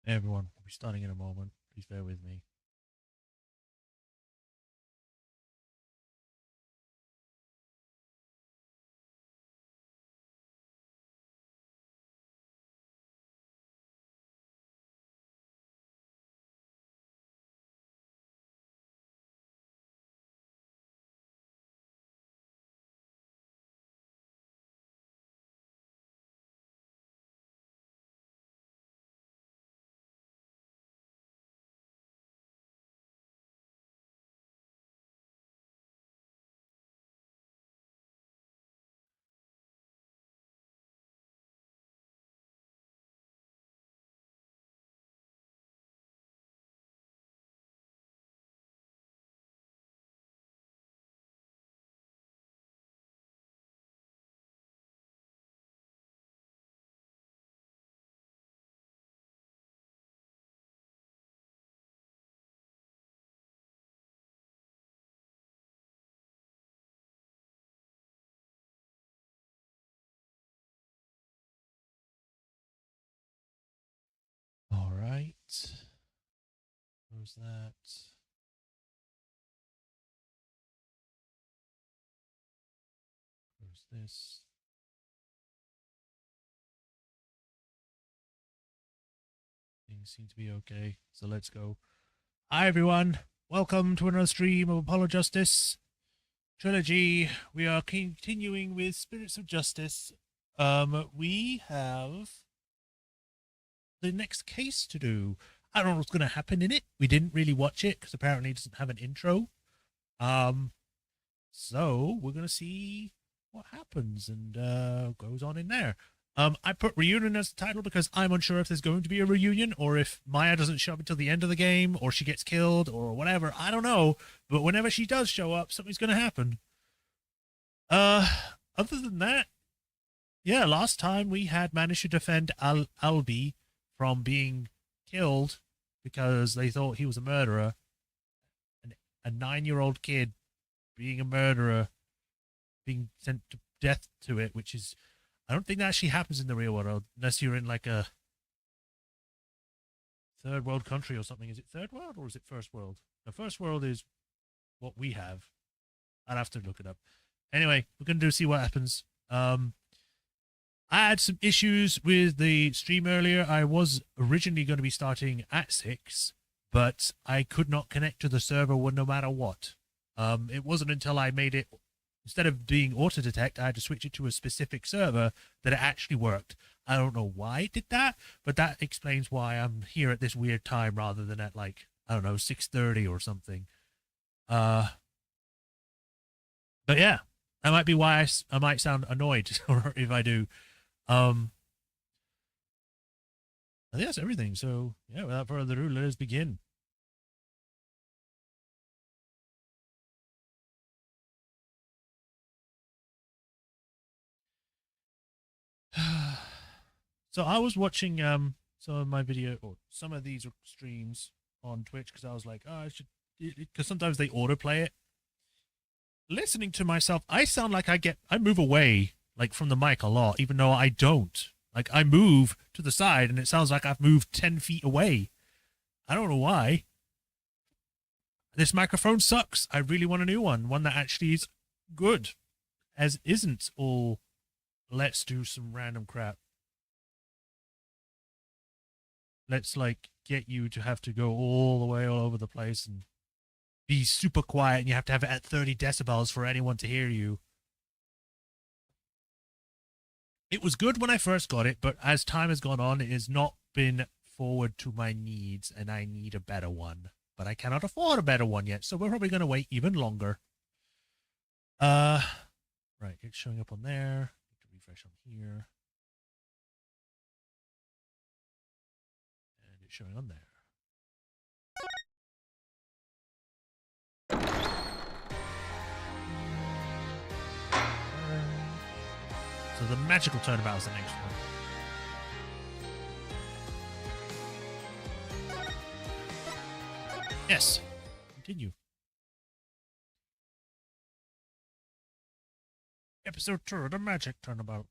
Hey everyone, we'll be starting in a moment. Please bear with me. All right. Close that. Close this. Things seem to be okay. So let's go. Hi everyone. Welcome to another stream of Apollo Justice Trilogy. We are continuing with Spirits of Justice. We have the next case to do. I don't know what's going to happen in it. We didn't really watch it because apparently it doesn't have an intro. So we're going to see what happens and goes on in there. I put reunion as the title because I'm unsure if there's going to be a reunion or if Maya doesn't show up until the end of the game or she gets killed or whatever. I don't know. But whenever she does show up, something's going to happen. Other than that, yeah, last time we had managed to defend Albi from being killed because they thought he was a murderer. A 9-year-old kid being a murderer, being sent to death to it, which is, I don't think that actually happens in the real world unless you're in like a third world country or something. Is it third world or is it first world? The first world is what we have. I'd have to look it up. Anyway, we're going to see what happens. I had some issues with the stream earlier. I was originally going to be starting at 6, but I could not connect to the server no matter what. It wasn't until I made it, instead of being auto-detect, I had to switch it to a specific server that it actually worked. I don't know why it did that, but that explains why I'm here at this weird time rather than at like, I don't know, 6:30 or something. But yeah, that might be why I might sound annoyed if I do. I think that's everything. So yeah, without further ado, let us begin. So I was watching some of my video or some of these streams on Twitch because I was like, oh, I should, because sometimes they autoplay it. Listening to myself, I sound like I move away like from the mic a lot, even though I don't. Like I move to the side and it sounds like I've moved 10 feet away. I don't know why. This microphone sucks. I really want a new one that actually is good, as isn't all let's do some random crap. Let's like get you to have to go all the way all over the place and be super quiet, and you have to have it at 30 decibels for anyone to hear you. It was good when I first got it, but as time has gone on, it has not been forward to my needs, and I need a better one. But I cannot afford a better one yet, so we're probably going to wait even longer. Right, it's showing up on there. Need to refresh on here. And it's showing on there. So the magical turnabout is the next one. Yes. Continue. Episode 2, the magic turnabout.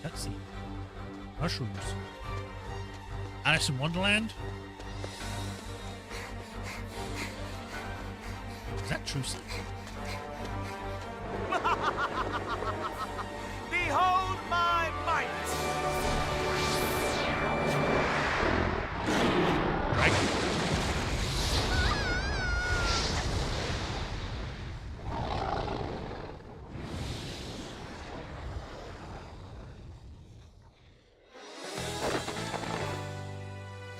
That see. Mushrooms. Alice in Wonderland? Is that Trucy? Behold my might! Right.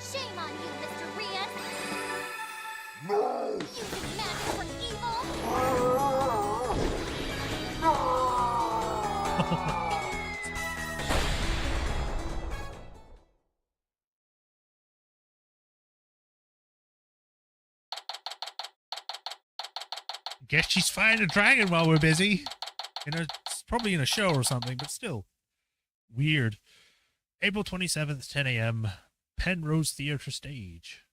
Shame on you, Mr. Rias! No! Using magic for Guess she's fighting a dragon while we're busy. It's probably in a show or something, but still. Weird. April 27th, 10 a.m. Penrose Theatre Stage.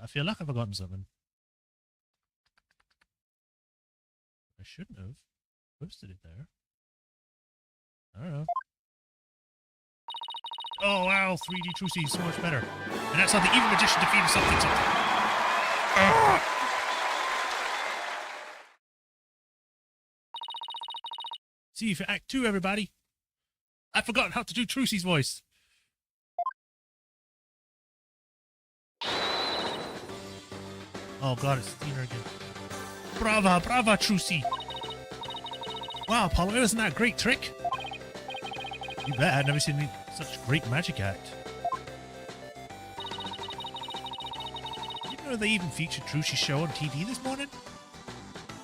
I feel like I've forgotten something. I shouldn't have posted it there. I don't know. Oh wow, 3D Trucy is so much better. And that's how the evil magician defeated something. See you for Act 2, everybody. I've forgotten how to do Trucy's voice. Oh god, it's Athena again. Brava, brava, Trucy. Wow, Apollo, isn't that a great trick? You bet, I've never seen such a great magic act. Did you know they even featured Trucy's show on TV this morning?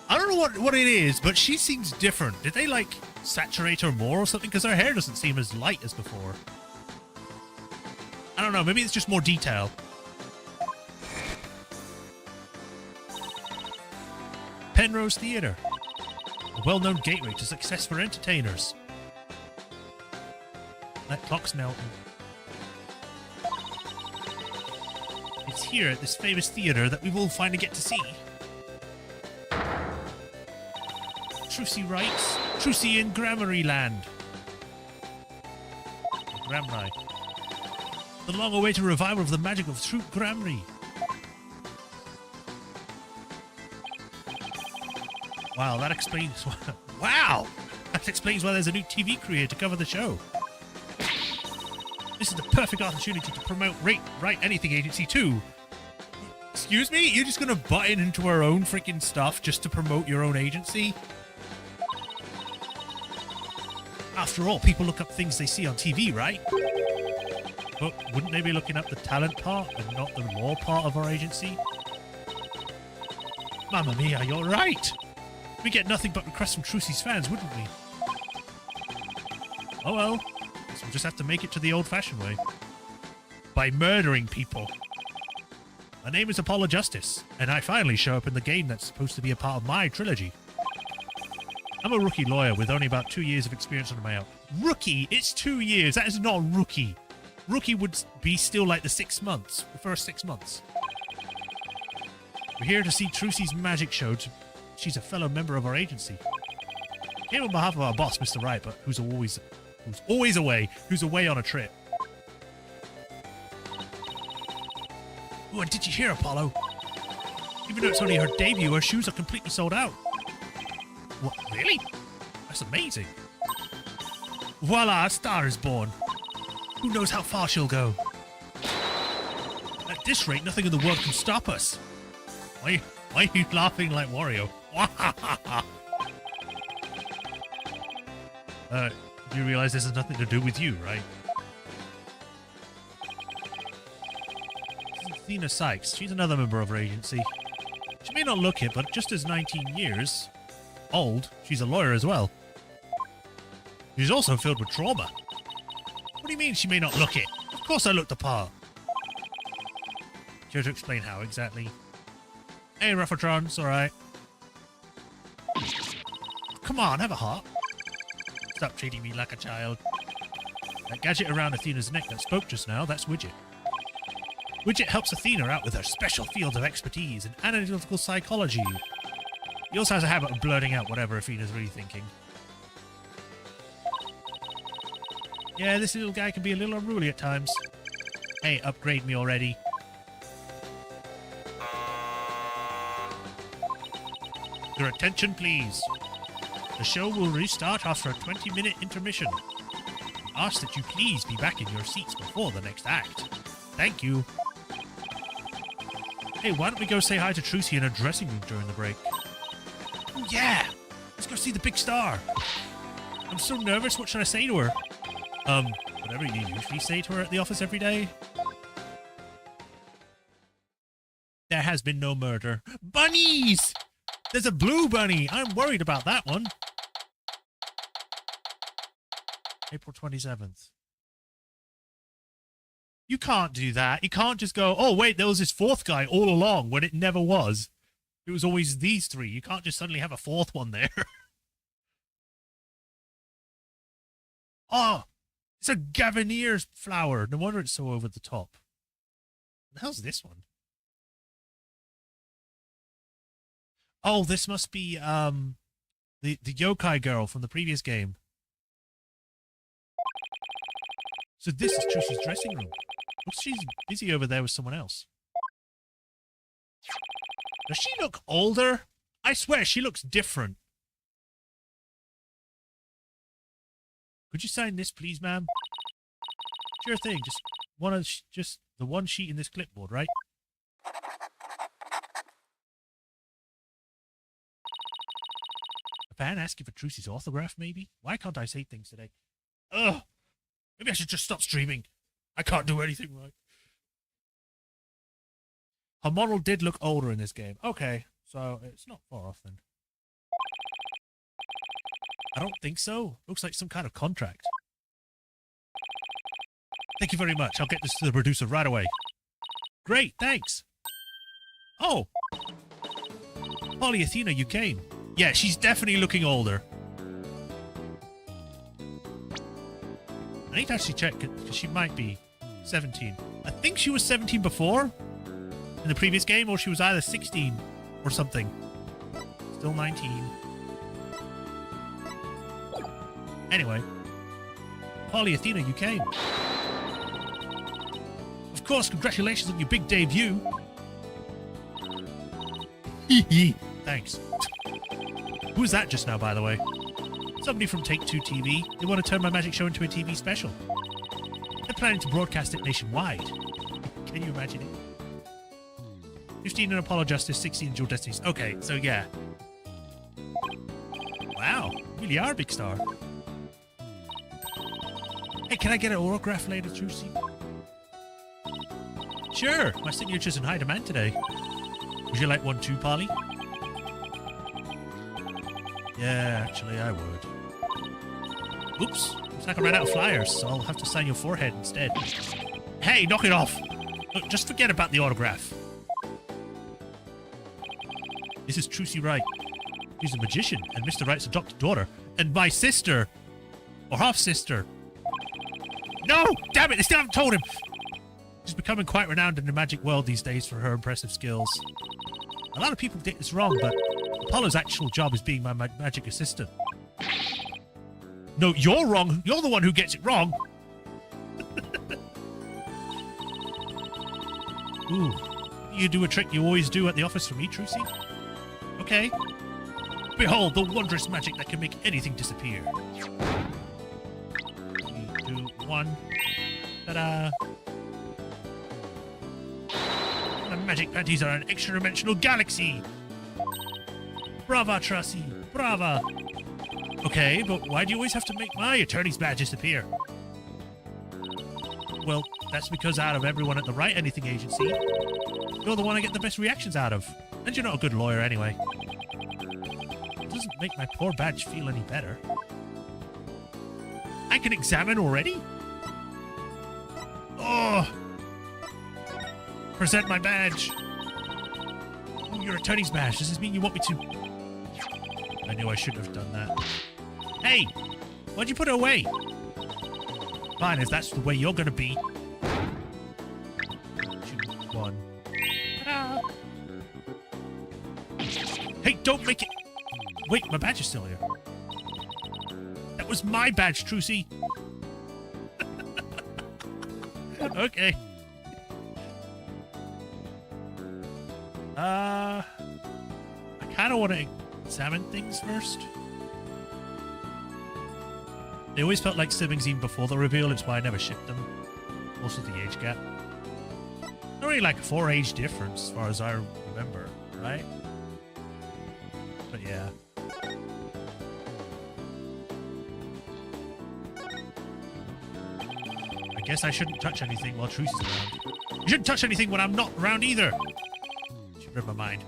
I don't know what it is, but she seems different. Did they, like, saturate her more or something? Because her hair doesn't seem as light as before. I don't know, maybe it's just more detail. Penrose Theatre. A well-known gateway to success for entertainers. That clock's melting. It's here at this famous theatre that we will finally get to see. Trucy writes, Trucy in Grammary Land. Grammary. The long-awaited revival of the magic of true grammary. Wow, that explains why... Wow! That explains why there's a new TV creator to cover the show. This is the perfect opportunity to promote Write Anything Agency 2. Excuse me? You're just gonna butt into our own freaking stuff just to promote your own agency? After all, people look up things they see on TV, right? But wouldn't they be looking up the talent part and not the law part of our agency? Mamma mia, you're right! We'd get nothing but requests from Trucy's fans, wouldn't we? Oh well. Guess we'll just have to make it to the old-fashioned way. By murdering people. My name is Apollo Justice, and I finally show up in the game that's supposed to be a part of my trilogy. I'm a rookie lawyer with only about 2 years of experience under my belt. Rookie? It's 2 years. That is not rookie. Rookie would be still like the 6 months. The first 6 months. We're here to see Trucy's magic show. She's a fellow member of our agency. Came on behalf of our boss, Mr. Wright, but who's always away. Who's away on a trip. Oh, and did you hear, Apollo? Even though it's only her debut, her shoes are completely sold out. What, really? That's amazing. Voila, a star is born. Who knows how far she'll go? At this rate, nothing in the world can stop us. Why are you laughing like Wario? You realize this has nothing to do with you, right? This is Athena Sykes. She's another member of our agency. She may not look it, but just as 19 years old, she's a lawyer as well. She's also filled with trauma. What do you mean she may not look it? Of course I look the part. Care to explain how exactly? Hey, Ruffletron, it's alright. Come on, have a heart. Stop treating me like a child. That gadget around Athena's neck that spoke just now, that's Widget. Widget helps Athena out with her special fields of expertise in analytical psychology. He also has a habit of blurting out whatever Athena's really thinking. Yeah, this little guy can be a little unruly at times. Hey, upgrade me already. Your attention, please. The show will restart after a 20-minute intermission. We ask that you please be back in your seats before the next act. Thank you. Hey, why don't we go say hi to Trucy in her dressing room during the break? Oh, yeah! Let's go see the big star. I'm so nervous. What should I say to her? Whatever you usually say to her at the office every day. There has been no murder. Bunnies! There's a blue bunny. I'm worried about that one. April 27th. You can't do that. You can't just go, oh, wait, there was this fourth guy all along when it never was. It was always these three. You can't just suddenly have a fourth one there. Oh, it's a Gavineer's flower. No wonder it's so over the top. What the hell's this one? Oh, this must be the yokai girl from the previous game. So this is Trucy's dressing room. Looks she's busy over there with someone else. Does she look older? I swear she looks different. Could you sign this, please, ma'am? Sure thing. Just the one sheet in this clipboard, right? A fan asking for Trucy's autograph, maybe? Why can't I say things today? Ugh! Maybe I should just stop streaming. I can't do anything right. Her model did look older in this game. Okay, so it's not far off then. I don't think so. Looks like some kind of contract. Thank you very much. I'll get this to the producer right away. Great, thanks. Oh! Polly Athena, you came. Yeah, she's definitely looking older. I need to actually check, because she might be 17. I think she was 17 before in the previous game, or she was either 16 or something. Still 19. Anyway. Polly Athena, you came. Of course, congratulations on your big debut. Thanks. Who was that just now, by the way? Somebody from Take-Two TV. They want to turn my magic show into a TV special. They're planning to broadcast it nationwide. Can you imagine it? 15 in Apollo Justice, 16 in Dual Destinies. Okay, so yeah. Wow, you really are a big star. Hey, can I get an autograph later, Trucy? Sure, my signature's in high demand today. Would you like one too, Polly? Yeah, actually, I would. Oops, looks like I ran out of flyers, so I'll have to sign your forehead instead. Hey, knock it off! Look, just forget about the autograph. This is Trucy Wright. He's a magician, and Mr. Wright's adopted daughter, and my sister! Or half-sister. No! Damn it, they still haven't told him! She's becoming quite renowned in the magic world these days for her impressive skills. A lot of people get this wrong, but Apollo's actual job is being my magic assistant. No, you're wrong. You're the one who gets it wrong. Ooh. You do a trick you always do at the office for me, Trucy? Okay. Behold the wondrous magic that can make anything disappear. 3, 2, 1. Ta-da! My magic panties are an extra-dimensional galaxy! Brava, Trucy! Brava! Okay, but why do you always have to make my attorney's badge disappear? Well, that's because out of everyone at the Write Anything agency, you're the one I get the best reactions out of. And you're not a good lawyer anyway. It doesn't make my poor badge feel any better. I can examine already? Oh! Present my badge! Oh, your attorney's badge. Does this mean you want me to... I knew I shouldn't have done that. Hey! Why'd you put it away? Fine, if that's the way you're gonna be. 2, 1. Ta-da! Hey, don't make it... Wait, my badge is still here. That was my badge, Trucy. Okay. I kind of want to examine things first. They always felt like siblings even before the reveal. It's why I never shipped them. Also the age gap. Not really like a 4 age difference as far as I remember, right? But yeah. I guess I shouldn't touch anything while Truce is around. You shouldn't touch anything when I'm not around either. She read my mind.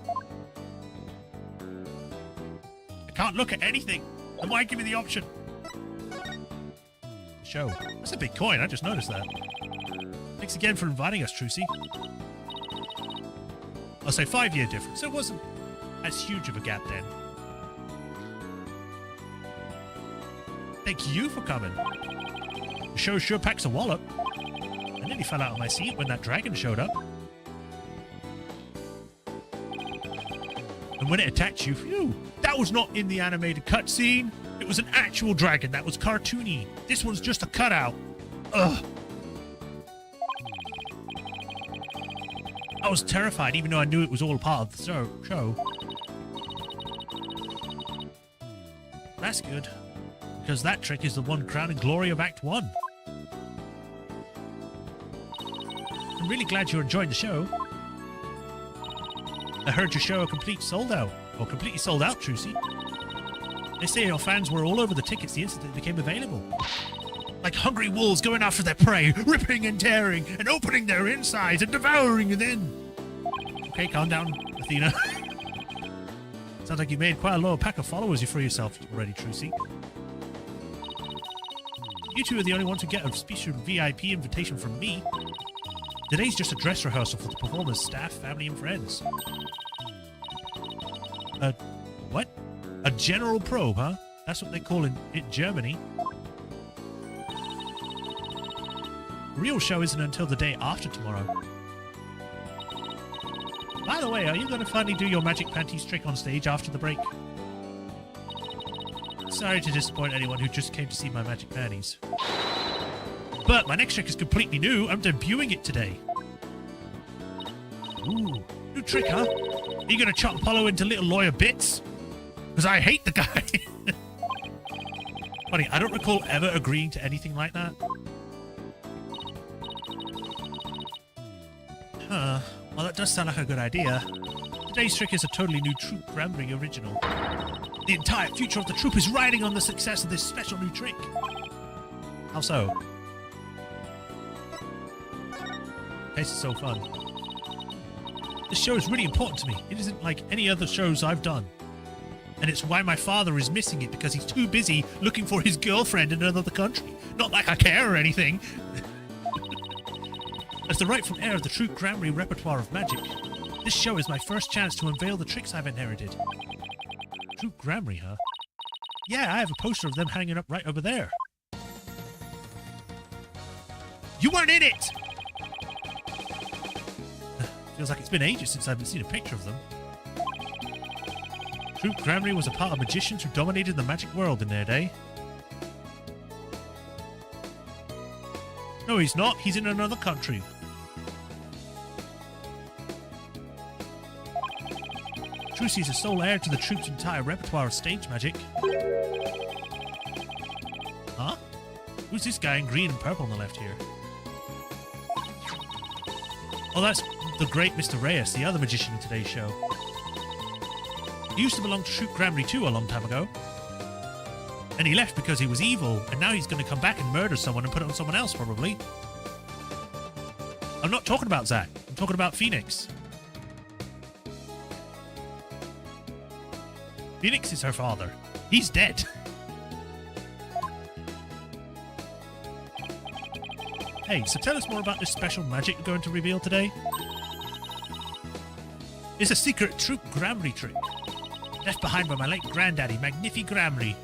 I can't look at anything. Then why give me the option? Show. That's a big coin. I just noticed that. Thanks again for inviting us, Trucy. I'll say 5-year difference. It wasn't as huge of a gap then. Thank you for coming. The show sure packs a wallop. I nearly fell out of my seat when that dragon showed up. And when it attacked you, phew, that was not in the animated cutscene. It was an actual dragon that was cartoony. This one's just a cutout. Ugh. I was terrified, even though I knew it was all part of the show. That's good, because that trick is the one crowning glory of Act 1. I'm really glad you're enjoying the show. I heard your show completely sold out, Trucy. They say your fans were all over the tickets the instant they became available. Like hungry wolves going after their prey, ripping and tearing, and opening their insides and devouring within. Okay, calm down, Athena. Sounds like you made quite a low pack of followers for yourself already, Trucy. You two are the only ones who get a special VIP invitation from me. Today's just a dress rehearsal for the performers, staff, family, and friends. What? A general probe, huh? That's what they call it in Germany. The real show isn't until the day after tomorrow. By the way, are you going to finally do your magic panties trick on stage after the break? Sorry to disappoint anyone who just came to see my magic panties. But my next trick is completely new. I'm debuting it today. Ooh, new trick, huh? Are you going to chop Apollo into little lawyer bits? Because I hate the guy. Funny, I don't recall ever agreeing to anything like that. Huh. Well, that does sound like a good idea. Today's trick is a totally new Troop Granbury original. The entire future of the troop is riding on the success of this special new trick. How so? This is so fun. This show is really important to me. It isn't like any other shows I've done. And it's why my father is missing it, because he's too busy looking for his girlfriend in another country. Not like I care or anything. As the rightful heir of the true Granbury repertoire of magic, this show is my first chance to unveil the tricks I've inherited. True Granbury, huh? Yeah, I have a poster of them hanging up right over there. You weren't in it! Feels like it's been ages since I've seen a picture of them. True Granbury was a part of magicians who dominated the magic world in their day. No, he's not. He's in another country. Trucy's the sole heir to the troupe's entire repertoire of stage magic. Huh? Who's this guy in green and purple on the left here? Oh, that's the great Mr. Reyes, the other magician in today's show. He used to belong to Troop Granbury too a long time ago. And he left because he was evil, and now he's going to come back and murder someone and put it on someone else, probably. I'm not talking about Zack. I'm talking about Phoenix. Phoenix is her father. He's dead. Hey, so tell us more about this special magic you're going to reveal today. It's a secret Troop Granbury trick, left behind by my late granddaddy, Magnifi Granbury.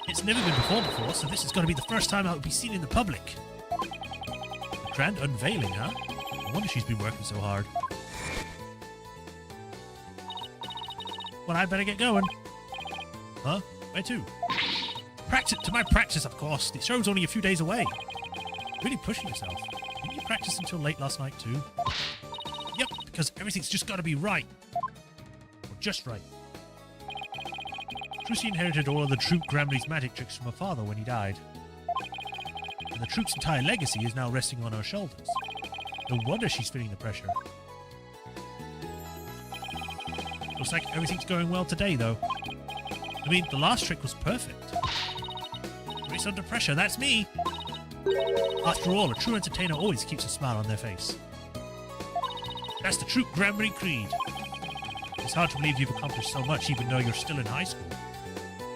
It's never been performed before, so this is going to be the first time it will be seen in the public. A grand unveiling, huh? No wonder she's been working so hard. Well, I better get going. Huh? Where to? To my practice, of course. The show's only a few days away. Really pushing yourself. Didn't you practice until late last night too? Yep, because everything's just got to be right. Or just right. Trucy inherited all of the Troop Grammarly's magic tricks from her father when he died. And the Troop's entire legacy is now resting on her shoulders. No wonder she's feeling the pressure. Looks like everything's going well today, though. I mean, the last trick was perfect. Grace under pressure, that's me! After all, a true entertainer always keeps a smile on their face. That's the Troop Grammarly Creed. It's hard to believe you've accomplished so much even though you're still in high school.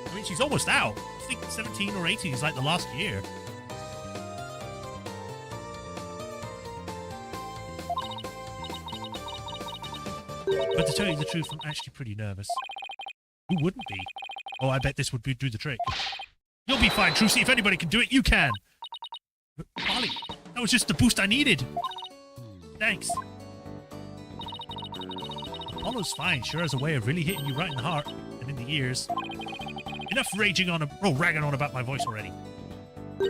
I mean, she's almost out. I think 17 or 18 is like the last year. But to tell you the truth, I'm actually pretty nervous. Who wouldn't be? Oh, I bet this would do the trick. You'll be fine, Trucy. If anybody can do it, you can. But Polly, that was just the boost I needed. Thanks. Apollo's fine. Sure has a way of really hitting you right in the heart and in the ears. Enough ragging on about my voice already. I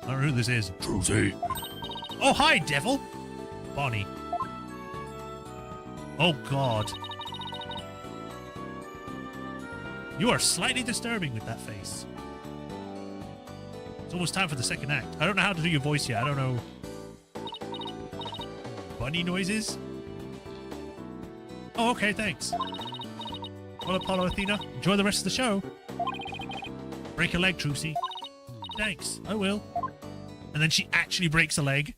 don't know who this is. Trucy. Oh, hi, devil. Bonnie. Oh, God. You are slightly disturbing with that face. It's almost time for the second act. I don't know how to do your voice yet. I don't know. Bunny noises? Oh, okay, thanks. Well, Apollo, Athena, enjoy the rest of the show. Break a leg, Trucy. Thanks, I will. And then she actually breaks a leg.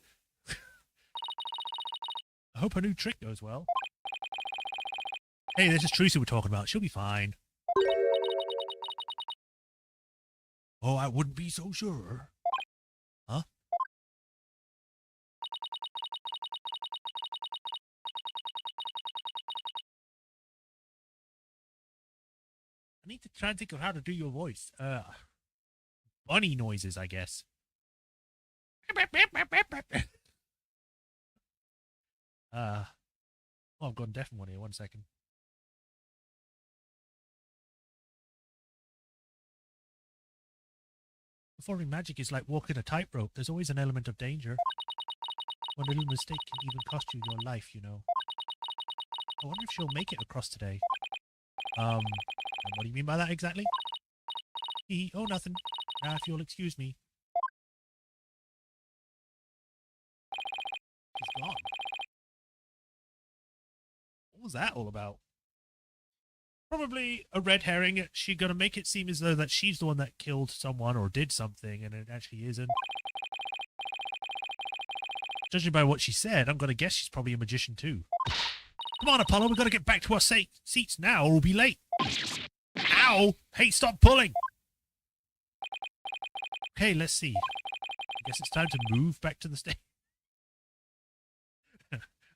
I hope her new trick goes well. Hey, this is Trucy we're talking about. She'll be fine. Oh, I wouldn't be so sure. Huh? I need to try and think of how to do your voice. Bunny noises, I guess. Oh, I've gone deaf in one here. 1 second. Performing magic is like walking a tightrope. There's always an element of danger. One little mistake can even cost you your life, you know. I wonder if she'll make it across today. And what do you mean by that exactly? Oh, nothing. Now, if you'll excuse me. She's gone. What was that all about? Probably a red herring. She's gonna make it seem as though that she's the one that killed someone or did something, and it actually isn't. Judging by what she said, I'm gonna guess she's probably a magician too. Come on, Apollo, we've got to get back to our seats now or we'll be late. Ow! Hey, stop pulling! Okay, let's see. I guess it's time to move back to the stage.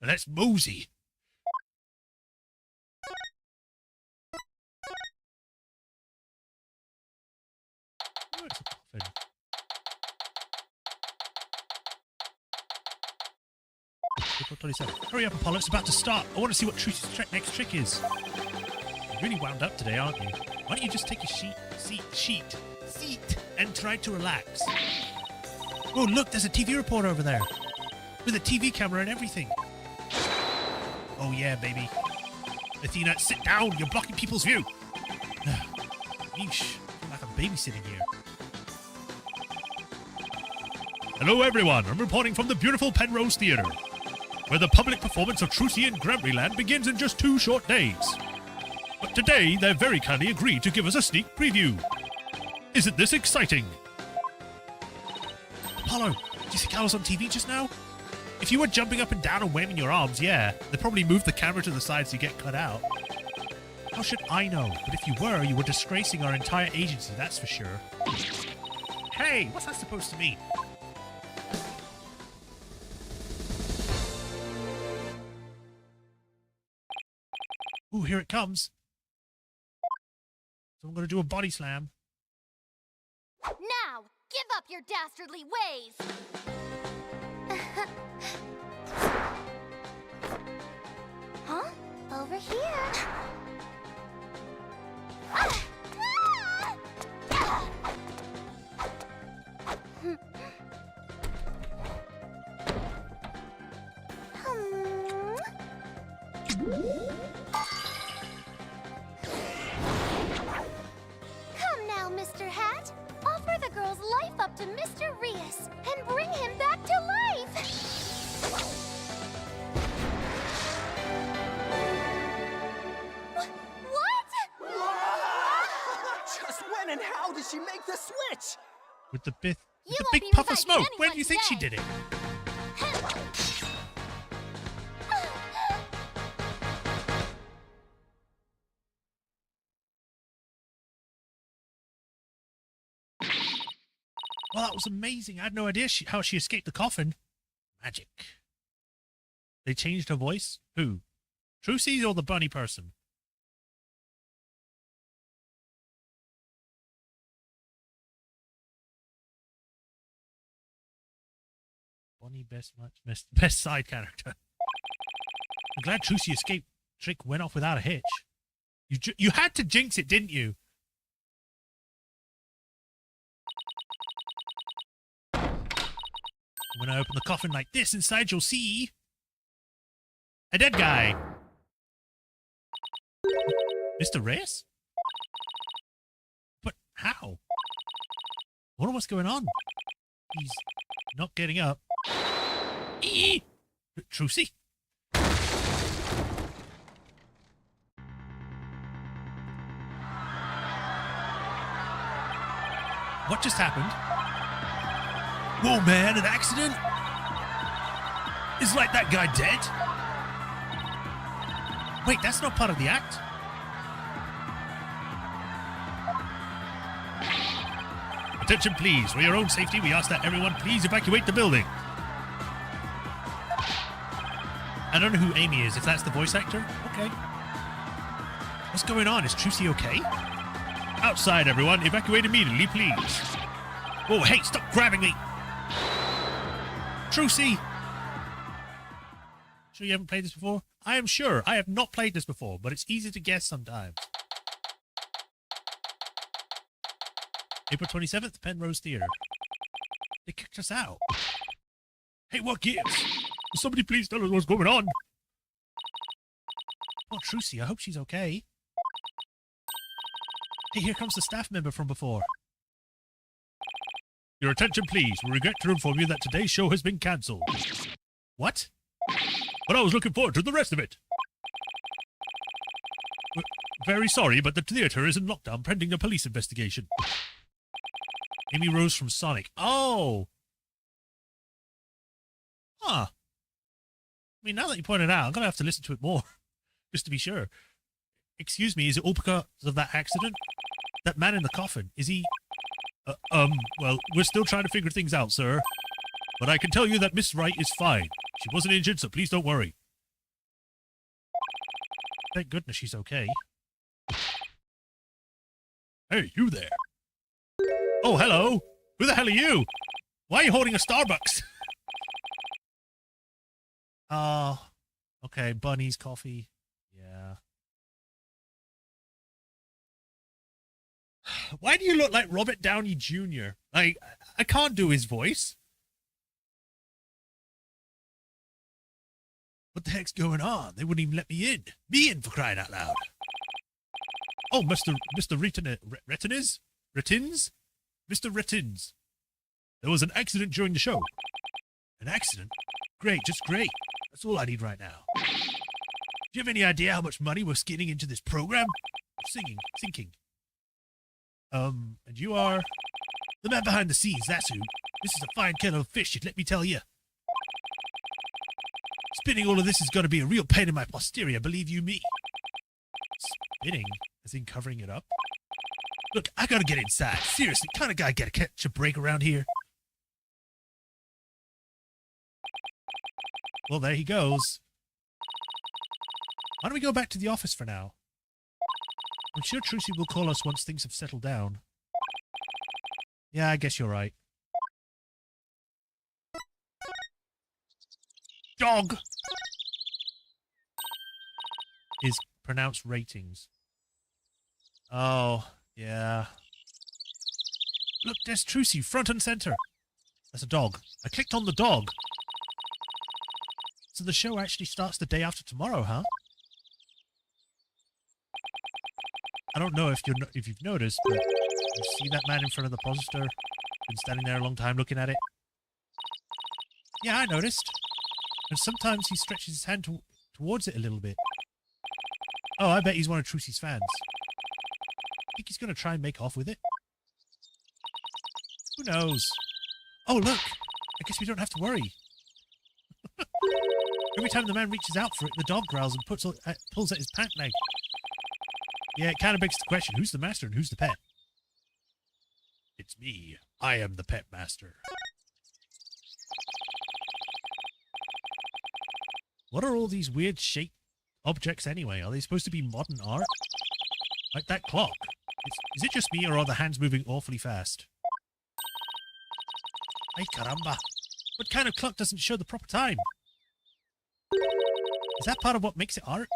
Let's mosey. Oh, it's a coffin. April 27th. Hurry up, Apollo, it's about to start. I want to see what Trucy's next trick is. You're really wound up today, aren't you? Why don't you just take a seat, and try to relax? Oh, look, there's a TV reporter over there. With a TV camera and everything. Oh, yeah, baby. Athena, sit down. You're blocking people's view. Yeesh. I feel like I'm babysitting here. Hello, everyone. I'm reporting from the beautiful Penrose Theatre, where the public performance of Trucy in Grammarlyland begins in just 2 short days. But today, they've very kindly agreed to give us a sneak preview. Isn't this exciting? Apollo, do you think I was on TV just now? If you were jumping up and down and waving your arms, yeah. They probably moved the camera to the side so you get cut out. How should I know? But if you were disgracing our entire agency, that's for sure. Hey, what's that supposed to mean? Ooh, here it comes. So I'm going to do a body slam. Now, give up your dastardly ways! Huh? Over here. When and how did she make the switch? With the big won't big be puff of reviving smoke. Where anyone do you think she today. did it? Well, that was amazing. I had no idea how she escaped the coffin. Magic. They changed her voice? Who? Trucy or the bunny person? Bunny best side character. I'm glad Trucy escaped. Trick went off without a hitch. You had to jinx it, didn't you? When I open the coffin like this, inside you'll see a dead guy. Mr. Reyes? But how? I wonder what's going on. He's not getting up. Trucy? What just happened? Whoa, man, an accident? Is like that guy dead? Wait, that's not part of the act? Attention, please. For your own safety, we ask that everyone please evacuate the building. I don't know who Amy is, if that's the voice actor. Okay. What's going on? Is Trucy okay? Outside, everyone. Evacuate immediately, please. Whoa, hey, stop grabbing me. Trucy! Sure you haven't played this before? I am sure. I have not played this before, but it's easy to guess sometimes. April 27th, Penrose Theatre. They kicked us out. Hey, what gives? Will somebody please tell us what's going on? Oh, Trucy, I hope she's okay. Hey, here comes the staff member from before. Your attention, please. We regret to inform you that today's show has been cancelled. What? But I was looking forward to the rest of it. We're very sorry, but the theatre is in lockdown pending a police investigation. Amy Rose from Sonic. Oh! Huh. I mean, now that you point it out, I'm going to have to listen to it more, just to be sure. Excuse me, is it all because of that accident? That man in the coffin, is he... well, we're still trying to figure things out, sir. But I can tell you that Miss Wright is fine. She wasn't injured, so please don't worry. Thank goodness she's okay. Hey, you there. Oh, hello. Who the hell are you? Why are you holding a Starbucks? Oh, okay, Bunny's coffee. Yeah. Why do you look like Robert Downey Jr.? Like, I can't do his voice. What the heck's going on? They wouldn't even let me in. Me in, for crying out loud. Oh, Mr. Retins? Mr. Retins. There was an accident during the show. An accident? Great, just great. That's all I need right now. Do you have any idea how much money we're skinning into this program? Thinking. And you are? The man behind the scenes, that's who. This is a fine kettle of fish, let me tell you. Spinning all of this is going to be a real pain in my posterior, believe you me. Spinning? As in covering it up? Look, I gotta get inside. Seriously, kind of guy get to catch a break around here? Well, there he goes. Why don't we go back to the office for now? I'm sure Trucy will call us once things have settled down. Yeah, I guess you're right. Dog! Is pronounced ratings. Oh, yeah. Look, there's Trucy, front and center. That's a dog. I clicked on the dog. So the show actually starts the day after tomorrow, huh? I don't know if you've noticed, but you see that man in front of the poster? Been standing there a long time looking at it. Yeah, I noticed. And sometimes he stretches his hand towards it a little bit. Oh, I bet he's one of Trucy's fans. Think he's going to try and make off with it? Who knows? Oh, look. I guess we don't have to worry. Every time the man reaches out for it, the dog growls and pulls at his pant leg. Yeah, it kind of begs the question, who's the master and who's the pet? It's me. I am the pet master. What are all these weird shaped objects anyway? Are they supposed to be modern art? Like that clock. Is it just me or are the hands moving awfully fast? Ay caramba. What kind of clock doesn't show the proper time? Is that part of what makes it art?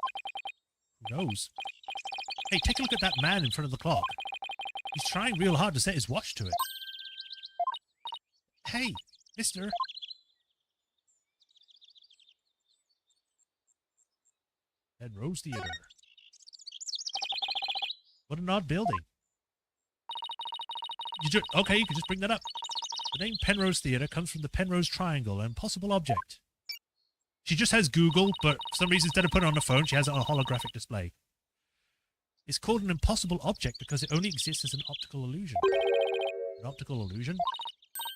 Who knows? Hey, take a look at that man in front of the clock. He's trying real hard to set his watch to it. Hey, mister. Penrose Theatre. What an odd building. Okay, you can just bring that up. The name Penrose Theatre comes from the Penrose Triangle, an impossible object. She just has Google, but for some reason, instead of putting it on her phone, she has it on a holographic display. It's called an impossible object because it only exists as an optical illusion. An optical illusion?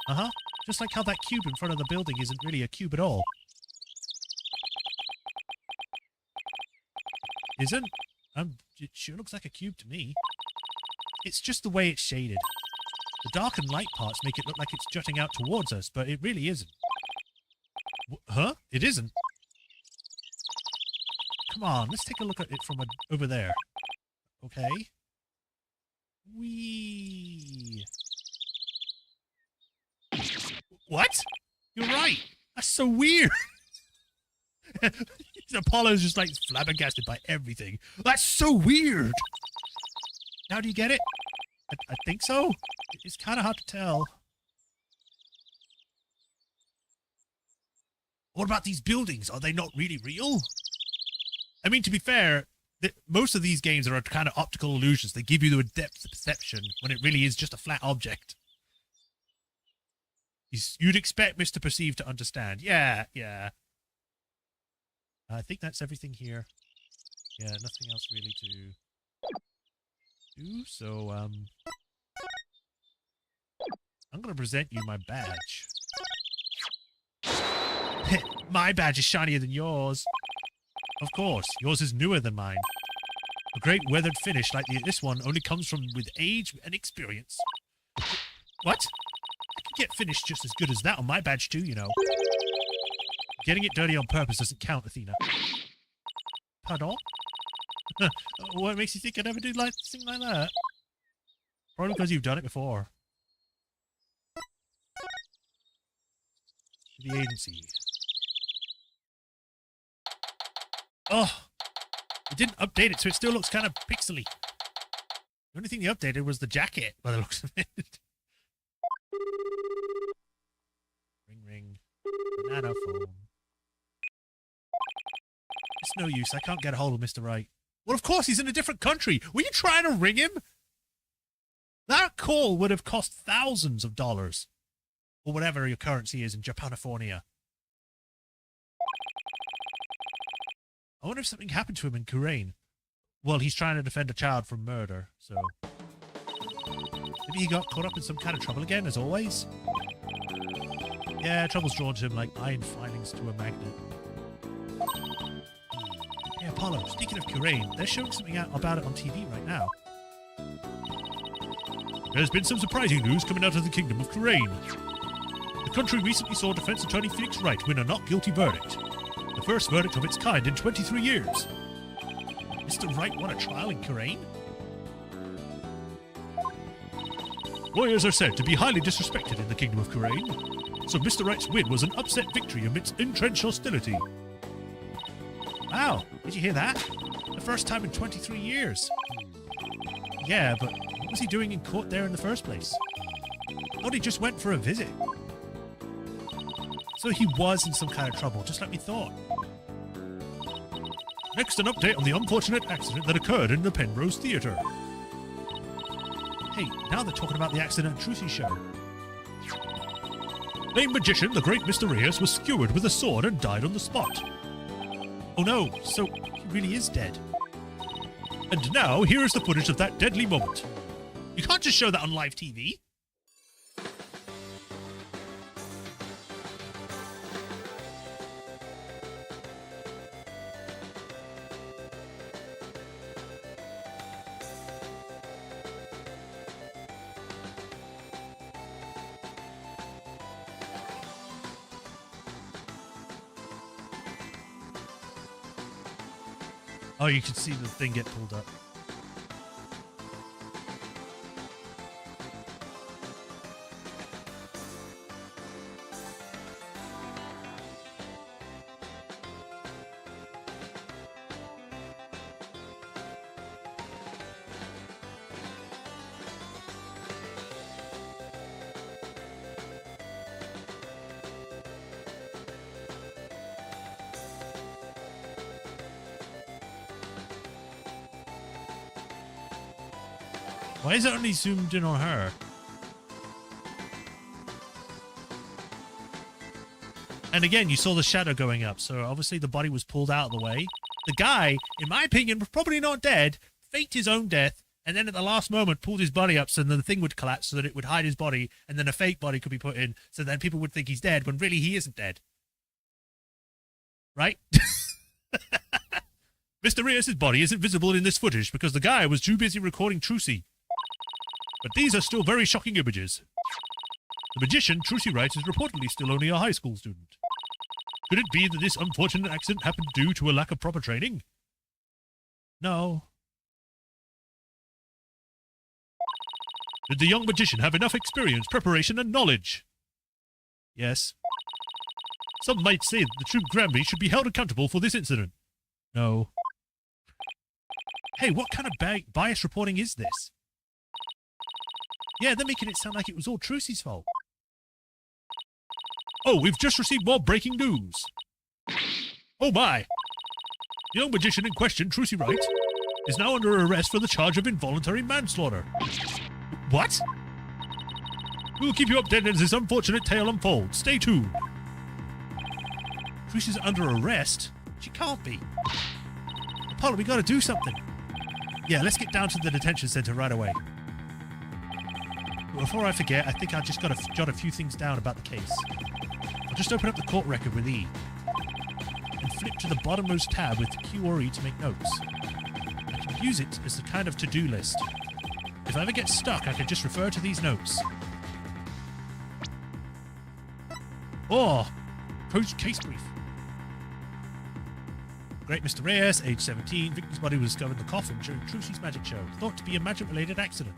Uh-huh. Just like how that cube in front of the building isn't really a cube at all. Isn't? It sure looks like a cube to me. It's just the way it's shaded. The dark and light parts make it look like it's jutting out towards us, but it really isn't. Huh? It isn't? Come on, let's take a look at it from over there. Okay. Whee! What? You're right! That's so weird! Apollo's just like flabbergasted by everything. That's so weird! Now do you get it? I think so. It's kind of hard to tell. What about these buildings? Are they not really real? I mean, to be fair, most of these games are kind of optical illusions. They give you the depth of perception when it really is just a flat object. You'd expect Mr. Perceive to understand. Yeah. I think that's everything here. Yeah, nothing else really to do. So, I'm going to present you my badge. My badge is shinier than yours. Of course, yours is newer than mine. A great weathered finish like this one only comes with age and experience. What? I can get finished just as good as that on my badge too, you know. Getting it dirty on purpose doesn't count, Athena. Pardon? What makes you think I'd ever do something like that? Probably because you've done it before. The agency. Oh! It didn't update it, so it still looks kind of pixely. The only thing they updated was the jacket, by the looks of it. Ring, ring. Banana phone. It's no use. I can't get a hold of Mr. Wright. Well, of course, he's in a different country. Were you trying to ring him? That call would have cost thousands of dollars. Or whatever your currency is in Japanifornia. I wonder if something happened to him in Khu'rain. Well, he's trying to defend a child from murder, so... Maybe he got caught up in some kind of trouble again, as always? Yeah, trouble's drawn to him like iron filings to a magnet. Hey, Apollo, speaking of Khu'rain, they're showing something out about it on TV right now. There's been some surprising news coming out of the Kingdom of Khu'rain. The country recently saw defense attorney Phoenix Wright win a not guilty verdict. The first verdict of its kind in 23 years. Mr. Wright won a trial in Khu'rain? Lawyers are said to be highly disrespected in the Kingdom of Khu'rain, so Mr. Wright's win was an upset victory amidst entrenched hostility. Wow, did you hear that? The first time in 23 years. Yeah, but what was he doing in court there in the first place? I thought he just went for a visit. So he was in some kind of trouble, just like we thought. Next, an update on the unfortunate accident that occurred in the Penrose Theatre. Hey, now they're talking about the accident at Trucy Show. Famed magician, the great Mr. Reyes, was skewered with a sword and died on the spot. Oh no, so he really is dead. And now, here is the footage of that deadly moment. You can't just show that on live TV. Oh, you can see the thing get pulled up. Why is it only zoomed in on her? And again, you saw the shadow going up, so obviously the body was pulled out of the way. The guy, in my opinion, was probably not dead, faked his own death, and then at the last moment pulled his body up so then the thing would collapse so that it would hide his body, and then a fake body could be put in, so then people would think he's dead, when really he isn't dead. Right? Mr. Reyes' body isn't visible in this footage because the guy was too busy recording Trucy. But these are still very shocking images. The magician, Trucy writes, is reportedly still only a high school student. Could it be that this unfortunate accident happened due to a lack of proper training? No. Did the young magician have enough experience, preparation, and knowledge? Yes. Some might say that the true Granby should be held accountable for this incident. No. Hey, what kind of biased reporting is this? Yeah, they're making it sound like it was all Trucy's fault. Oh, we've just received more breaking news. Oh my! The young magician in question, Trucy Wright, is now under arrest for the charge of involuntary manslaughter. What? We'll keep you updated as this unfortunate tale unfolds. Stay tuned. Trucy's under arrest? She can't be. Apollo, we gotta do something. Yeah, let's get down to the detention center right away. Before I forget, I think I just got to jot a few things down about the case. I'll just open up the court record with E and flip to the bottommost tab with Q or E to make notes. I can use it as the kind of to-do list. If I ever get stuck, I can just refer to these notes. Oh! Case brief. Great Mr. Reyes, age 17, victim's body was discovered in the coffin during Trucy's magic show. Thought to be a magic-related accident.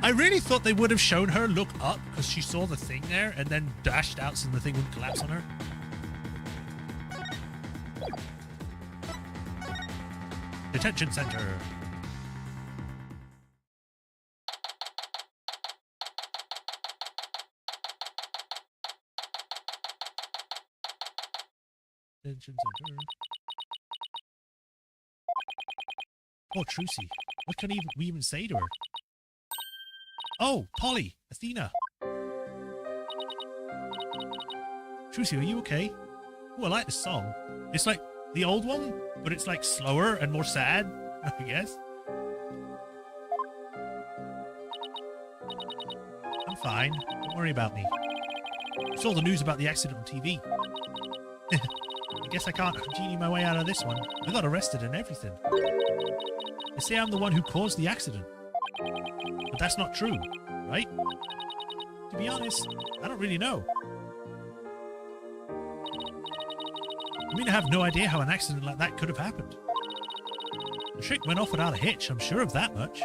I really thought they would have shown her look up because she saw the thing there and then dashed out so the thing wouldn't collapse on her. Detention center. Detention center. Poor Trucy. What can we even say to her? Oh, Polly, Athena. Trucy, are you okay? Oh, I like this song. It's like the old one, but it's like slower and more sad, I guess. I'm fine. Don't worry about me. I saw the news about the accident on TV. I guess I can't genie my way out of this one. I got arrested and everything. They say I'm the one who caused the accident. But that's not true, right? To be honest, I don't really know. I mean, I have no idea how an accident like that could have happened. The trick went off without a hitch, I'm sure of that much.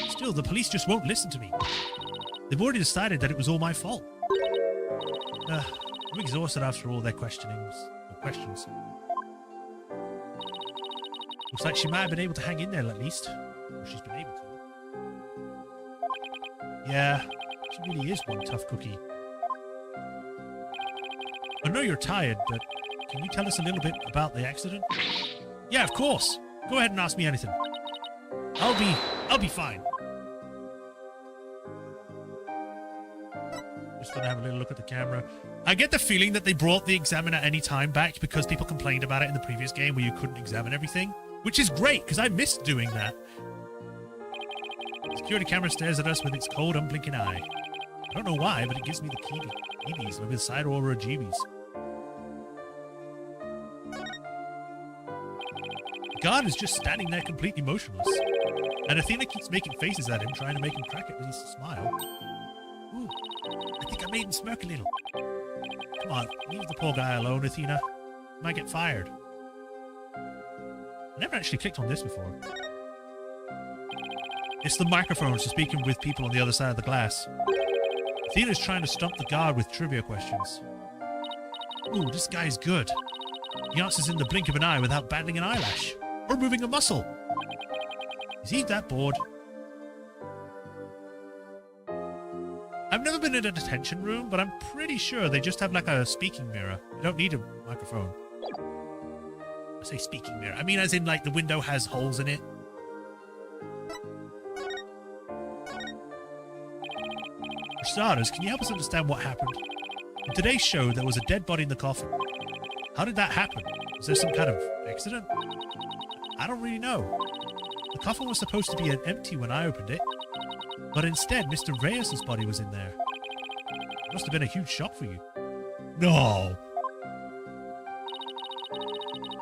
Still, the police just won't listen to me. They've already decided that it was all my fault. I'm exhausted after all their questions. Looks like she might have been able to hang in there at least. Or she's been able to. Yeah, she really is one tough cookie. I know you're tired, but can you tell us a little bit about the accident? Yeah, of course. Go ahead and ask me anything. I'll be fine. Just gonna have a little look at the camera. I get the feeling that they brought the examine at any time back because people complained about it in the previous game where you couldn't examine everything, which is great because I missed doing that. The security camera stares at us with its cold, unblinking eye. I don't know why, but it gives me the heebies, maybe the side or jeebies. The guard is just standing there completely motionless, and Athena keeps making faces at him, trying to make him crack at least a smile. Ooh, I think I made him smirk a little. Come on, leave the poor guy alone, Athena. might get fired. I never actually clicked on this before. It's the microphones for speaking with people on the other side of the glass. Athena's trying to stump the guard with trivia questions. Ooh, this guy's good. He answers in the blink of an eye without batting an eyelash or moving a muscle. Is he that bored? I've never been in a detention room, but I'm pretty sure they just have like a speaking mirror. You don't need a microphone. I say speaking mirror. I mean as in like the window has holes in it. For starters, can you help us understand what happened? In today's show, there was a dead body in the coffin. How did that happen? Was there some kind of accident? I don't really know. The coffin was supposed to be empty when I opened it, but instead, Mr. Reyes' body was in there. It must have been a huge shock for you. No!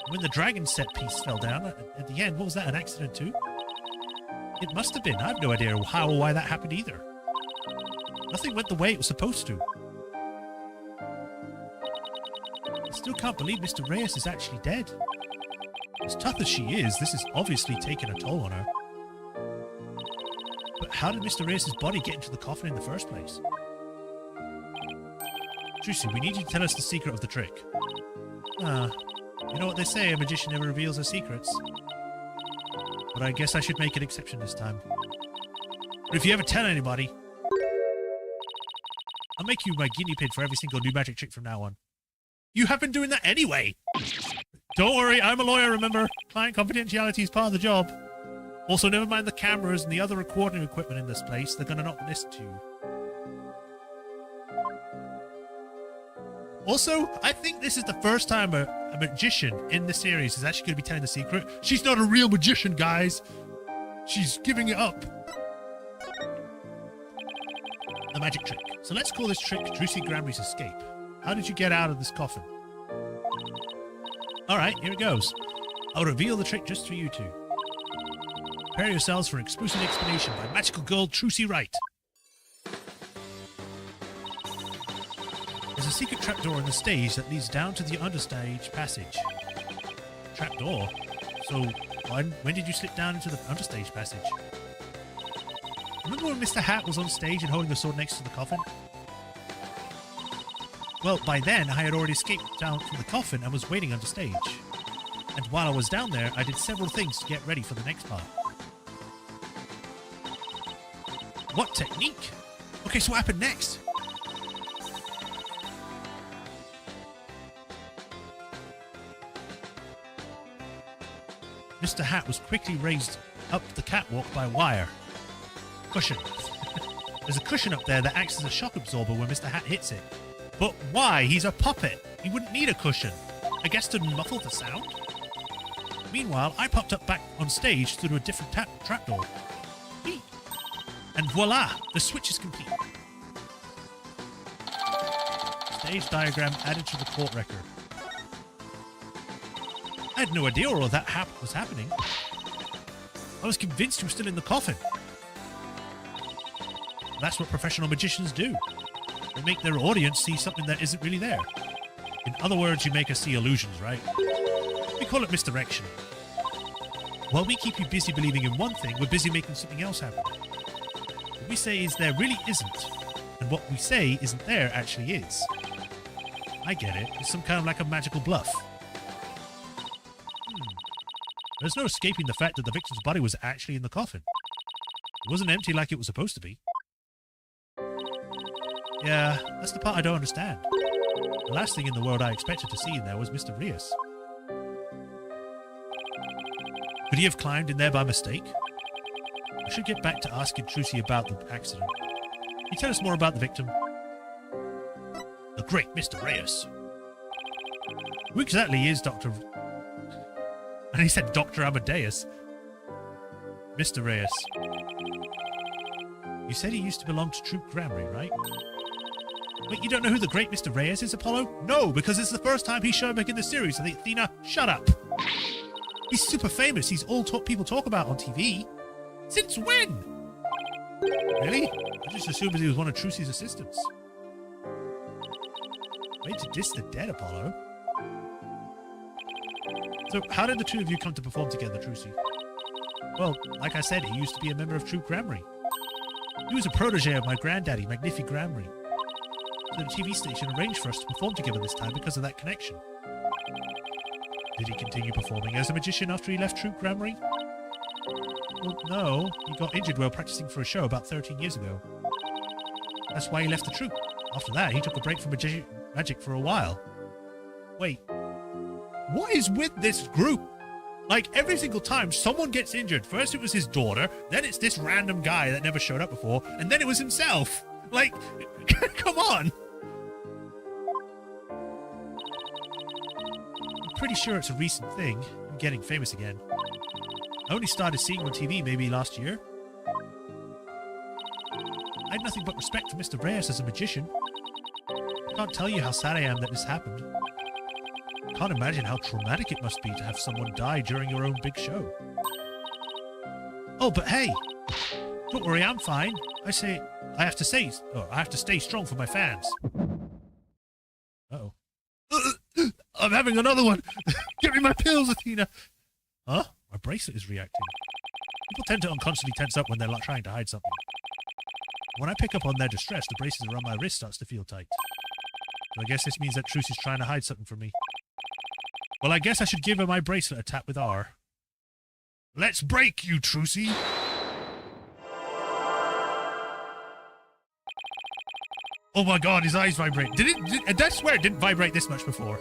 When the dragon set piece fell down, at the end, what was that, an accident too? It must have been. I have no idea how or why that happened either. Nothing went the way it was supposed to. I still can't believe Mr. Reyes is actually dead. As tough as she is, this has obviously taken a toll on her. But how did Mr. Reyes' body get into the coffin in the first place? Trucy, we need you to tell us the secret of the trick. You know what they say, a magician never reveals her secrets. But I guess I should make an exception this time. But if you ever tell anybody, I'll make you my guinea pig for every single new magic trick from now on. You have been doing that anyway! Don't worry, I'm a lawyer, remember? Client confidentiality is part of the job. Also, never mind the cameras and the other recording equipment in this place. They're gonna not listen to you. Also, I think this is the first time a magician in the series is actually going to be telling the secret. She's not a real magician, guys. She's giving it up. The magic trick. So let's call this trick Drusy Gramry's escape. How did you get out of this coffin? Alright, here it goes. I'll reveal the trick just for you two. Prepare yourselves for an exclusive explanation by magical girl Trucy Wright. There's a secret trapdoor on the stage that leads down to the understage passage. Trapdoor? So, when did you slip down into the understage passage? Remember when Mr. Hat was on stage and holding the sword next to the coffin? Well, by then, I had already escaped down from the coffin and was waiting under stage. And while I was down there, I did several things to get ready for the next part. What technique? Okay, so what happened next? Mr. Hat was quickly raised up the catwalk by a wire. Cushion. There's a cushion up there that acts as a shock absorber when Mr. Hat hits it. But why? He's a puppet. He wouldn't need a cushion. I guess to muffle the sound? Meanwhile, I popped up back on stage through a different trapdoor. Beep. And voila! The switch is complete. Stage diagram added to the court record. I had no idea all of that was happening. I was convinced he was still in the coffin. That's what professional magicians do. They make their audience see something that isn't really there. In other words, you make us see illusions, right? We call it misdirection. While we keep you busy believing in one thing, we're busy making something else happen. What we say is there really isn't, and what we say isn't there actually is. I get it. It's some kind of like a magical bluff. There's no escaping the fact that the victim's body was actually in the coffin. It wasn't empty like it was supposed to be. Yeah, that's the part I don't understand. The last thing in the world I expected to see in there was Mr. Reyes. Could he have climbed in there by mistake? I should get back to asking Trucy about the accident. Can you tell us more about the victim? The great Mr. Reyes. Who exactly is Dr. And he said Dr. Amadeus. Mr. Reyes. You said he used to belong to Troop Gramry, right? Wait, you don't know who the great Mr. Reyes is, Apollo? No, because it's the first time he's shown back in the series. So Athena, shut up. He's super famous. He's all people talk about on TV. Since when? Really? I just assumed he was one of Trucy's assistants. Way to diss the dead, Apollo. So, how did the two of you come to perform together, Trucy? Well, like I said, he used to be a member of Troop Grammary. He was a protege of my granddaddy, Magnifi Grammary. So the TV station arranged for us to perform together this time because of that connection. Did he continue performing as a magician after he left Troop Grammary? Well, no. He got injured while practicing for a show about 13 years ago. That's why he left the troupe. After that, he took a break from magic for a while. Wait. What is with this group? Like, every single time someone gets injured, first it was his daughter, then it's this random guy that never showed up before, and then it was himself. Like, come on. I'm pretty sure it's a recent thing. I'm getting famous again. I only started seeing him on TV maybe last year. I had nothing but respect for Mr. Reyes as a magician. I can't tell you how sad I am that this happened. I can't imagine how traumatic it must be to have someone die during your own big show. Oh, but hey! Don't worry, I'm fine. I have to stay strong for my fans. Uh-oh. I'm having another one! Get me my pills, Athena! Huh? My bracelet is reacting. People tend to unconsciously tense up when they're trying to hide something. When I pick up on their distress, the bracelet around my wrist starts to feel tight. So I guess this means that Trucy's trying to hide something from me. Well, I guess I should give her my bracelet a tap with R. Let's break you, Trucy! Oh my god, his eyes vibrate. I swear it didn't vibrate this much before.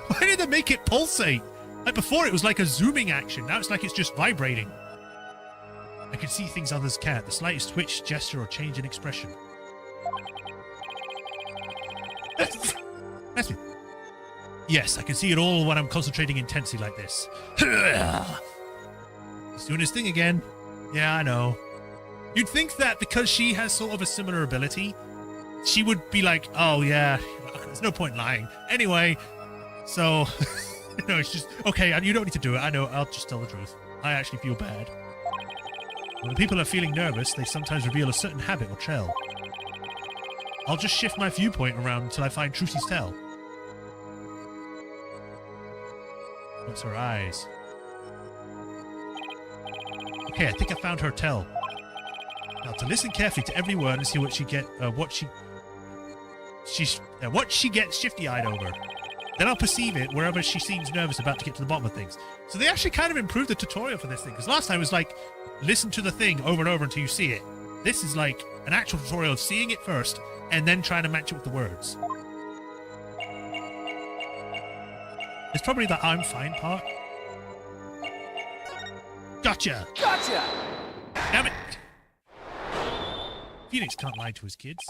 Why did they make it pulsate? Like before it was like a zooming action. Now it's like it's just vibrating. I can see things others can't. The slightest twitch, gesture, or change in expression. That's me. Yes, I can see it all when I'm concentrating intensely like this. He's doing his thing again. Yeah, I know. You'd think that because she has sort of a similar ability, she would be like, oh yeah, there's no point lying. Anyway, so, it's just, okay, you don't need to do it. I know, I'll just tell the truth. I actually feel bad. When people are feeling nervous, they sometimes reveal a certain habit or trail. I'll just shift my viewpoint around until I find Trucy's tell. What's her eyes? Okay, I think I found her tell. Now to listen carefully to every word and see what she gets shifty-eyed over. Then I'll perceive it wherever she seems nervous about to get to the bottom of things. So they actually kind of improved the tutorial for this thing, because last time it was like, listen to the thing over and over until you see it. This is like an actual tutorial of seeing it first and then trying to match it with the words. It's probably the I'm fine part. Gotcha! Gotcha! Damn it! Phoenix can't lie to his kids.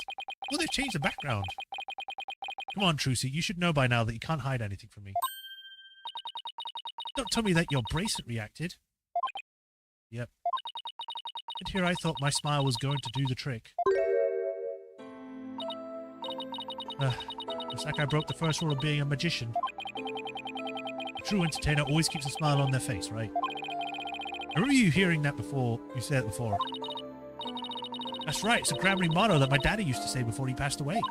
Well, they've changed the background. Come on, Trucy, you should know by now that you can't hide anything from me. Don't tell me that your bracelet reacted. Yep. And here I thought my smile was going to do the trick. Looks like I broke the first rule of being a magician. A true entertainer always keeps a smile on their face, right? I remember you hearing that before. You said it before. That's right, it's a Grammary motto that my daddy used to say before he passed away.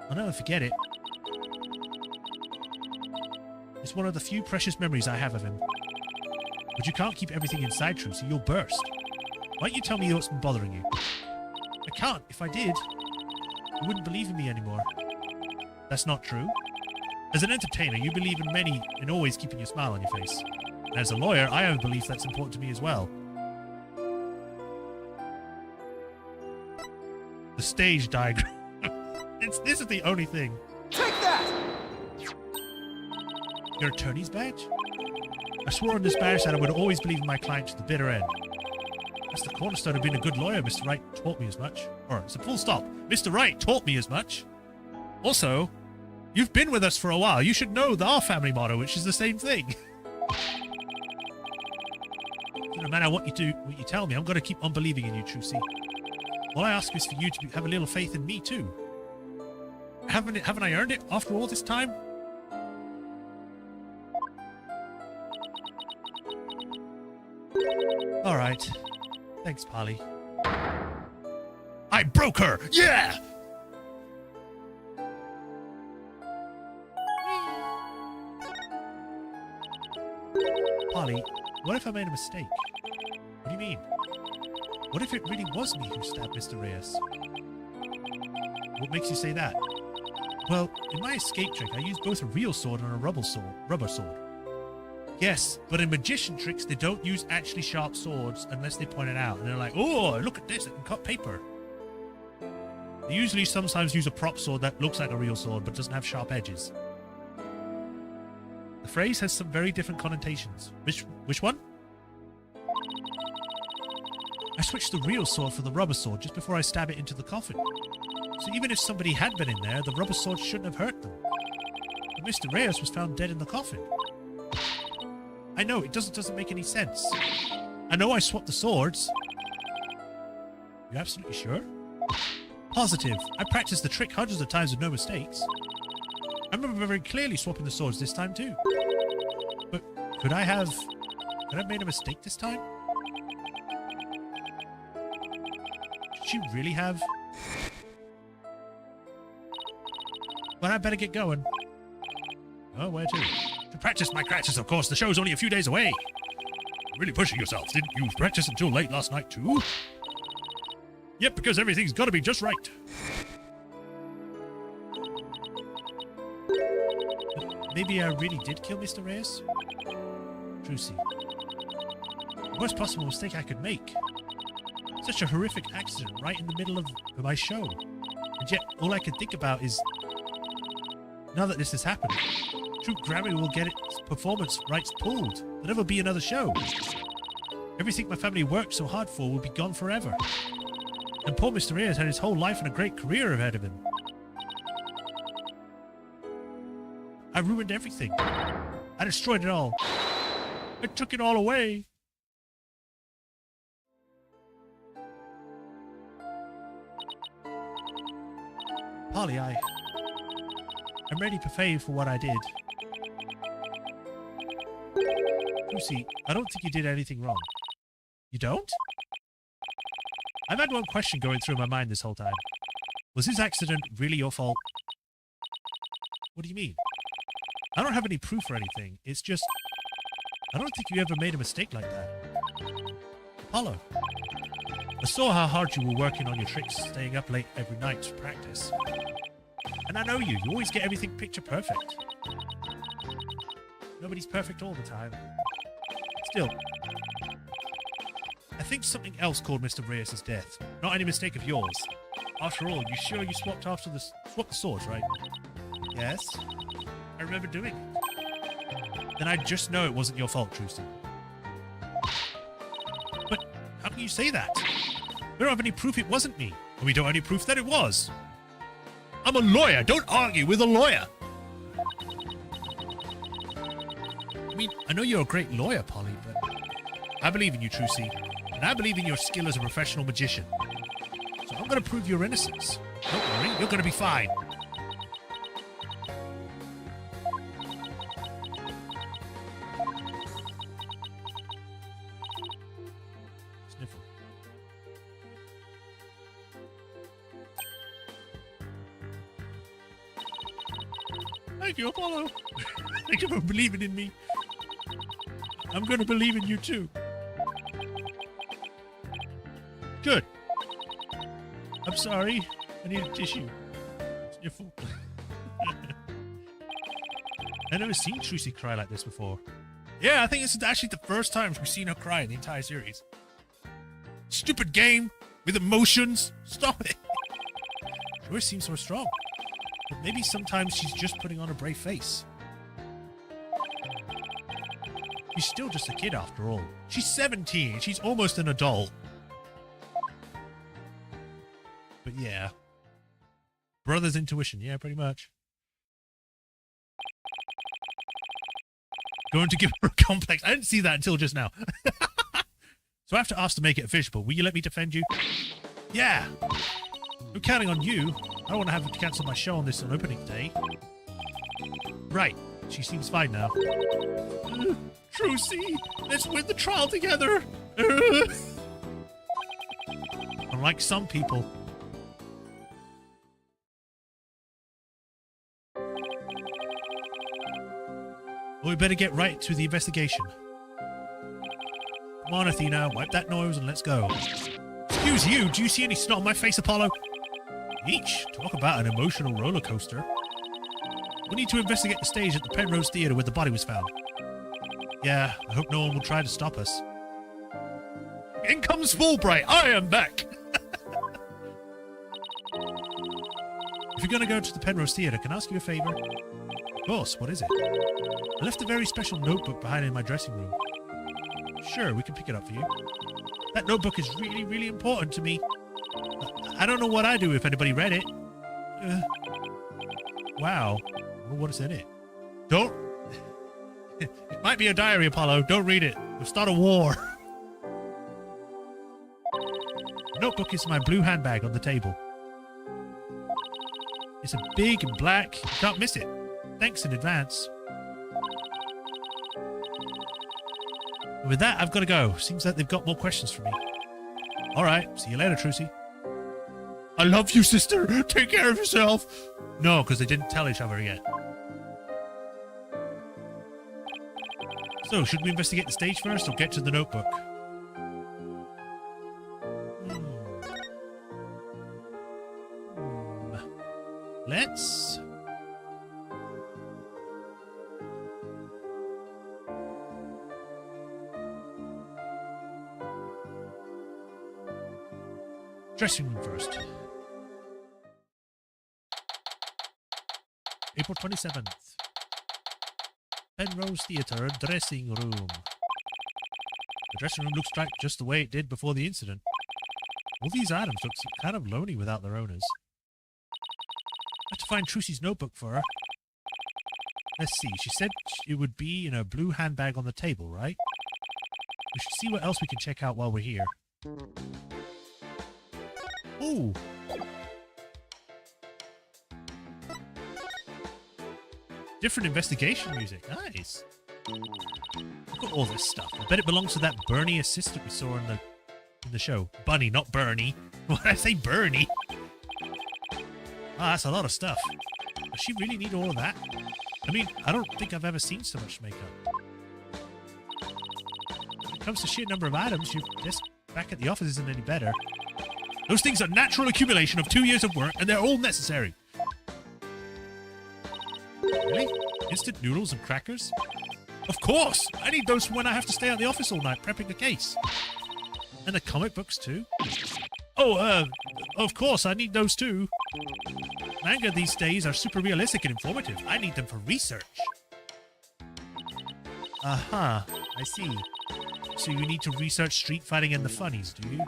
I'll never forget it. It's one of the few precious memories I have of him. But you can't keep everything inside, Trucy. You'll burst. Why don't you tell me what's been bothering you? I can't. If I did, you wouldn't believe in me anymore. That's not true. As an entertainer, you believe in always keeping your smile on your face. And as a lawyer, I have a belief that's important to me as well. The stage diagram. This is the only thing. Take that! Your attorney's badge? I swore on this badge that I would always believe in my client to the bitter end. That's the cornerstone of being a good lawyer. Mr. Wright taught me as much. Or, it's a full stop. Mr. Wright taught me as much. Also, you've been with us for a while. You should know our family motto, which is the same thing. No matter what you tell me, I'm going to keep on believing in you, Trucy. All I ask is for you to have a little faith in me, too. Haven't I earned it after all this time? All right. Thanks, Polly. I broke her! Yeah! Polly, what if I made a mistake? What do you mean? What if it really was me who stabbed Mr. Reyes? What makes you say that? Well, in my escape trick, I used both a real sword and a rubber sword. Yes, but in magician tricks, they don't use actually sharp swords unless they point it out. And they're like, oh, look at this, it can cut paper. They usually sometimes use a prop sword that looks like a real sword but doesn't have sharp edges. The phrase has some very different connotations. Which one? I switched the real sword for the rubber sword just before I stab it into the coffin. So even if somebody had been in there, the rubber sword shouldn't have hurt them. But Mr. Reyes was found dead in the coffin. I know, it doesn't make any sense. I know I swapped the swords. You absolutely sure? Positive. I practiced the trick hundreds of times with no mistakes. I remember very clearly swapping the swords this time too. But could I have made a mistake this time? Did she really have? Well, I better get going. Oh, where to? To practice my practice, of course. The show's only a few days away. Really pushing yourself. Didn't you practice until late last night too? Yep, because everything's got to be just right. Maybe I really did kill Mr. Reyes? Trucy. The worst possible mistake I could make. Such a horrific accident right in the middle of my show. And yet, all I can think about is, now that this has happened, True Grammy will get its performance rights pulled. There'll never be another show. Everything my family worked so hard for will be gone forever. And poor Mr. Reyes had his whole life and a great career ahead of him. I ruined everything. I destroyed it all. I took it all away. Polly, I'm ready to pay for what I did. Lucy, I don't think you did anything wrong. You don't? I've had one question going through my mind this whole time. Was this accident really your fault? What do you mean? I don't have any proof or anything. It's just, I don't think you ever made a mistake like that. Apollo, I saw how hard you were working on your tricks, staying up late every night to practice. And I know you always get everything picture perfect. Nobody's perfect all the time. Still, I think something else caused Mr. Reyes' death. Not any mistake of yours. After all, you sure you swapped the swords, right? Yes. I remember doing it. Then I just know it wasn't your fault, Trucy. But how can you say that? We don't have any proof it wasn't me. And we don't have any proof that it was. I'm a lawyer. Don't argue with a lawyer. I mean, I know you're a great lawyer, Polly, but I believe in you, Trucy. And I believe in your skill as a professional magician. So I'm going to prove your innocence. Don't worry, you're going to be fine. Sniffle. Thank you, Apollo. Thank you for believing in me. I'm going to believe in you, too. Good. I'm sorry. I need a tissue. Sniffle. I've never seen Trucy cry like this before. Yeah, I think this is actually the first time we've seen her cry in the entire series. Stupid game with emotions. Stop it. She always seems so strong. But maybe sometimes she's just putting on a brave face. She's still just a kid after all. She's 17. She's almost an adult. But yeah. Brother's intuition. Yeah, pretty much. Going to give her a complex. I didn't see that until just now. So I have to ask to make it official. Will you let me defend you? Yeah. I'm counting on you. I don't want to have to cancel my show on this opening day. Right. She seems fine now. Trucy, let's win the trial together. Unlike some people. Well, we better get right to the investigation. Come on, Athena, wipe that nose and let's go. Excuse you, do you see any snot on my face, Apollo? Each, talk about an emotional roller coaster. We need to investigate the stage at the Penrose Theatre where the body was found. Yeah, I hope no one will try to stop us. In comes Fulbright, I am back! If you're going to go to the Penrose Theatre, can I ask you a favour? Of course, what is it? I left a very special notebook behind in my dressing room. Sure, we can pick it up for you. That notebook is really, really important to me. I don't know what I'd do if anybody read it. Wow. I wonder what is in it. Don't... It might be a diary, Apollo. Don't read it. You'll start a war. The notebook is in my blue handbag on the table. It's a big and black. You can't miss it. Thanks in advance. With that, I've got to go. Seems like they've got more questions for me. All right. See you later, Trucy. I love you, sister. Take care of yourself. No, because they didn't tell each other yet. So, should we investigate the stage first or get to the notebook? Let's... Dressing room first. April 27th. Penrose Theatre dressing room. The dressing room looks like just the way it did before the incident. All these items look kind of lonely without their owners. I have to find Trucy's notebook for her. Let's see, she said it would be in her blue handbag on the table, right? We should see what else we can check out while we're here. Ooh! Different investigation music. Nice. Look at all this stuff. I bet it belongs to that Bernie assistant we saw in the show. Bunny, not Bernie. Why did I say Bernie? Ah, that's a lot of stuff. Does she really need all of that? I mean, I don't think I've ever seen so much makeup. When it comes to sheer number of items, your desk back at the office isn't any better. Those things are natural accumulation of 2 years of work, and they're all necessary. Really? Instant noodles and crackers? Of course! I need those for when I have to stay at the office all night prepping a case. And the comic books, too? Oh, of course, I need those, too. Manga these days are super realistic and informative. I need them for research. Aha, I see. So you need to research street fighting and the funnies, do you?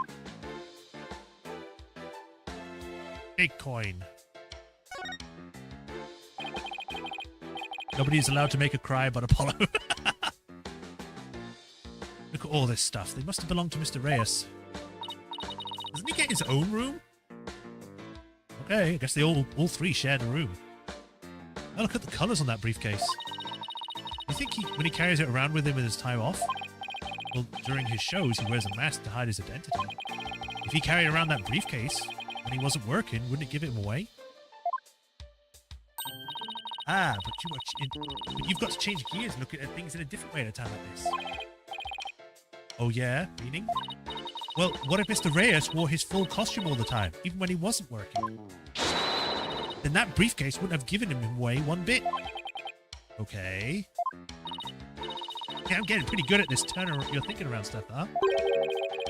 Bitcoin. Nobody is allowed to make a cry but Apollo. Look at all this stuff. They must have belonged to Mr. Reyes. Doesn't he get his own room? Okay, I guess they all three shared a room. Oh, look at the colours on that briefcase. You think when he carries it around with him in his time off? Well, during his shows, he wears a mask to hide his identity. If he carried around that briefcase when he wasn't working, wouldn't it give him away? Ah, but you've got to change gears and look at things in a different way at a time like this. Oh yeah? Meaning? Well, what if Mr. Reyes wore his full costume all the time, even when he wasn't working? Then that briefcase wouldn't have given him away one bit. Okay. Yeah, I'm getting pretty good at this turner you're thinking around stuff, huh?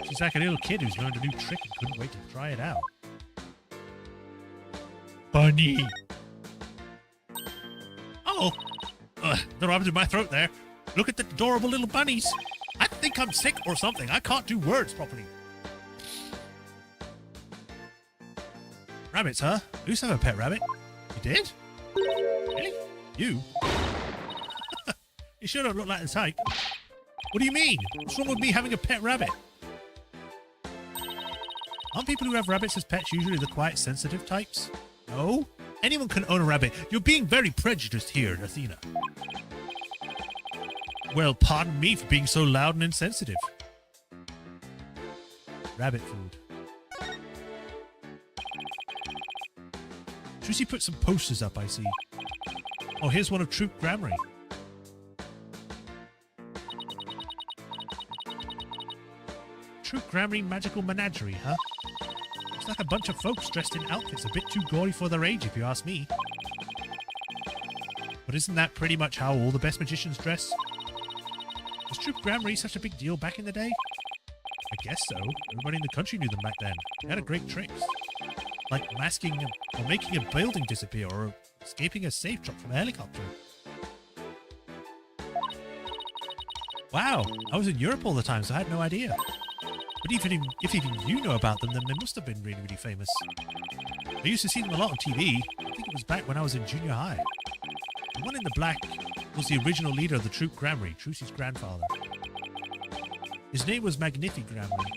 She's like a little kid who's learned a new trick and couldn't wait to try it out. Bunny! Oh! The rubber's in my throat there. Look at the adorable little bunnies. I think I'm sick or something. I can't do words properly. Rabbits, huh? I used to have a pet rabbit. You did? Really? You? You sure don't look like the type. What do you mean? What's wrong with me having a pet rabbit? Aren't people who have rabbits as pets usually the quiet, sensitive types? No? Anyone can own a rabbit. You're being very prejudiced here, Athena. Well, pardon me for being so loud and insensitive. Rabbit food. Trucy put some posters up, I see. Oh, here's one of Troop Grammary. True Grammary Magical Menagerie, huh? Looks like a bunch of folks dressed in outfits a bit too gory for their age, if you ask me. But isn't that pretty much how all the best magicians dress? Was True Grammary such a big deal back in the day? I guess so. Everybody in the country knew them back then. They had a great tricks. Like masking or making a building disappear or escaping a safe drop from a helicopter. Wow, I was in Europe all the time, so I had no idea. But if even you know about them, then they must have been really, really famous. I used to see them a lot on TV. I think it was back when I was in junior high. The one in the black was the original leader of the Troop Grammary, Trucy's grandfather. His name was Magnifi Grammary.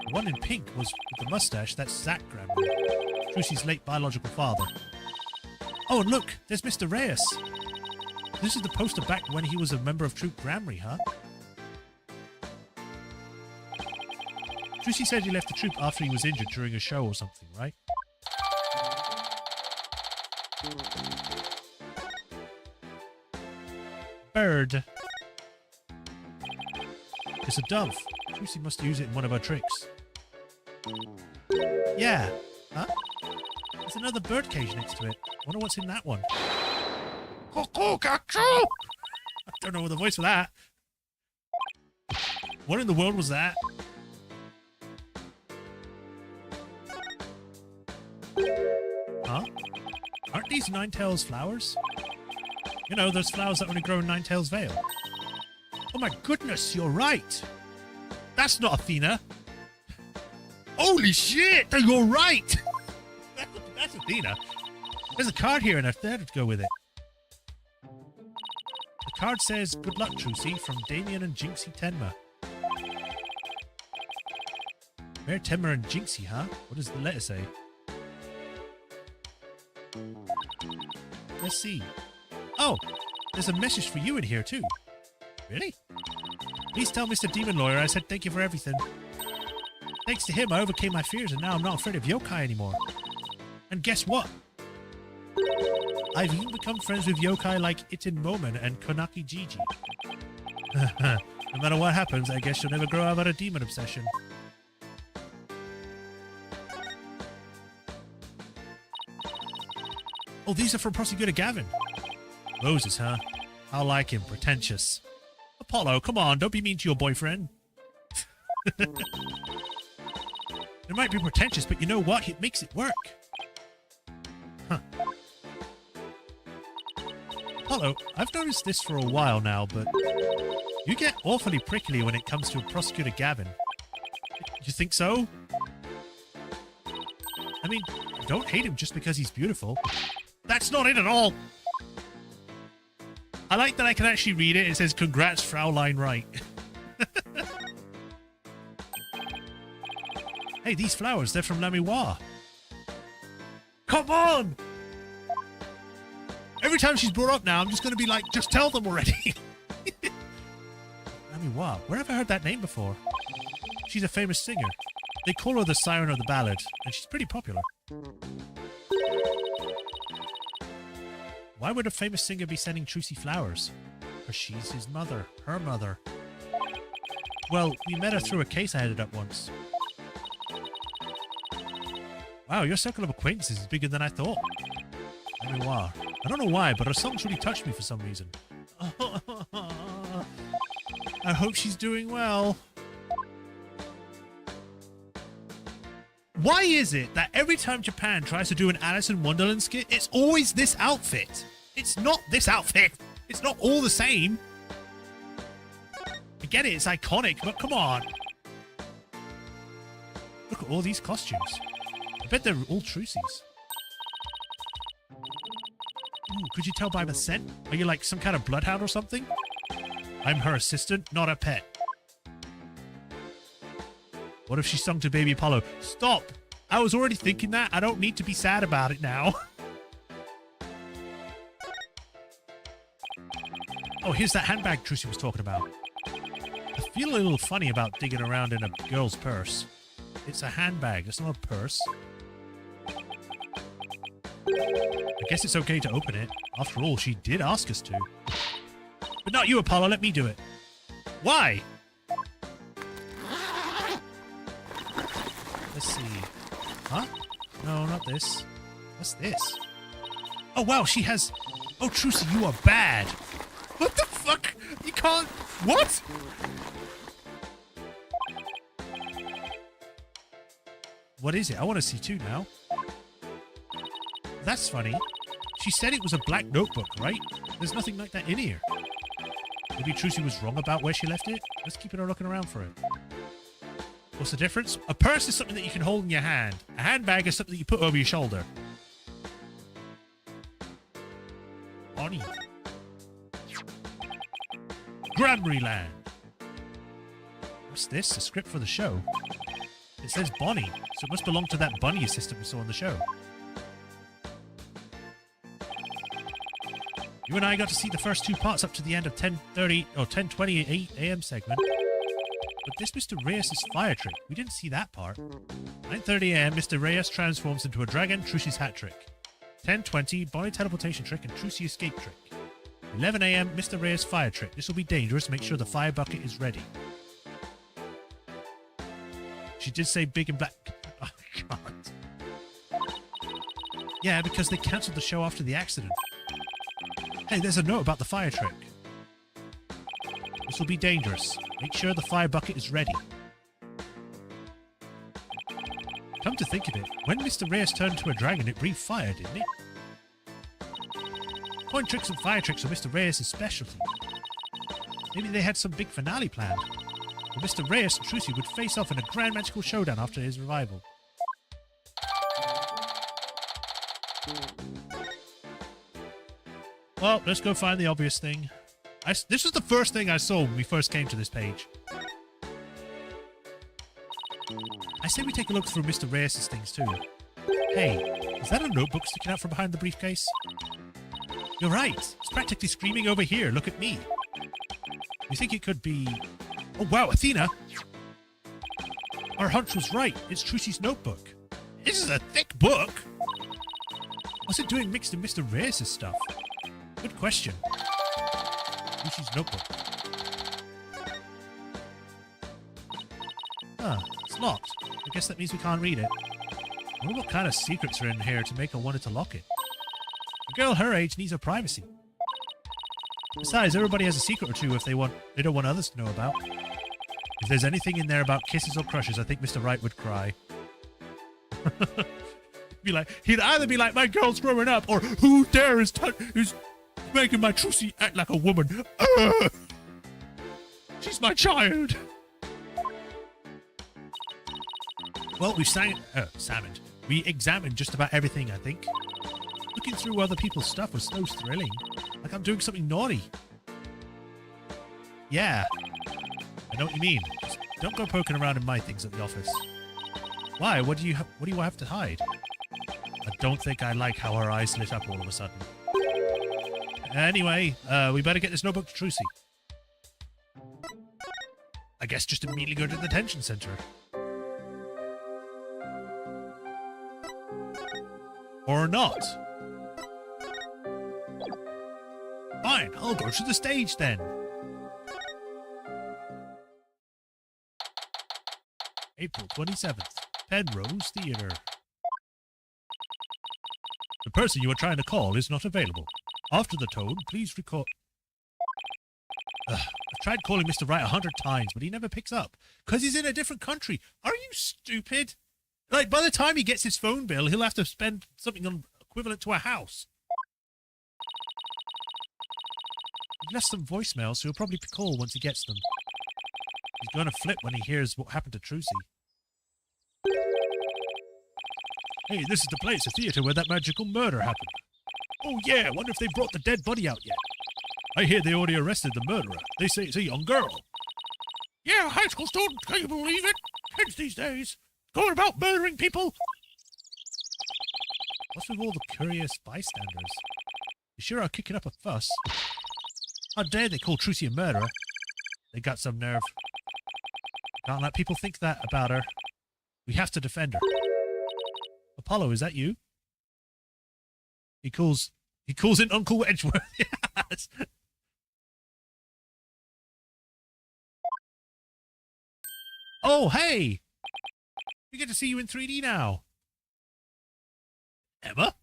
The one in pink was with the mustache, that's Zach Grammary, Trucy's late biological father. Oh, and look, there's Mr. Reyes. This is the poster back when he was a member of Troop Grammary, huh? Trucy said he left the troop after he was injured during a show or something, right? Bird. It's a dove. Trucy must use it in one of her tricks. Yeah. Huh? There's another bird cage next to it. Wonder what's in that one. I don't know the voice for that. What in the world was that? Huh? Aren't these Ninetales flowers? You know, those flowers that only grow in Ninetales Vale. Oh my goodness, you're right! That's not Athena! Holy shit! You're right! That's Athena. There's a card here and a third to go with it. The card says, "Good luck, Trucy," from Damien and Jinxie Tenma. Where Tenma and Jinxie, huh? What does the letter say? Let's see. Oh, there's a message for you in here too. Really? Please tell Mr. Demon Lawyer I said thank you for everything. Thanks to him, I overcame my fears and now I'm not afraid of yokai anymore. And guess what? I've even become friends with yokai like Itin Momen and Konaki Gigi. No matter what happens, I guess you'll never grow out of a demon obsession. Oh, these are from Prosecutor Gavin. Moses, huh? I like him. Pretentious. Apollo, come on, don't be mean to your boyfriend. It might be pretentious, but you know what? It makes it work. Huh. Apollo, I've noticed this for a while now, but you get awfully prickly when it comes to Prosecutor Gavin. You think so? I mean, don't hate him just because he's beautiful. That's not it at all! I like that I can actually read it. It says, "Congrats, Fraulein Wright." Hey, these flowers, they're from Lamiwa. Come on! Every time she's brought up now, I'm just going to be like, just tell them already. Lamiwa, where have I heard that name before? She's a famous singer. They call her the Siren of the Ballad, and she's pretty popular. Why would a famous singer be sending Trucy flowers? Because she's his mother. Her mother. Well, we met her through a case I headed up once. Wow, your circle of acquaintances is bigger than I thought. I mean, wow. I don't know why, but her songs really touched me for some reason. I hope she's doing well. Why is it that every time Japan tries to do an Alice in Wonderland skit, it's always this outfit? It's not this outfit. It's not all the same. I get it, it's iconic, but come on. Look at all these costumes. I bet they're all Trucy's. Ooh, could you tell by the scent? Are you like some kind of bloodhound or something? I'm her assistant, not a pet. What if she sung to Baby Apollo? Stop! I was already thinking that. I don't need to be sad about it now. Oh, here's that handbag Trucy was talking about. I feel a little funny about digging around in a girl's purse. It's a handbag. It's not a purse. I guess it's okay to open it. After all, she did ask us to. But not you, Apollo. Let me do it. Why? Let's see. Huh? No, not this. What's this? Oh, wow, she has... Oh, Trucy, you are bad. What the fuck? You can't... What? What is it? I want to see too now. That's funny. She said it was a black notebook, right? There's nothing like that in here. Maybe Trucy was wrong about where she left it? Let's keep her looking around for it. What's the difference? A purse is something that you can hold in your hand. A handbag is something that you put over your shoulder. Bonnie. Grammarly Land. What's this? A script for the show? It says Bonnie, so it must belong to that bunny assistant we saw in the show. You and I got to see the first two parts up to the end of 10:30 or 10:28 a.m. segment. But this Mr. Reyes' fire trick, we didn't see that part. 9:30 a.m. Mr. Reyes transforms into a dragon, Trucy's hat trick. 10:20 Bonnie teleportation trick and Trucy escape trick. 11 a.m. Mr. Reyes fire trick. This will be dangerous. Make sure the fire bucket is ready. She did say big and black. Oh, God. Yeah, because they cancelled the show after the accident. Hey, there's a note about the fire trick. This will be dangerous. Make sure the fire bucket is ready. Come to think of it, when Mr. Reyes turned into a dragon, it breathed fire, didn't it? Coin tricks and fire tricks are Mr. Reyes' specialty. Maybe they had some big finale planned. But Mr. Reyes and Trucy would face off in a grand magical showdown after his revival. Well, let's go find the obvious thing. This was the first thing I saw when we first came to this page. I say we take a look through Mr. Reyes' things too. Hey, is that a notebook sticking out from behind the briefcase? You're right. It's practically screaming over here. Look at me. You think it could be... Oh, wow, Athena! Our hunch was right. It's Trucy's notebook. This is a thick book! What's it doing mixed in Mr. Reyes' stuff? Good question. Trucy's notebook. Huh, it's locked. I guess that means we can't read it. I wonder what kind of secrets are in here to make her want to lock it. A girl her age needs her privacy. Besides, everybody has a secret or two if they don't want others to know about. If there's anything in there about kisses or crushes, I think Mr. Wright would cry. He'd either be like, my girl's growing up, or who dare is making my Trucy act like a woman. She's my child. Well, we examined just about everything, I think. Looking through other people's stuff was so thrilling. Like I'm doing something naughty. Yeah. I know what you mean. Just don't go poking around in my things at the office. Why? What do you have to hide? I don't think I like how her eyes lit up all of a sudden. Anyway, we better get this notebook to Trucy. I guess just immediately go to the detention center. Or not. Fine, I'll go to the stage then. April 27th, Penrose Theatre. The person you are trying to call is not available. After the tone, please record... I've tried calling Mr. Wright 100 times, but he never picks up. Because he's in a different country. Are you stupid? Like, by the time he gets his phone bill, he'll have to spend something equivalent to a house. He left some voicemails, so he'll probably call once he gets them. He's going to flip when he hears what happened to Trucy. Hey, this is the place, a theatre where that magical murder happened. Oh yeah, wonder if they brought the dead body out yet. I hear they already arrested the murderer. They say it's a young girl. Yeah, high school student, can you believe it? Kids these days, going about murdering people. What's with all the curious bystanders? They sure are kicking up a fuss. How dare they call Trucy a murderer? They got some nerve. Can't let people think that about her. We have to defend her. Apollo, is that you? He calls in Uncle Edgeworth. Yes. Oh, hey! We get to see you in 3D now. Emma?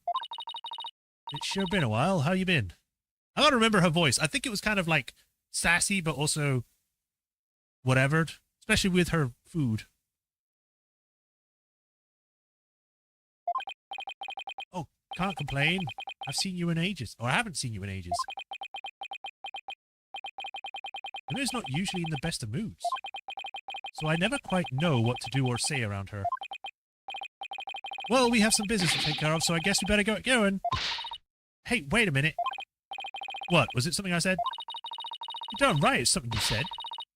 It's sure been a while. How you been? I gotta remember her voice. I think it was kind of like sassy, but also whatever, especially with her food. Oh, can't complain. I've seen you in ages. Or I haven't seen you in ages. Emma's not usually in the best of moods, so I never quite know what to do or say around her. Well, we have some business to take care of, so I guess we better get going. Hey, wait a minute. What? Was it something I said? You're darn right it's something you said.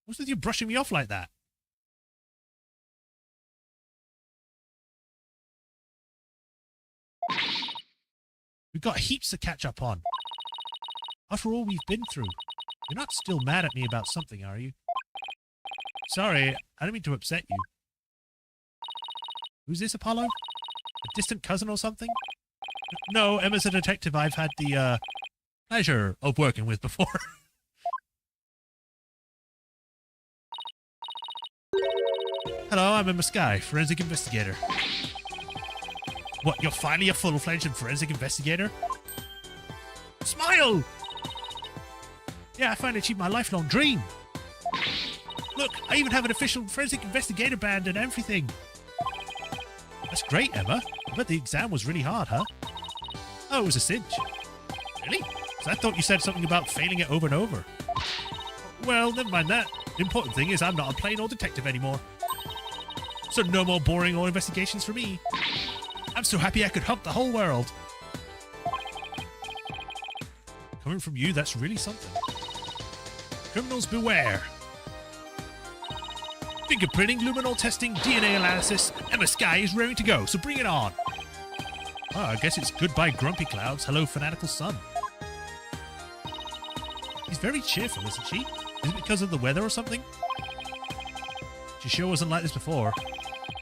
What's with you brushing me off like that? We've got heaps to catch up on. After all we've been through, you're not still mad at me about something, are you? Sorry, I don't mean to upset you. Who's this, Apollo? A distant cousin or something? No, Emma's a detective I've had the, pleasure of working with before. Hello, I'm Emma Sky, forensic investigator. What, you're finally a full-fledged forensic investigator? Smile! Yeah, I finally achieved my lifelong dream. Look, I even have an official forensic investigator band and everything. That's great, Emma. I bet the exam was really hard, huh? Oh, it was a cinch. Really? So I thought you said something about failing it over and over. Well, never mind that. The important thing is I'm not a plain old detective anymore. So no more boring old investigations for me. I'm so happy I could help the whole world. Coming from you, that's really something. Criminals beware. Fingerprinting, luminol testing, DNA analysis. Emma Sky is raring to go, so bring it on. Oh, I guess it's goodbye grumpy clouds, hello fanatical sun. She's very cheerful, isn't she? Is it because of the weather or something? She sure wasn't like this before.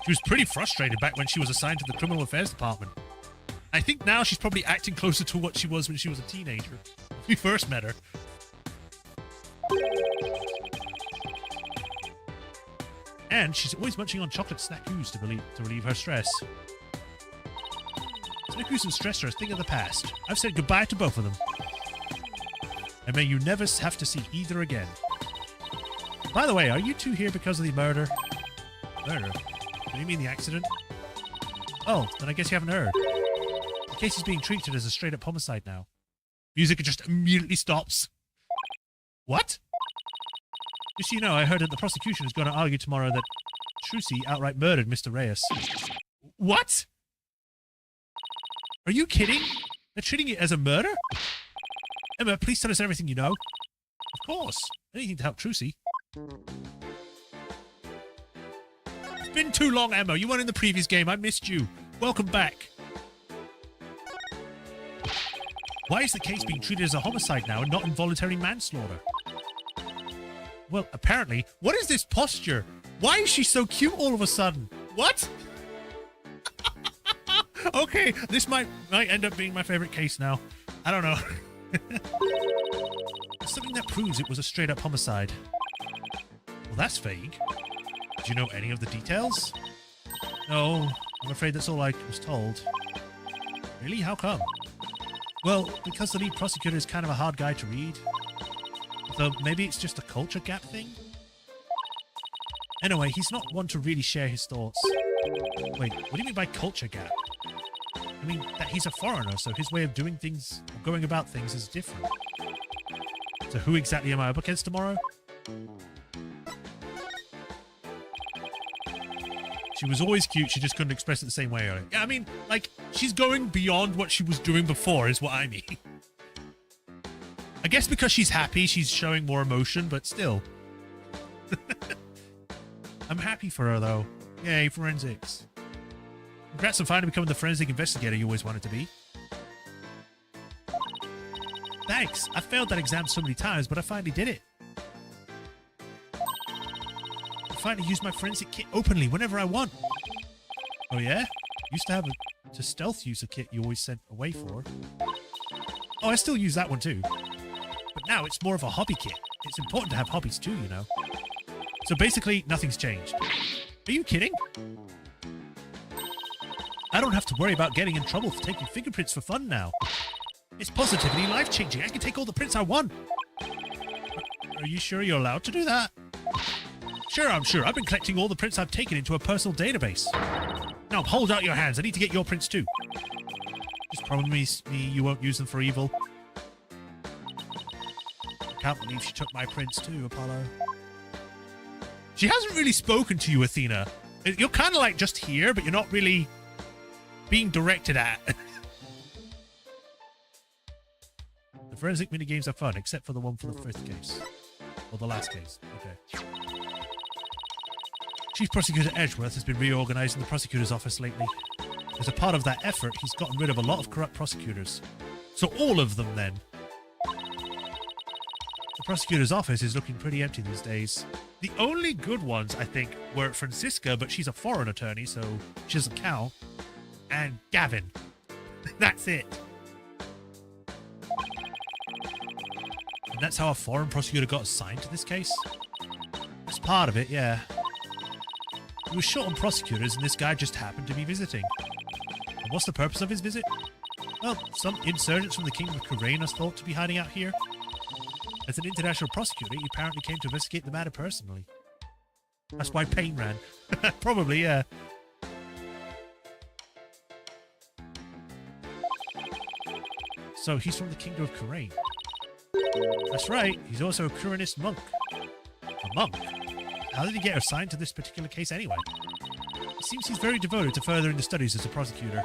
She was pretty frustrated back when she was assigned to the Criminal Affairs Department. I think now she's probably acting closer to what she was when she was a teenager. When we first met her. And she's always munching on chocolate snackoos to relieve her stress. Snackoos and stress are a thing of the past. I've said goodbye to both of them. And may you never have to see either again. By the way, are you two here because of the murder? Murder? Do you mean the accident? Oh, then I guess you haven't heard. The case is being treated as a straight-up homicide now. Music just immediately stops. What? Just so you know, I heard that the prosecution is going to argue tomorrow that Trilogy outright murdered Mr. Reyes. What? Are you kidding? They're treating it as a murder? Emma, please tell us everything you know. Of course. Anything to help Trilogy. It's been too long, Emma. You weren't in the previous game. I missed you. Welcome back. Why is the case being treated as a homicide now and not involuntary manslaughter? Well, apparently. What is this posture? Why is she so cute all of a sudden? What? Okay, this might end up being my favorite case now. I don't know. Something that proves it was a straight-up homicide. Well, that's vague. Do you know any of the details? No, I'm afraid that's all I was told. Really? How come? Well, because the lead prosecutor is kind of a hard guy to read. So maybe it's just a culture gap thing? Anyway, he's not one to really share his thoughts. Wait, what do you mean by culture gap? I mean, that he's a foreigner, so his way of doing things, or going about things, is different. So who exactly am I up against tomorrow? She was always cute, she just couldn't express it the same way. Yeah, I mean, like, she's going beyond what she was doing before, is what I mean. I guess because she's happy, she's showing more emotion, but still. I'm happy for her, though. Yay, forensics. Congrats on finally becoming the forensic investigator you always wanted to be. Thanks. I failed that exam so many times, but I finally did it. I finally used my forensic kit openly whenever I want. Oh yeah? Used to have a stealth user kit you always sent away for. Oh, I still use that one too. But now it's more of a hobby kit. It's important to have hobbies too, you know. So basically, nothing's changed. Are you kidding? I don't have to worry about getting in trouble for taking fingerprints for fun now. It's positively life-changing. I can take all the prints I want. Are you sure you're allowed to do that? Sure, I'm sure. I've been collecting all the prints I've taken into a personal database. Now, hold out your hands. I need to get your prints too. Just promise me you won't use them for evil. I can't believe she took my prints too, Apollo. She hasn't really spoken to you, Athena. You're kind of like just here, but you're not really being directed at. The forensic minigames are fun, except for the one for the fifth case. Or the last case. Okay. Chief Prosecutor Edgeworth has been reorganizing the prosecutor's office lately. As a part of that effort, he's gotten rid of a lot of corrupt prosecutors. So all of them, then. The prosecutor's office is looking pretty empty these days. The only good ones, I think, were Francisca, but she's a foreign attorney, so she doesn't count. And Gavin. That's it. And that's how a foreign prosecutor got assigned to this case? That's part of it, yeah. He was short on prosecutors, and this guy just happened to be visiting. And what's the purpose of his visit? Well, some insurgents from the Kingdom of Khu'rain are thought to be hiding out here. As an international prosecutor, he apparently came to investigate the matter personally. That's why Payne ran. Probably, yeah. So, he's from the Kingdom of Khu'rain. That's right, he's also a Khu'rainist monk. A monk? How did he get assigned to this particular case anyway? It seems he's very devoted to furthering the studies as a prosecutor.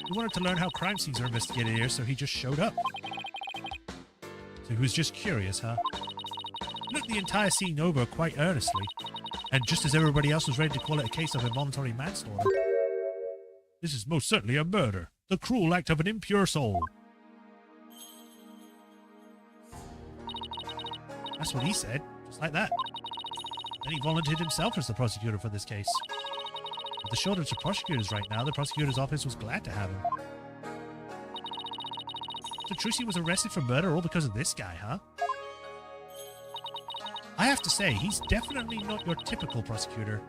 He wanted to learn how crime scenes are investigated here, so he just showed up. So he was just curious, huh? He looked the entire scene over quite earnestly, and just as everybody else was ready to call it a case of involuntary manslaughter. This is most certainly a murder, the cruel act of an impure soul. That's what he said, just like that. Then he volunteered himself as the prosecutor for this case. With the shortage of prosecutors right now, the prosecutor's office was glad to have him. So Trucy was arrested for murder all because of this guy, huh? I have to say, he's definitely not your typical prosecutor.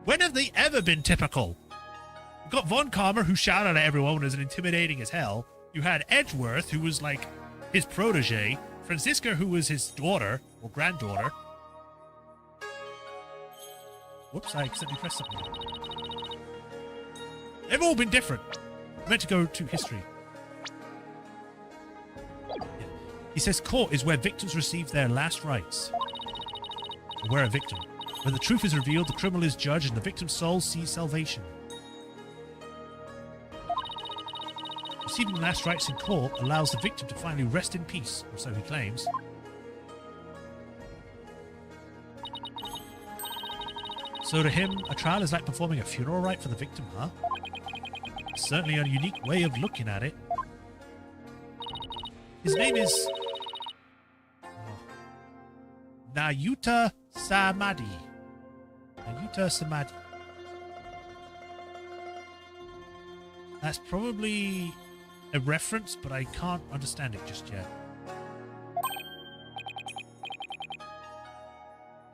When have they ever been typical? You got Von Karmer, who shouted at everyone as intimidating as hell. You had Edgeworth, who was like his protege. Francisca, who was his daughter, or granddaughter. Whoops, I accidentally pressed something. They've all been different. I meant to go to history. Yeah. He says court is where victims receive their last rites. Or where a victim. When the truth is revealed, the criminal is judged and the victim's soul sees salvation. Receiving last rites in court allows the victim to finally rest in peace, or so he claims. So to him, a trial is like performing a funeral rite for the victim, huh? Certainly a unique way of looking at it. His name is... Nayuta Samadhi. Nayuta Samadhi. That's probably a reference, but I can't understand it just yet.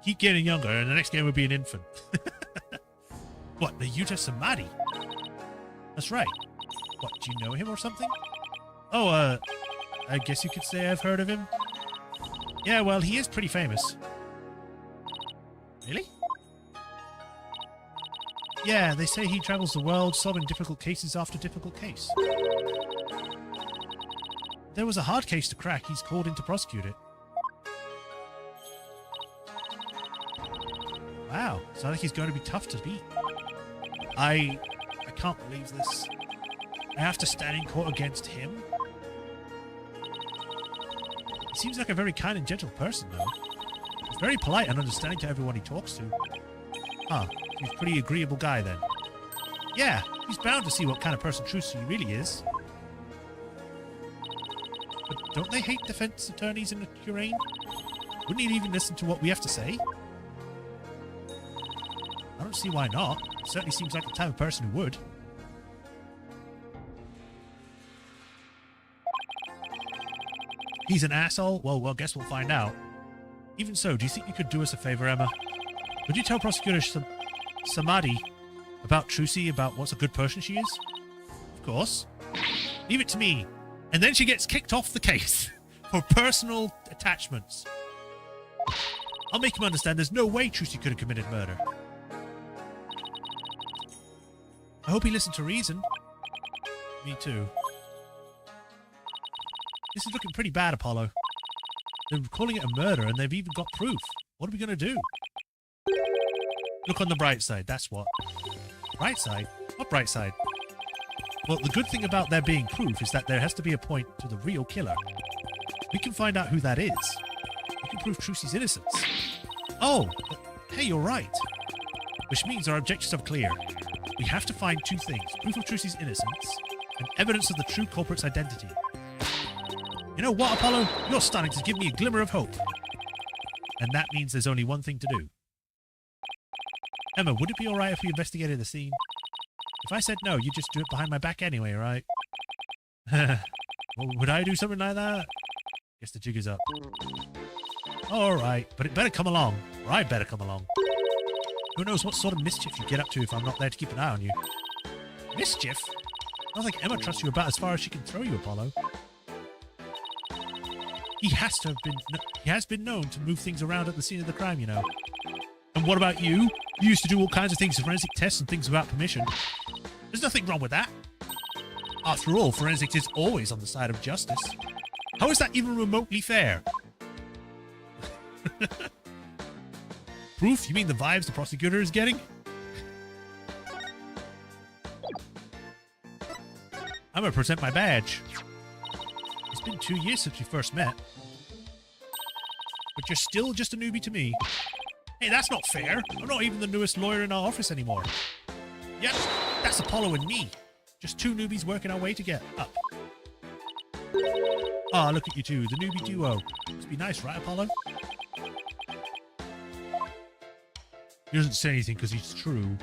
Keep getting younger, and the next game would be an infant. What, Nayuta Samadhi? That's right. What, do you know him or something? Oh, I guess you could say I've heard of him. Yeah, well, he is pretty famous. Really? Yeah, they say he travels the world solving difficult cases after difficult case. There was a hard case to crack. He's called in to prosecute it. Wow, sounds like he's going to be tough to beat. I can't believe this. I have to stand in court against him? He seems like a very kind and gentle person, though. He's very polite and understanding to everyone he talks to. Huh, he's a pretty agreeable guy, then. Yeah, he's bound to see what kind of person Trucy really is. But don't they hate defense attorneys in the Khu'rain? Wouldn't he even listen to what we have to say? I don't see why not. It certainly seems like the type of person who would. He's an asshole? Well, guess we'll find out. Even so, do you think you could do us a favor, Emma? Would you tell Prosecutor Samadhi About Trucy, about what's a good person she is? Of course. Leave it to me. And then she gets kicked off the case for personal attachments. I'll make him understand there's no way Trucy could have committed murder. I hope he listened to reason. Me too. This is looking pretty bad, Apollo. They're calling it a murder and they've even got proof. What are we going to do? Look on the bright side, that's what. Bright side? What bright side? Well, the good thing about there being proof is that there has to be a point to the real killer. We can find out who that is. We can prove Trucy's innocence. Oh, hey, you're right. Which means our objectives are clear. We have to find two things. Proof of Trucy's innocence and evidence of the true culprit's identity. You know what, Apollo? You're starting to give me a glimmer of hope. And that means there's only one thing to do. Emma, would it be alright if we investigated the scene? If I said no, you'd just do it behind my back anyway, right? Well, would I do something like that? Guess the jig is up. Alright, but it better come along. Or I better come along. Who knows what sort of mischief you get up to if I'm not there to keep an eye on you. Mischief? I don't think Emma trusts you about as far as she can throw you, Apollo. He has been known to move things around at the scene of the crime, you know. And what about you? You used to do all kinds of things, forensic tests and things without permission. There's nothing wrong with that. After all, forensics is always on the side of justice. How is that even remotely fair? Proof? You mean the vibes the prosecutor is getting? I'm gonna present my badge. It's been 2 years since we first met. But you're still just a newbie to me. Hey, that's not fair. I'm not even the newest lawyer in our office anymore. Yep, that's Apollo and me. Just two newbies working our way to get up. Ah, look at you two, the newbie duo. Must be nice, right, Apollo? He doesn't say anything because he's true.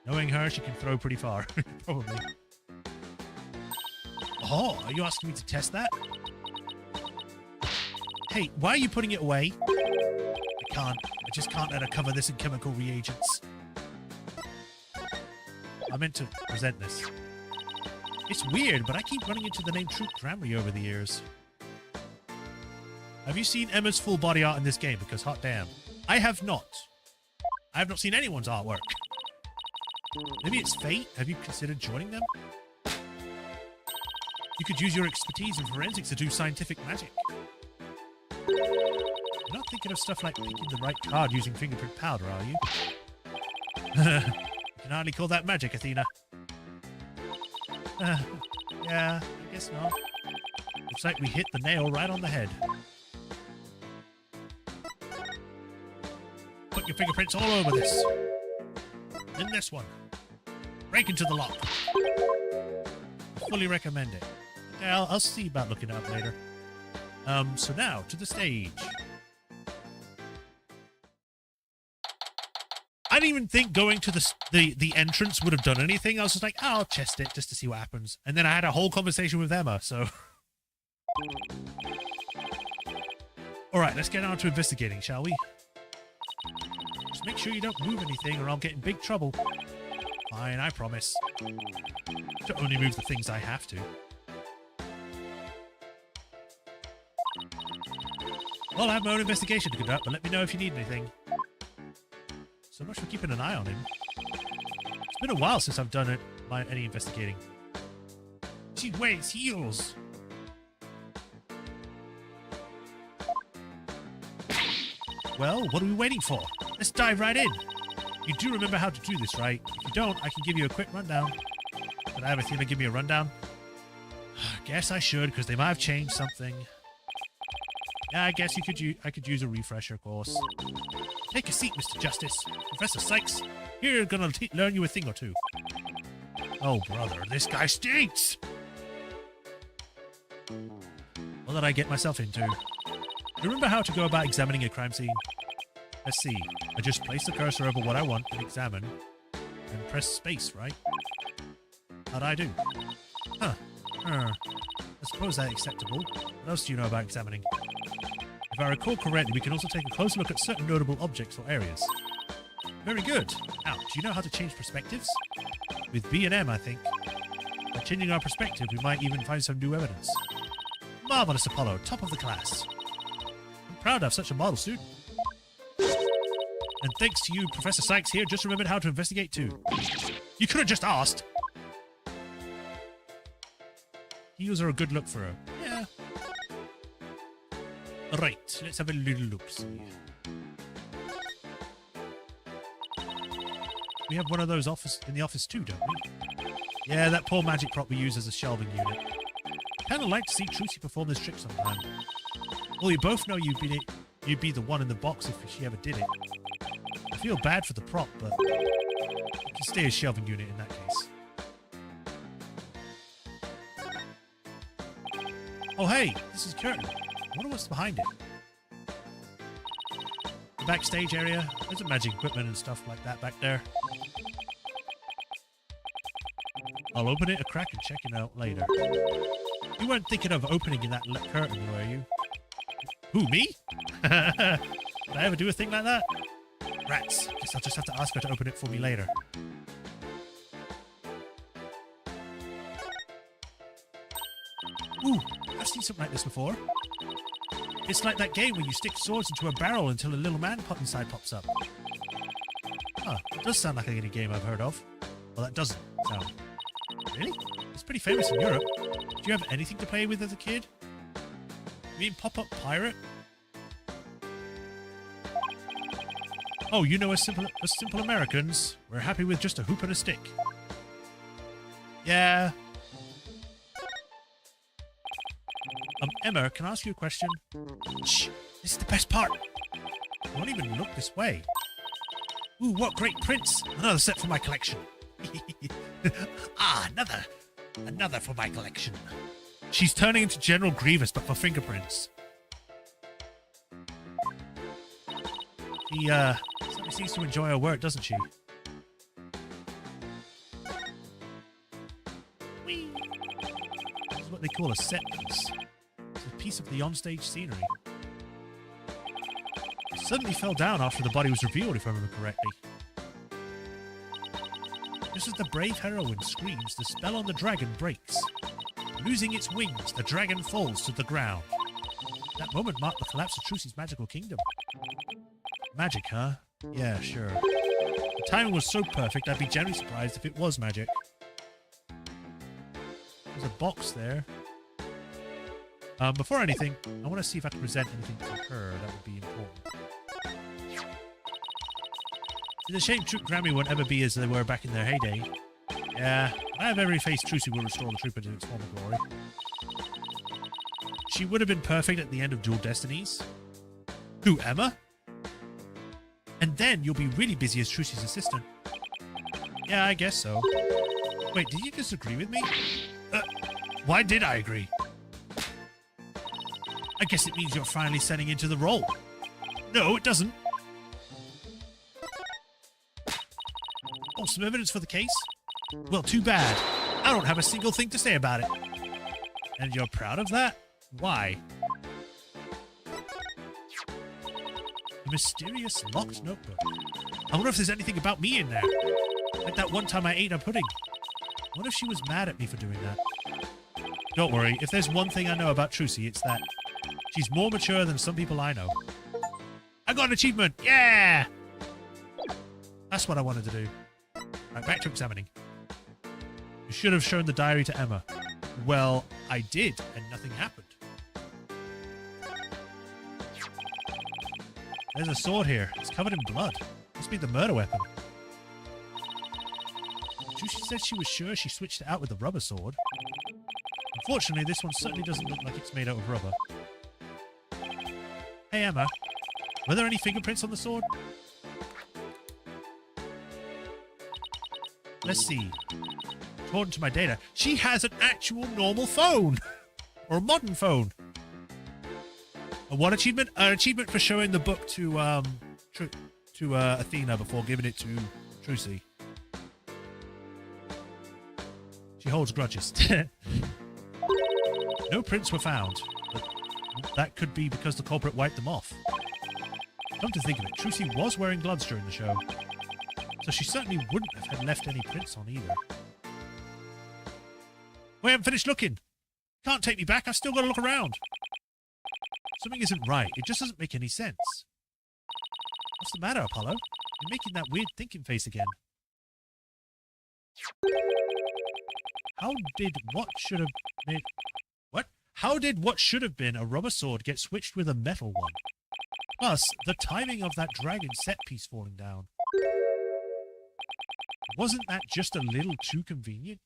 Knowing her, she can throw pretty far. Probably. Oh, are you asking me to test that? Hey, why are you putting it away? I just can't let her cover this in chemical reagents. I meant to present this. It's weird, but I keep running into the name True Cranberry over the years. Have you seen Emma's full body art in this game? Because hot damn. I have not. I have not seen anyone's artwork. Maybe it's fate? Have you considered joining them? You could use your expertise in forensics to do scientific magic. You're not thinking of stuff like picking the right card using fingerprint powder, are you? You can hardly call that magic, Athena. Yeah, I guess not. Looks like we hit the nail right on the head. Put your fingerprints all over this. Then this one. Break into the lock. I fully recommend it. Yeah, I'll see about looking it up later. So now, to the stage. I didn't even think going to the entrance would have done anything. I was just like, oh, I'll test it just to see what happens. And then I had a whole conversation with Emma, so... Alright, let's get on to investigating, shall we? Just make sure you don't move anything or I'll get in big trouble. Fine, I promise. To only move the things I have to. Well, I have my own investigation to conduct, but let me know if you need anything. So much for keeping an eye on him. It's been a while since I've done any investigating. She wears heels. Well, what are we waiting for? Let's dive right in. You do remember how to do this, right? If you don't, I can give you a quick rundown. Could I have Athena give me a rundown? Guess I should, because they might have changed something. Yeah, I guess I could use a refresher course. Take a seat, Mr. Justice. Professor Sykes, here gonna learn you a thing or two. Oh, brother, this guy stinks! What did I get myself into? You remember how to go about examining a crime scene? Let's see. I just place the cursor over what I want and examine, and press space, right? How'd I do? Huh. I suppose that's acceptable. What else do you know about examining? If I recall correctly, we can also take a closer look at certain notable objects or areas. Very good. Now, do you know how to change perspectives? With B and M, I think. By changing our perspective, we might even find some new evidence. Marvelous, Apollo. Top of the class. I'm proud to have such a model student. And thanks to you, Professor Sykes here, just remembered how to investigate too. You could have just asked. Heels are a good look for her. Yeah. Right, let's have a little look-see. We have one of those in the office too, don't we? Yeah, that poor magic prop we use as a shelving unit. I'd kind of like to see Trucy perform this trick sometime. Well, you both know you'd be the one in the box if she ever did it. I feel bad for the prop, but you can stay a shelving unit in that case. Oh hey, this is curtain. I wonder what's behind it. The backstage area. There's some magic equipment and stuff like that back there. I'll open it a crack and check it out later. You weren't thinking of opening in that curtain, were you? Who, me? Did I ever do a thing like that? Rats. Guess I'll just have to ask her to open it for me later. Ooh, I've seen something like this before. It's like that game where you stick swords into a barrel until a little man inside pops up. Huh, it does sound like a game I've heard of. Well, that doesn't sound. Really? It's pretty famous in Europe. Did you have anything to play with as a kid? You mean Pop-Up Pirate? Oh, you know, as simple Americans, we're happy with just a hoop and a stick. Yeah. Emma, can I ask you a question? Shh, this is the best part. I won't even look this way. Ooh, what great prints. Another set for my collection. Ah, another for my collection. She's turning into General Grievous, but for fingerprints. She, certainly seems to enjoy her work, doesn't she? Whee! This is what they call a set piece. It's a piece of the onstage scenery. It suddenly fell down after the body was revealed, if I remember correctly. Just as the brave heroine screams, the spell on the dragon breaks. Losing its wings, the dragon falls to the ground. That moment marked the collapse of Trucy's magical kingdom. Magic, huh? Yeah, sure. The timing was so perfect, I'd be generally surprised if it was magic. There's a box there. Before anything, I want to see if I can present anything to her that would be important. It's a shame Troop Grammy won't ever be as they were back in their heyday. Yeah, I have every faith Trucy will restore the Trooper to its former glory. She would have been perfect at the end of Dual Destinies. Who, Emma? And then you'll be really busy as Trucy's assistant. Yeah, I guess so. Wait, did you disagree with me? Why did I agree? I guess it means you're finally setting into the role. No, it doesn't. Oh, some evidence for the case? Well, too bad. I don't have a single thing to say about it. And you're proud of that? Why? A mysterious locked notebook. I wonder if there's anything about me in there. Like that one time I ate her pudding. I wonder if she was mad at me for doing that. Don't worry, if there's one thing I know about Trucy, it's that she's more mature than some people I know. I got an achievement! Yeah! That's what I wanted to do. Right, back to examining. You should have shown the diary to Emma. Well, I did, and nothing happened. There's a sword here. It's covered in blood. Must be the murder weapon. Trucy said she was sure she switched it out with the rubber sword. Unfortunately, this one certainly doesn't look like it's made out of rubber. Hey, Emma. Were there any fingerprints on the sword? Let's see. According to my data, she has an actual normal phone! Or a modern phone. And what achievement? An achievement for showing the book to Athena before giving it to Trucy. She holds grudges. No prints were found. But that could be because the culprit wiped them off. Come to think of it, Trucy was wearing gloves during the show. So she certainly wouldn't have had left any prints on either. We haven't finished looking. Can't take me back. I've still got to look around. Something isn't right. It just doesn't make any sense. What's the matter, Apollo? You're making that weird thinking face again. How did what should have been... What? How did what should have been a rubber sword get switched with a metal one? Plus, the timing of that dragon set piece falling down. Wasn't that just a little too convenient?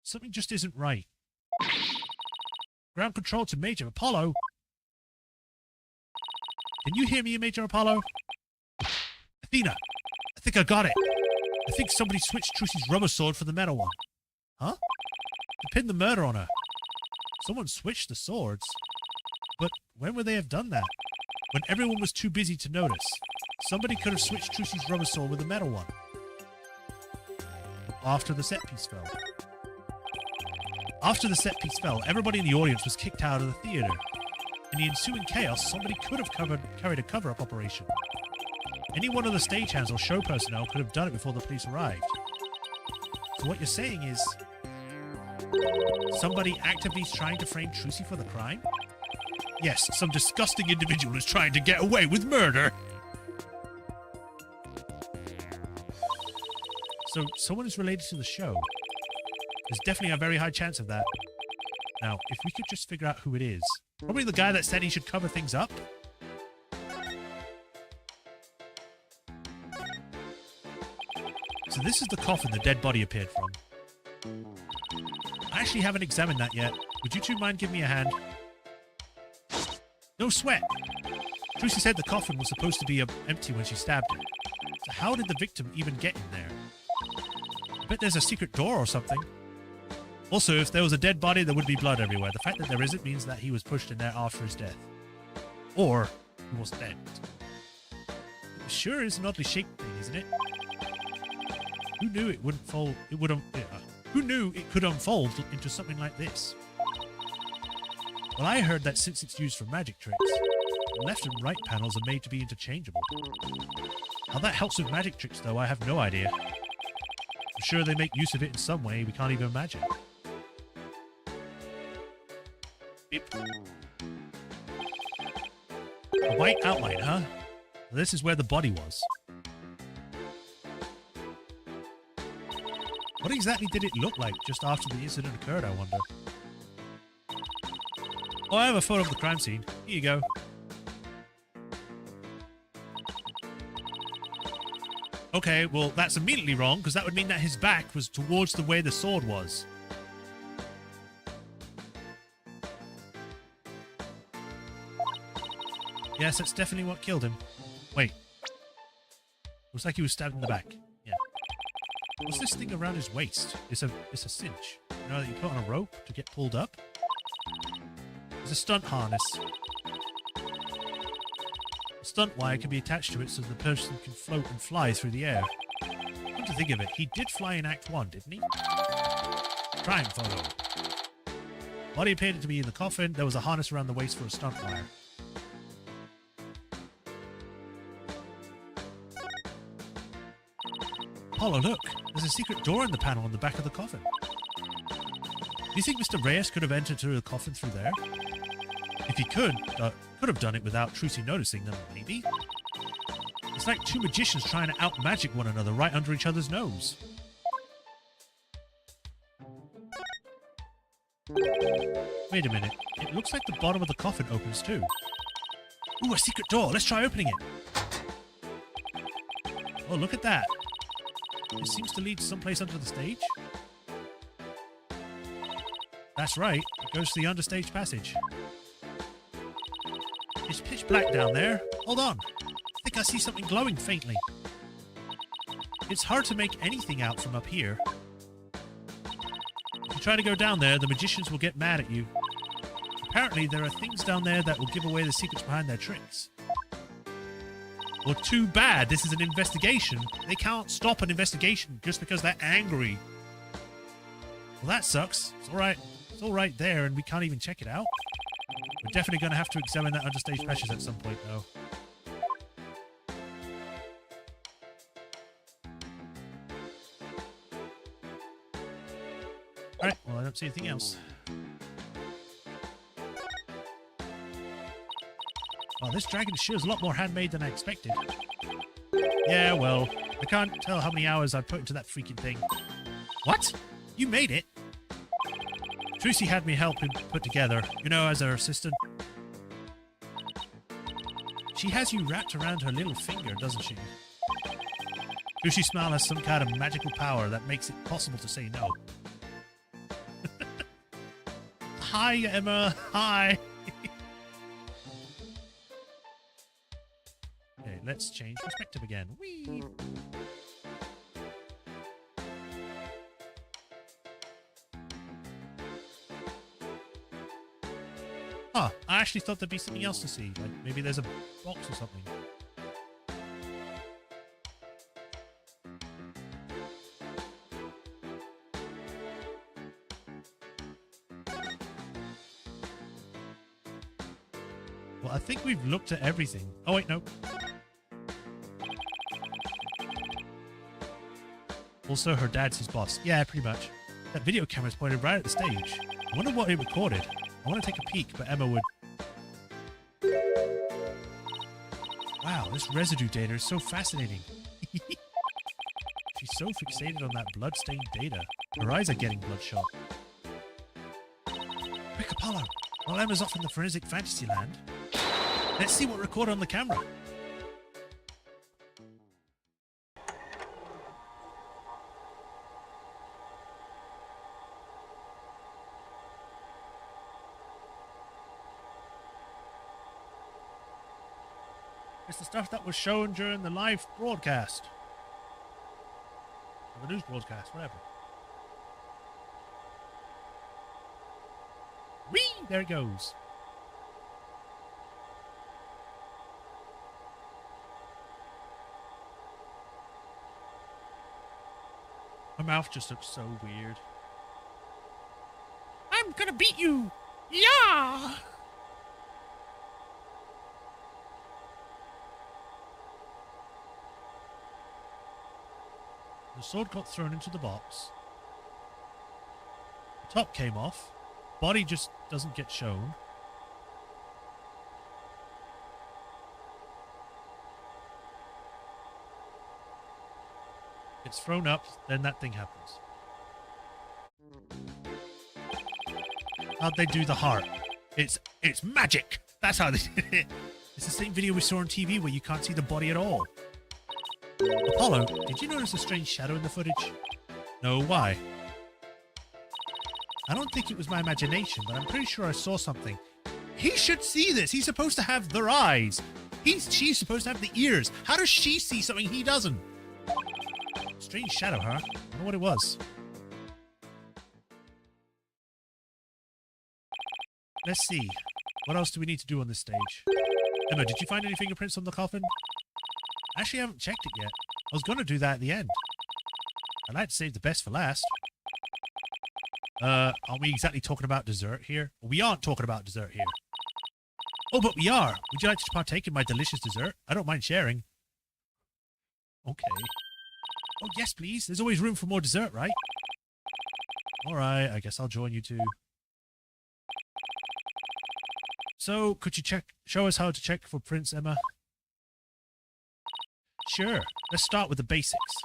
Something just isn't right. Ground control to Major Apollo. Can you hear me, Major Apollo? Athena, I think I got it. I think somebody switched Trucy's rubber sword for the metal one. Huh? To pin the murder on her. Someone switched the swords. But when would they have done that? When everyone was too busy to notice. Somebody could have switched Trucy's rubber sword with the metal one. After the set piece fell. After the set piece fell, everybody in the audience was kicked out of the theater. In the ensuing chaos, somebody could have carried a cover-up operation. Any one of the stagehands or show personnel could have done it before the police arrived. So what you're saying is... somebody actively is trying to frame Trucy for the crime? Yes, some disgusting individual is trying to get away with murder! So, someone is related to the show. There's definitely a very high chance of that. Now, if we could just figure out who it is. Probably the guy that said he should cover things up. So this is the coffin the dead body appeared from. I actually haven't examined that yet. Would you two mind giving me a hand? No sweat! Trucy said the coffin was supposed to be empty when she stabbed it. So how did the victim even get in there? I bet there's a secret door or something. Also, if there was a dead body, there would be blood everywhere. The fact that there isn't means that he was pushed in there after his death. Or he was dead. It sure is an oddly shaped thing, isn't it? Who knew it wouldn't fold? Who knew it could unfold into something like this? Well, I heard that since it's used for magic tricks, the left and right panels are made to be interchangeable. How that helps with magic tricks, though, I have no idea. I'm sure they make use of it in some way we can't even imagine. Beep. A white outline, huh? This is where the body was. What exactly did it look like just after the incident occurred, I wonder? Oh, I have a photo of the crime scene. Here you go. Okay, well, that's immediately wrong, because that would mean that his back was towards the way the sword was. Yes, that's definitely what killed him. Wait. Looks like he was stabbed in the back. Yeah. What's this thing around his waist? It's a cinch. You know that you put on a rope to get pulled up? It's a stunt harness. A stunt wire can be attached to it so the person can float and fly through the air. Come to think of it, he did fly in Act 1, didn't he? Crime photo. Body appeared to be in the coffin. There was a harness around the waist for a stunt wire. Apollo, look! There's a secret door in the panel on the back of the coffin. Do you think Mr. Reyes could have entered through the coffin through there? If he could have done it without Trucy noticing them, maybe? It's like two magicians trying to out-magic one another right under each other's nose. Wait a minute. It looks like the bottom of the coffin opens too. Ooh, a secret door! Let's try opening it! Oh, look at that! It seems to lead someplace under the stage. That's right, it goes to the understage passage. It's pitch black down there. Hold on. I think I see something glowing faintly. It's hard to make anything out from up here. If you try to go down there, the magicians will get mad at you. Apparently, there are things down there that will give away the secrets behind their tricks. Well, too bad. This is an investigation. They can't stop an investigation just because they're angry. Well, that sucks. It's all right. It's all right there, and we can't even check it out. We're definitely going to have to examine that understage pressures at some point, though. Alright, well, I don't see anything else. Well, this dragon sure is a lot more handmade than I expected. Yeah, well, I can't tell how many hours I've put into that freaking thing. What? You made it? Trucy had me help him put together, you know, as her assistant. She has you wrapped around her little finger, doesn't she? Trucy's smile has some kind of magical power that makes it possible to say no. Hi, Emma. Hi. Okay, let's change perspective again. Whee! Huh, I actually thought there'd be something else to see. Like, maybe there's a box or something. Well, I think we've looked at everything. Oh, wait, no. Also, her dad's his boss. Yeah, pretty much. That video camera's pointed right at the stage. I wonder what it recorded. I want to take a peek, but Emma would... Wow, this residue data is so fascinating. She's so fixated on that blood-stained data. Her eyes are getting bloodshot. Quick, Apollo! While Emma's off in the forensic fantasy land, let's see what recorded on the camera. It's the stuff that was shown during the live broadcast. Or the news broadcast, whatever. Whee! There it goes. My mouth just looks so weird. I'm gonna beat you! Yeah! The sword got thrown into the box. The top came off. Body just doesn't get shown. It's thrown up, then that thing happens. How'd they do the heart? It's magic! That's how they did it! It's the same video we saw on TV where you can't see the body at all. Apollo, did you notice a strange shadow in the footage? No, why? I don't think it was my imagination, but I'm pretty sure I saw something. He should see this! He's supposed to have their eyes! She's supposed to have the ears! How does she see something he doesn't? Strange shadow, huh? I don't know what it was. Let's see. What else do we need to do on this stage? Emma, did you find any fingerprints on the coffin? Actually, I haven't checked it yet. I was going to do that at the end. I'd like to save the best for last. Aren't we exactly talking about dessert here? We aren't talking about dessert here. Oh, but we are. Would you like to partake in my delicious dessert? I don't mind sharing. Okay. Oh, yes, please. There's always room for more dessert, right? Alright, I guess I'll join you two. So, could you show us how to check for prints, Emma? Sure. Let's start with the basics.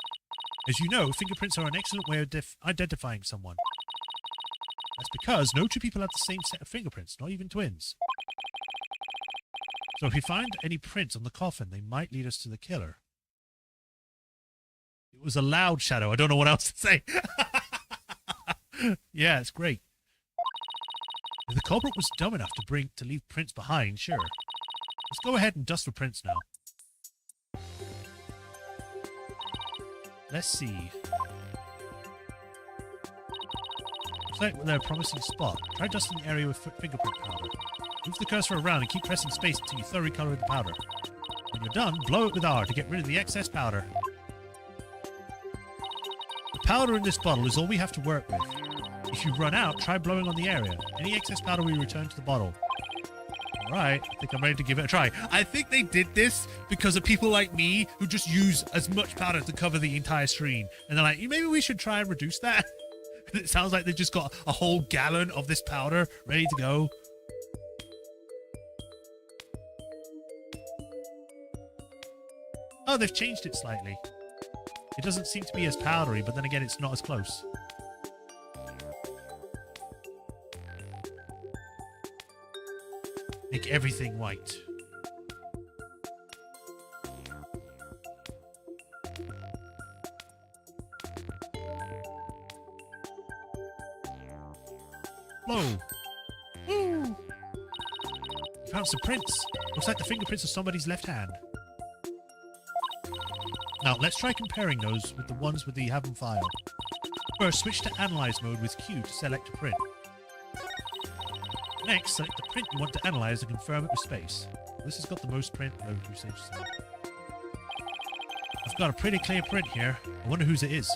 As you know, fingerprints are an excellent way of identifying someone. That's because no two people have the same set of fingerprints, not even twins. So if we find any prints on the coffin, they might lead us to the killer. It was a loud shadow. I don't know what else to say. Yeah, it's great. If the culprit was dumb enough to leave prints behind, sure. Let's go ahead and dust for prints now. Let's see. Looks like they're a promising spot. Try dusting the area with fingerprint powder. Move the cursor around and keep pressing space until you thoroughly color the powder. When you're done, blow it with R to get rid of the excess powder. The powder in this bottle is all we have to work with. If you run out, try blowing on the area. Any excess powder will return to the bottle. Alright, I think I'm ready to give it a try. I think they did this because of people like me who just use as much powder to cover the entire screen. And they're like, maybe we should try and reduce that. It sounds like they just got a whole gallon of this powder ready to go. Oh, they've changed it slightly. It doesn't seem to be as powdery, but then again, it's not as close. Make everything white. Whoa. Woo. Found some prints. Looks like the fingerprints of somebody's left hand. Now, let's try comparing those with the ones we have on file. First, switch to Analyze mode with Q to select a print. Next, select the print you want to analyze and confirm it with space. This has got the most print. Oh, I've got a pretty clear print here. I wonder whose it is.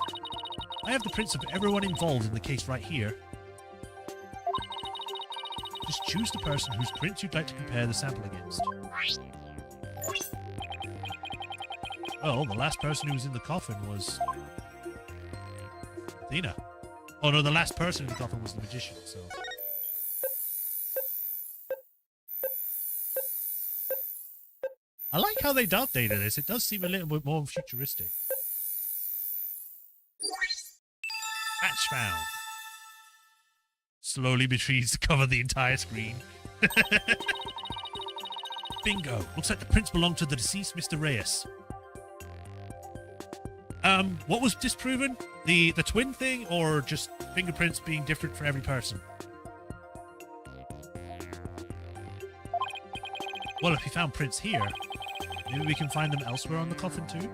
I have the prints of everyone involved in the case right here. Just choose the person whose prints you'd like to compare the sample against. Well, the last person who was in the coffin was Athena. Oh no, the last person in the coffin was the magician, so... I like how they updated this. It does seem a little bit more futuristic. Match found. Slowly proceeds to cover the entire screen. Bingo. Looks like the prints belong to the deceased Mr. Reyes. What was disproven? The twin thing, or just fingerprints being different for every person? Well, if we found prints here, maybe we can find them elsewhere on the coffin too?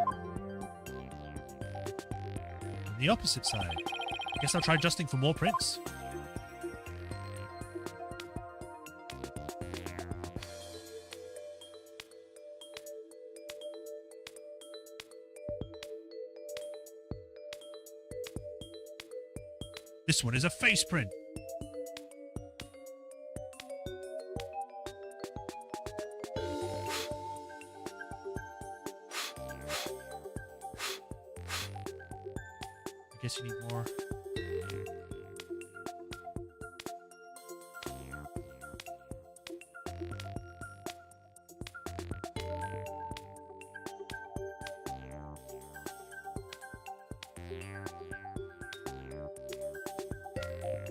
On the opposite side. I guess I'll try adjusting for more prints. This one is a face print. I guess you need more.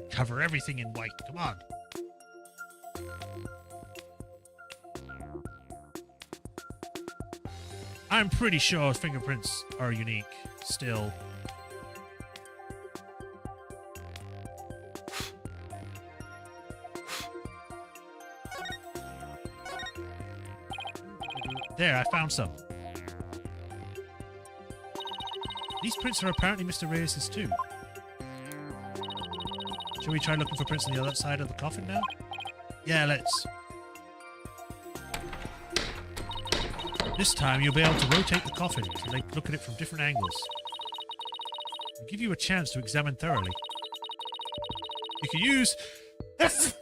Cover everything in white. Come on. I'm pretty sure fingerprints are unique still. There, I found some. These prints are apparently Mr. Reyes's too. Shall we try looking for prints on the other side of the coffin now? Yeah, let's. This time you'll be able to rotate the coffin to look at it from different angles. It'll give you a chance to examine thoroughly. You can use... Bless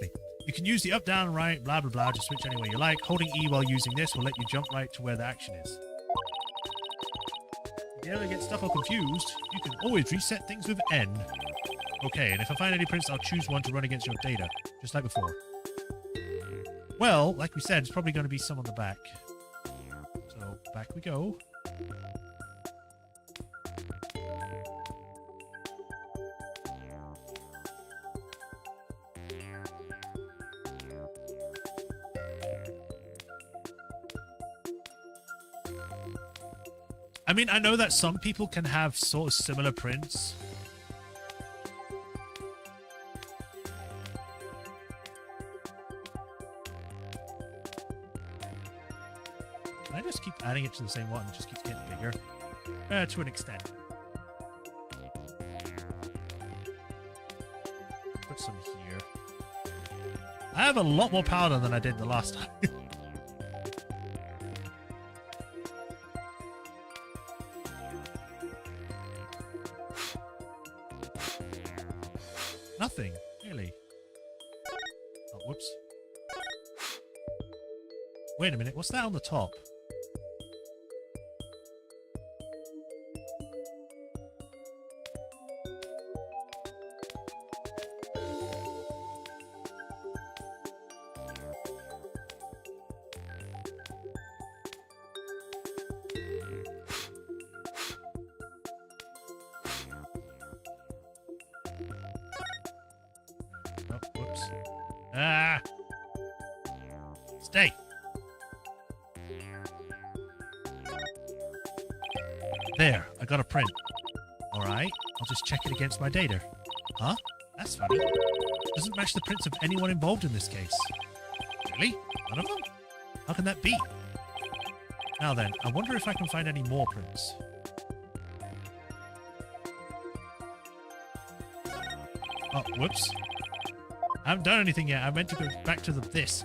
me. You can use the up, down, right, blah, blah, blah, just switch any way you like. Holding E while using this will let you jump right to where the action is. If you ever get stuck or confused, you can always reset things with N. Okay, and if I find any prints, I'll choose one to run against your data, just like before. Well, like we said, it's probably going to be some on the back. So, back we go. I mean, I know that some people can have sort of similar prints. Can I just keep adding it to the same one and it just keeps getting bigger? To an extent. Put some here. I have a lot more powder than I did the last time. Nothing, really. Oh, whoops. Wait a minute, what's that on the top? Oh, whoops. Ah! Stay! There, I got a print. Alright, I'll just check it against my data. Huh? That's funny. Doesn't match the prints of anyone involved in this case. Really? None of them? How can that be? Now then, I wonder if I can find any more prints. Oh, whoops. I haven't done anything yet. I meant to go back to this.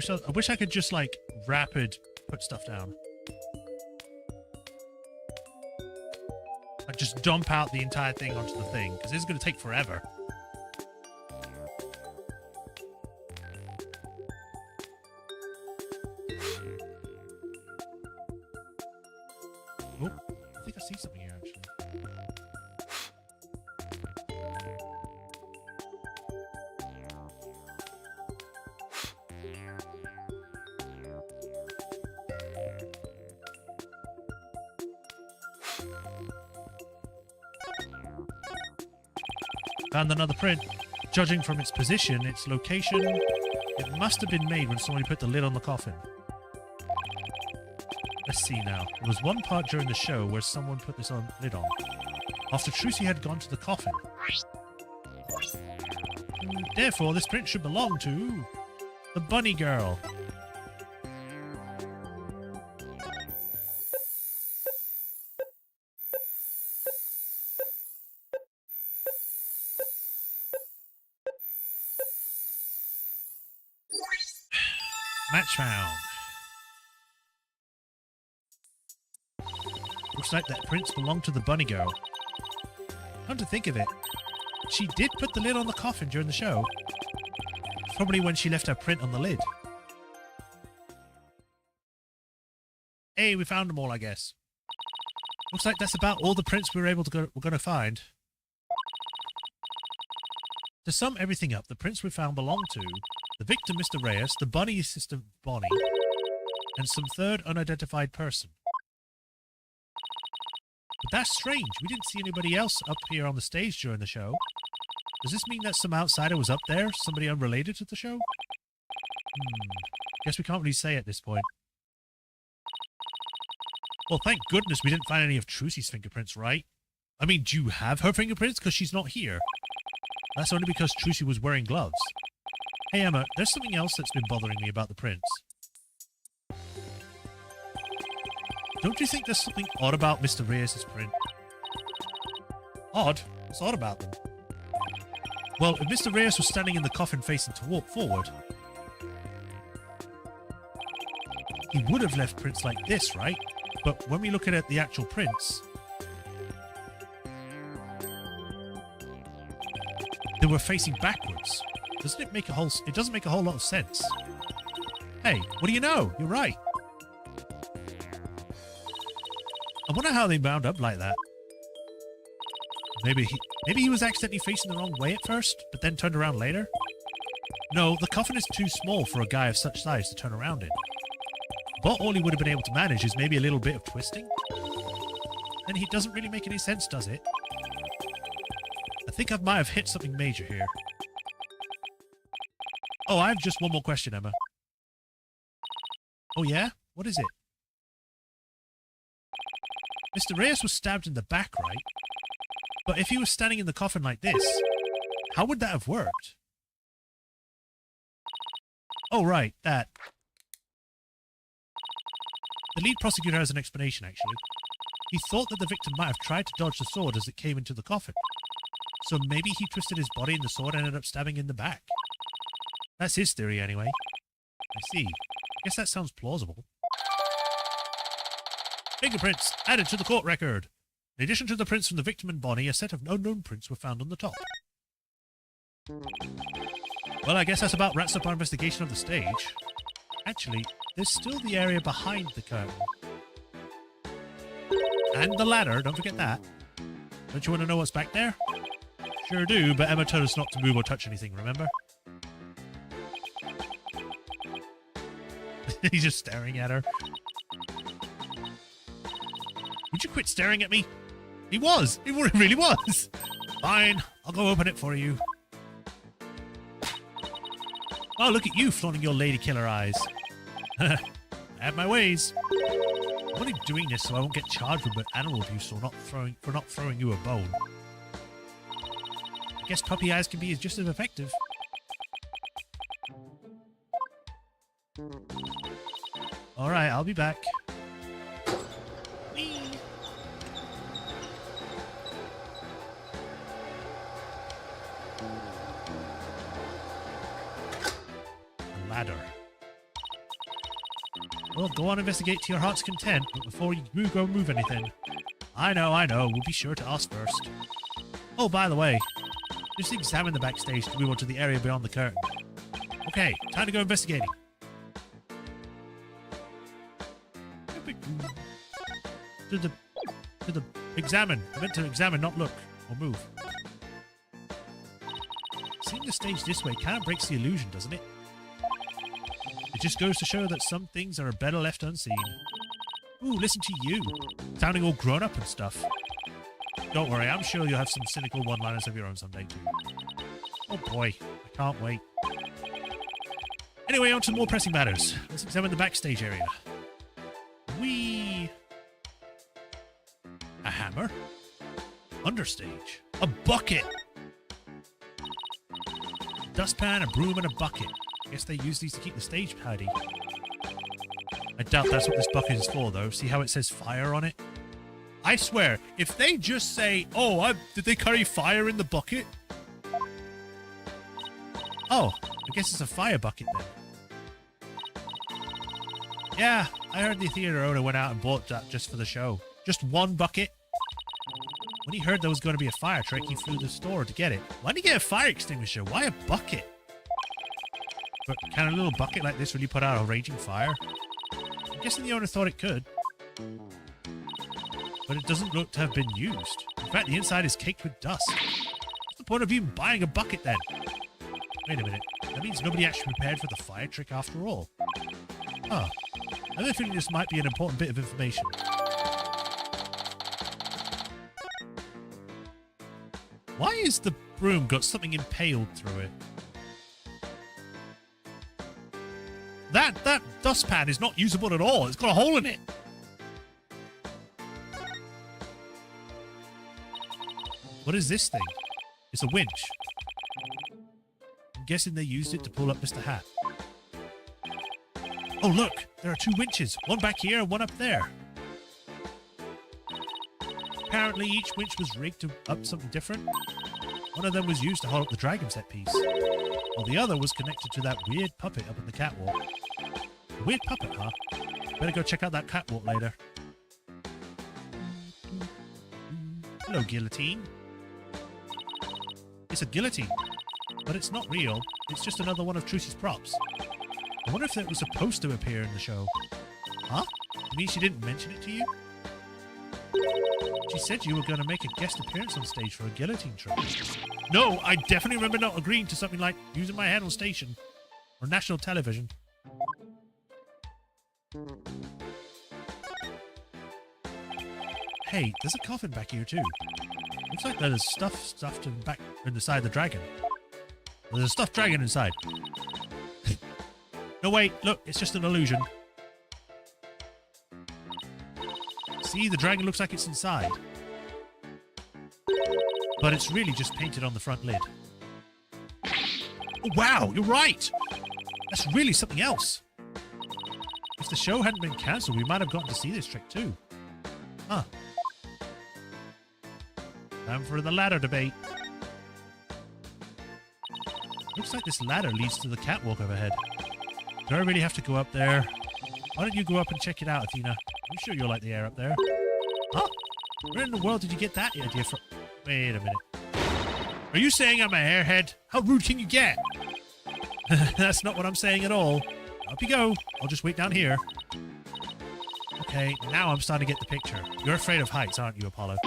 I wish I could just like rapid put stuff down. Like just dump out the entire thing onto the thing, because this is going to take forever. Oh, I think I see something here actually. Found another print. Judging from its position, its location, it must have been made when somebody put the lid on the coffin. Let's see now. There was one part during the show where someone put this lid on. After Trucy had gone to the coffin. Therefore, this print should belong to the bunny girl. Match found. Looks like that prints belonged to the bunny girl. Come to think of it, she did put the lid on the coffin during the show. Probably when she left her print on the lid. Hey, we found them all, I guess. Looks like that's about all the prints we were able to we're going to find. To sum everything up, the prints we found belong to the victim, Mr. Reyes, the bunny assistant, Bonnie, and some third unidentified person. But that's strange. We didn't see anybody else up here on the stage during the show. Does this mean that some outsider was up there? Somebody unrelated to the show? Guess we can't really say at this point. Well, thank goodness we didn't find any of Trucy's fingerprints, right? I mean, do you have her fingerprints? Because she's not here. That's only because Trucy was wearing gloves. Hey, Emma, there's something else that's been bothering me about the prints. Don't you think there's something odd about Mr. Reyes' print? Odd? What's odd about them? Well, if Mr. Reyes was standing in the coffin facing to walk forward, he would have left prints like this, right? But when we look at the actual prints, they were facing backwards. Doesn't it make it doesn't make a whole lot of sense. Hey, what do you know? You're right. I wonder how they wound up like that. Maybe he was accidentally facing the wrong way at first, but then turned around later? No, the coffin is too small for a guy of such size to turn around in. But all he would have been able to manage is maybe a little bit of twisting. And it doesn't really make any sense, does it? I think I might have hit something major here. Oh, I have just one more question, Emma. Oh yeah? What is it? Mr. Reyes was stabbed in the back, right? But if he was standing in the coffin like this, how would that have worked? Oh, right, that. The lead prosecutor has an explanation, actually. He thought that the victim might have tried to dodge the sword as it came into the coffin. So maybe he twisted his body and the sword ended up stabbing in the back. That's his theory anyway. I see. I guess that sounds plausible. Fingerprints added to the court record. In addition to the prints from the victim and Bonnie, a set of unknown prints were found on the top. Well, I guess that's about wraps up our investigation of the stage. Actually, there's still the area behind the curtain. And the ladder, don't forget that. Don't you want to know what's back there? Sure do, but Emma told us not to move or touch anything, remember? He's just staring at her. Would you quit staring at me? He was! He really was! Fine, I'll go open it for you. Oh, look at you flaunting your lady killer eyes. I have my ways. I'm only doing this so I won't get charged with animal abuse or not throwing you a bone. I guess puppy eyes can be just as effective. Alright, I'll be back. Whee! A ladder. Well, go on, investigate to your heart's content, but before you go move anything. I know, we'll be sure to ask first. Oh, by the way, just examine the backstage to move on to the area beyond the curtain. Okay, time to go investigating. To the examine. I meant to examine, not look or move. Seeing the stage this way kind of breaks the illusion, doesn't it? It just goes to show that some things are better left unseen. Ooh, listen to you. Sounding all grown up and stuff. Don't worry, I'm sure you'll have some cynical one-liners of your own someday too. Oh boy, I can't wait. Anyway, on to more pressing matters. Let's examine the backstage area. Whee! A hammer? Understage. A bucket! A dustpan, a broom, and a bucket. I guess they use these to keep the stage tidy. I doubt that's what this bucket is for, though. See how it says fire on it? I swear, if they just say, oh, did they carry fire in the bucket? Oh, I guess it's a fire bucket then. Yeah, I heard the theater owner went out and bought that just for the show. Just one bucket. When he heard there was going to be a fire truck, he flew to the store to get it. Why did he get a fire extinguisher? Why a bucket? But can a little bucket like this really put out a raging fire? I'm guessing the owner thought it could. But it doesn't look to have been used. In fact, the inside is caked with dust. What's the point of even buying a bucket then? Wait a minute. That means nobody actually prepared for the fire trick after all. Huh. I have a feeling this might be an important bit of information. Why is the broom got something impaled through it? That dustpan is not usable at all. It's got a hole in it. What is this thing? It's a winch. I'm guessing they used it to pull up Mr. Hat. Oh, look! There are two winches. One back here and one up there. Apparently each winch was rigged to up something different. One of them was used to hold up the dragon set piece, while the other was connected to that weird puppet up in the catwalk. A weird puppet, huh? Better go check out that catwalk later. Hello, guillotine. It's a guillotine, but it's not real. It's just another one of Trucy's props. I wonder if it was supposed to appear in the show. Huh? You mean she didn't mention it to you? She said you were going to make a guest appearance on stage for a guillotine trick. No, I definitely remember not agreeing to something like using my head on station or national television. Hey, there's a coffin back here too. Looks like there's stuff stuffed in the side of the dragon. There's a stuffed dragon inside. No, wait, look, it's just an illusion. See, the dragon looks like it's inside. But it's really just painted on the front lid. Oh, wow, you're right! That's really something else. If the show hadn't been cancelled, we might have gotten to see this trick too. Huh. Time for the ladder debate. Looks like this ladder leads to the catwalk overhead. Do I really have to go up there? Why don't you go up and check it out, Athena? I'm sure you'll like the air up there. Huh? Where in the world did you get that idea from? Wait a minute. Are you saying I'm a airhead? How rude can you get? That's not what I'm saying at all. Up you go. I'll just wait down here. Okay, now I'm starting to get the picture. You're afraid of heights, aren't you, Apollo?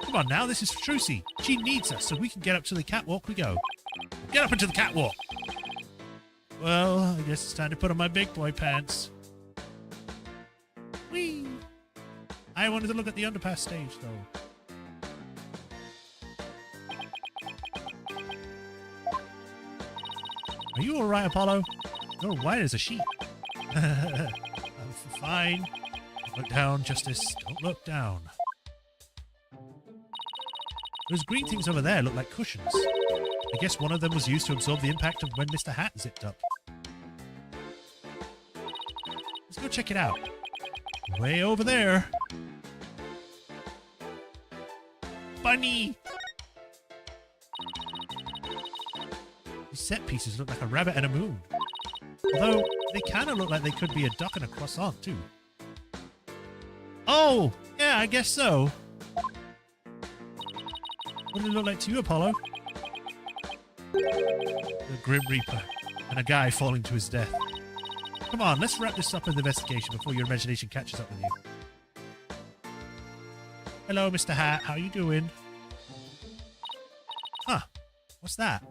Come on now, this is Trucy. She needs us, so we can get up to the catwalk we go. Get up into the catwalk! Well, I guess it's time to put on my big boy pants. Whee! I wanted to look at the underpass stage, though. Are you alright, Apollo? You're white as a sheet. I'm fine. Don't look down, Justice. Don't look down. Those green things over there look like cushions. I guess one of them was used to absorb the impact of when Mr. Hat zipped up. Let's go check it out. Way over there. Bunny! These set pieces look like a rabbit and a moon. Although, they kind of look like they could be a duck and a croissant, too. Oh! Yeah, I guess so. What did it look like to you, Apollo? The Grim Reaper and a guy falling to his death. Come on, let's wrap this up with the investigation before your imagination catches up with you. Hello, Mr. Hat. How you doing? Huh. What's that?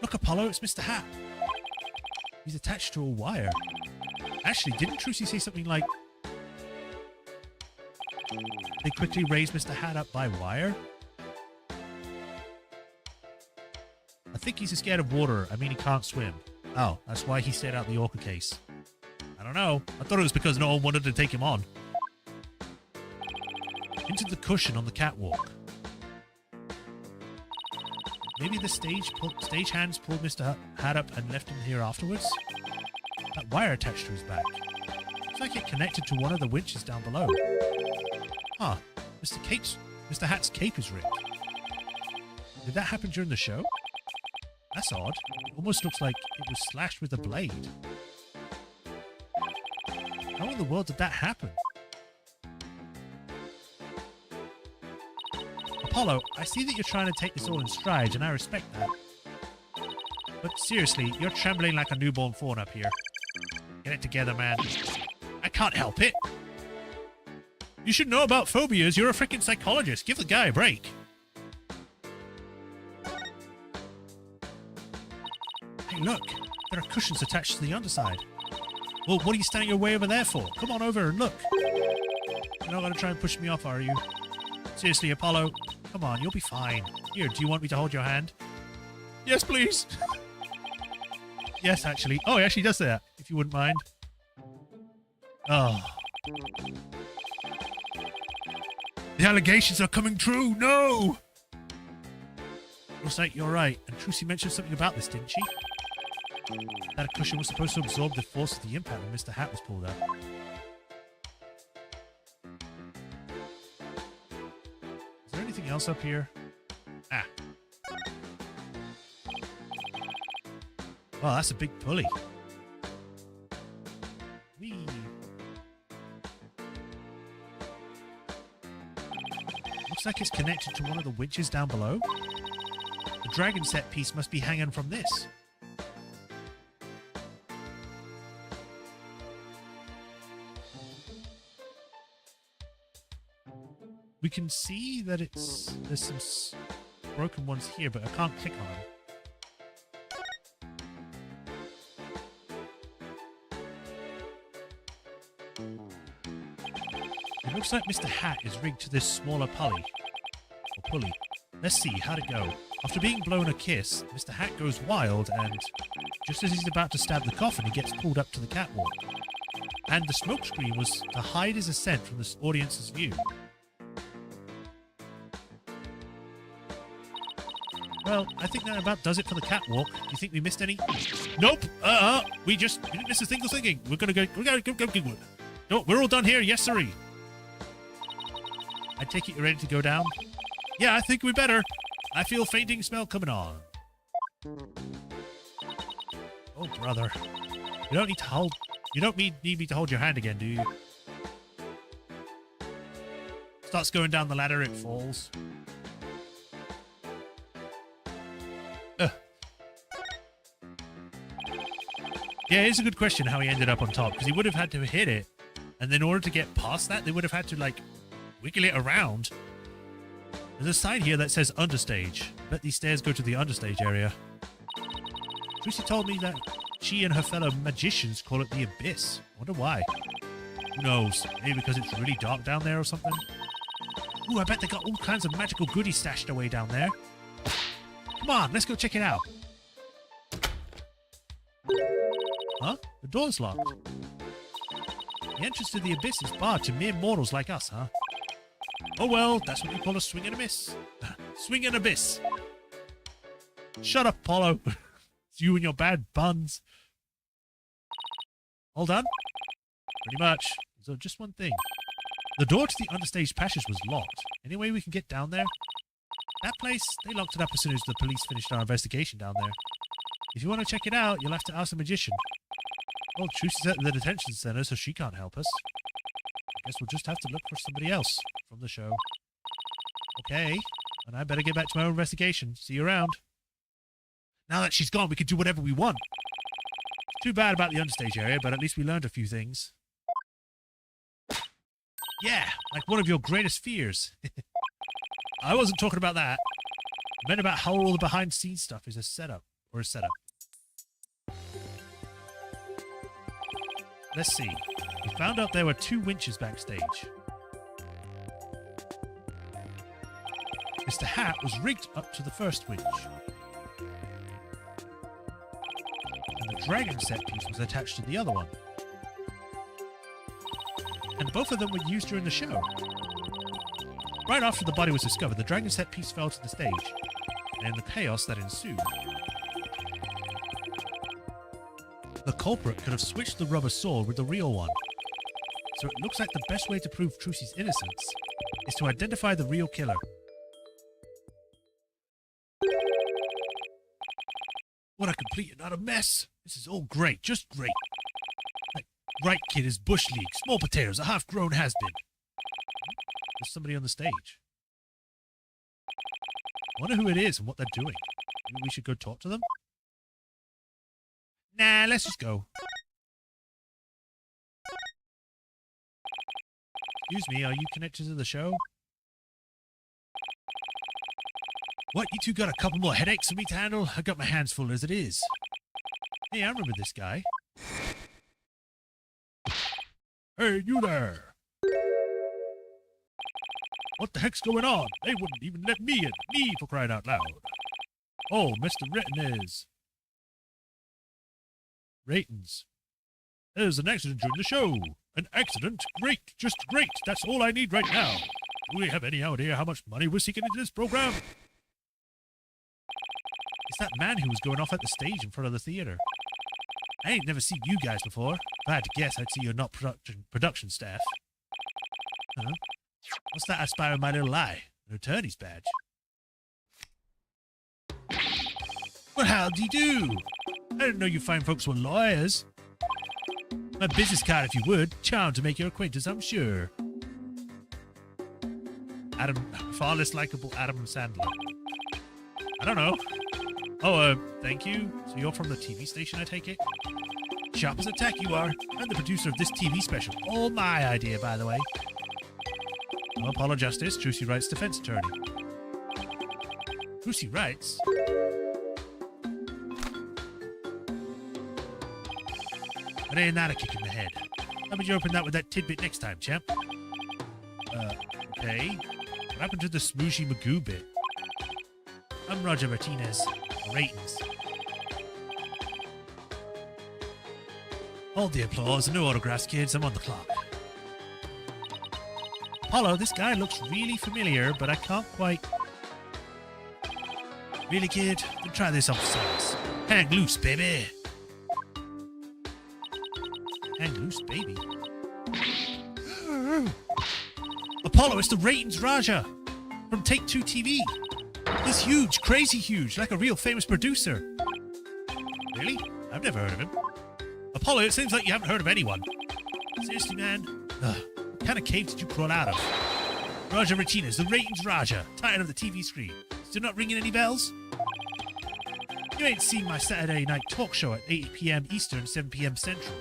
Look, Apollo, it's Mr. Hat. He's attached to a wire. Actually, didn't Trucy say something like... They quickly raised Mr. Hat up by wire? I think he's scared of water. I mean, he can't swim. Oh, that's why he stayed out the orca case. I don't know. I thought it was because no one wanted to take him on. Into the cushion on the catwalk. Maybe the stage hands pulled Mr. Hat up and left him here afterwards? That wire attached to his back. Looks like it connected to one of the winches down below. Huh. Mr. Hat's cape is ripped. Did that happen during the show? That's odd. It almost looks like it was slashed with a blade. How in the world did that happen? Apollo, I see that you're trying to take this all in stride, and I respect that. But seriously, you're trembling like a newborn fawn up here. Get it together, man. I can't help it. You should know about phobias. You're a freaking psychologist. Give the guy a break. Hey, look. There are cushions attached to the underside. Well, what are you standing your way over there for? Come on over and look. You're not going to try and push me off, are you? Seriously, Apollo. Come on, you'll be fine. Here, do you want me to hold your hand? Yes, please. Yes, actually. Oh, he actually does that, if you wouldn't mind. Oh. The allegations are coming true. No! Looks like you're right. And Trucy mentioned something about this, didn't she? That a cushion was supposed to absorb the force of the impact when Mr. Hat was pulled out. Is there anything else up here? Ah. Oh, that's a big pulley. Whee. Looks like it's connected to one of the winches down below. The dragon set piece must be hanging from this. We can see that there's some broken ones here, but I can't click on them. It looks like Mr. Hat is rigged to this smaller pulley. Let's see, how'd it go? After being blown a kiss, Mr. Hat goes wild and, just as he's about to stab the coffin, he gets pulled up to the catwalk. And the smokescreen was to hide his ascent from the audience's view. Well, I think that about does it for the catwalk. Do you think we missed any? Nope! We didn't miss a single thing. We're gonna go. No, we're all done here. Yes, sirree. I take it you're ready to go down? Yeah, I think we better. I feel fainting smell coming on. Oh, brother. You don't need to hold... You don't need me to hold your hand again, do you? Starts going down the ladder, it falls. Yeah, it's a good question how he ended up on top, because he would have had to hit it, and then in order to get past that, they would have had to, like, wiggle it around. There's a sign here that says understage. Bet these stairs go to the understage area. Lucy told me that she and her fellow magicians call it the abyss. Wonder why. Who knows? Maybe because it's really dark down there or something? Ooh, I bet they got all kinds of magical goodies stashed away down there. Come on, let's go check it out. Huh? The door's locked. The entrance to the abyss is barred to mere mortals like us, huh? Oh well, that's what you call a swing and a miss. Swing and abyss. Shut up, Apollo. It's you and your bad buns. All done? Pretty much. So just one thing. The door to the understage passage was locked. Any way we can get down there? That place, they locked it up as soon as the police finished our investigation down there. If you want to check it out, you'll have to ask the magician. Well, Trucy's at the detention center, so she can't help us. I guess we'll just have to look for somebody else from the show. Okay, and I better get back to my own investigation. See you around. Now that she's gone, we can do whatever we want. Too bad about the understage area, but at least we learned a few things. Yeah, like one of your greatest fears. I wasn't talking about that. I meant about how all the behind-the-scenes stuff is a setup, or a setup. Let's see. We found out there were 2 winches backstage. Mr. Hat was rigged up to the first winch. And the dragon set piece was attached to the other one. And both of them were used during the show. Right after the body was discovered, the dragon set piece fell to the stage, and in the chaos that ensued, the culprit could have switched the rubber sword with the real one. So it looks like the best way to prove Trucy's innocence is to identify the real killer. What a complete and utter mess! This is all great, just great. Like, right kid is bush league, small potatoes, a half-grown has-been. There's somebody on the stage. Wonder who it is and what they're doing. Maybe we should go talk to them? Nah, let's just go. Excuse me, are you connected to the show? What, you two got a couple more headaches for me to handle? I got my hands full as it is. Hey, I remember this guy. Hey, you there! What the heck's going on? They wouldn't even let me in. Me, for crying out loud. Oh, Mr. Ritten is... Ratings. There's an accident during the show. An accident? Great, just great. That's all I need right now. Do we have any idea how much money we're seeking into this program? It's that man who was going off at the stage in front of the theater. I ain't never seen you guys before. If I had to guess, I'd see you're not production staff. Huh? What's that I spy in my little eye? An attorney's badge. Well, howdy-do. I didn't know you fine folks were lawyers. My business card, if you would. Charmed to make your acquaintance, I'm sure. Adam, far less likable Adam Sandler. I don't know. Oh, thank you. So you're from the TV station, I take it? Sharp as a tack you are. I'm the producer of this TV special. All my idea, by the way. I'm Apollo Justice, Trucy Wright's defense attorney. Trucy Wright's? But ain't that a kick in the head? How about you open that with that tidbit next time, champ? Okay. What happened to the smooshy Magoo bit? I'm Roger Martinez. Ratings. Hold the applause. No autographs, kids. I'm on the clock. Apollo, this guy looks really familiar, but I can't quite... Really, kid? Then try this on for size. Hang loose, baby. Hang loose, baby. Apollo, it's the Ratings Raja. from Take Two TV. He's huge, crazy huge, like a real famous producer. Really? I've never heard of him. Apollo, it seems like you haven't heard of anyone. Seriously, man? Ugh. What kind of cave did you crawl out of? Raja Martinez, the ratings Raja, tired of the TV screen. Still not ringing any bells? You ain't seen my Saturday night talk show at 8 p.m. Eastern, 7 p.m. Central.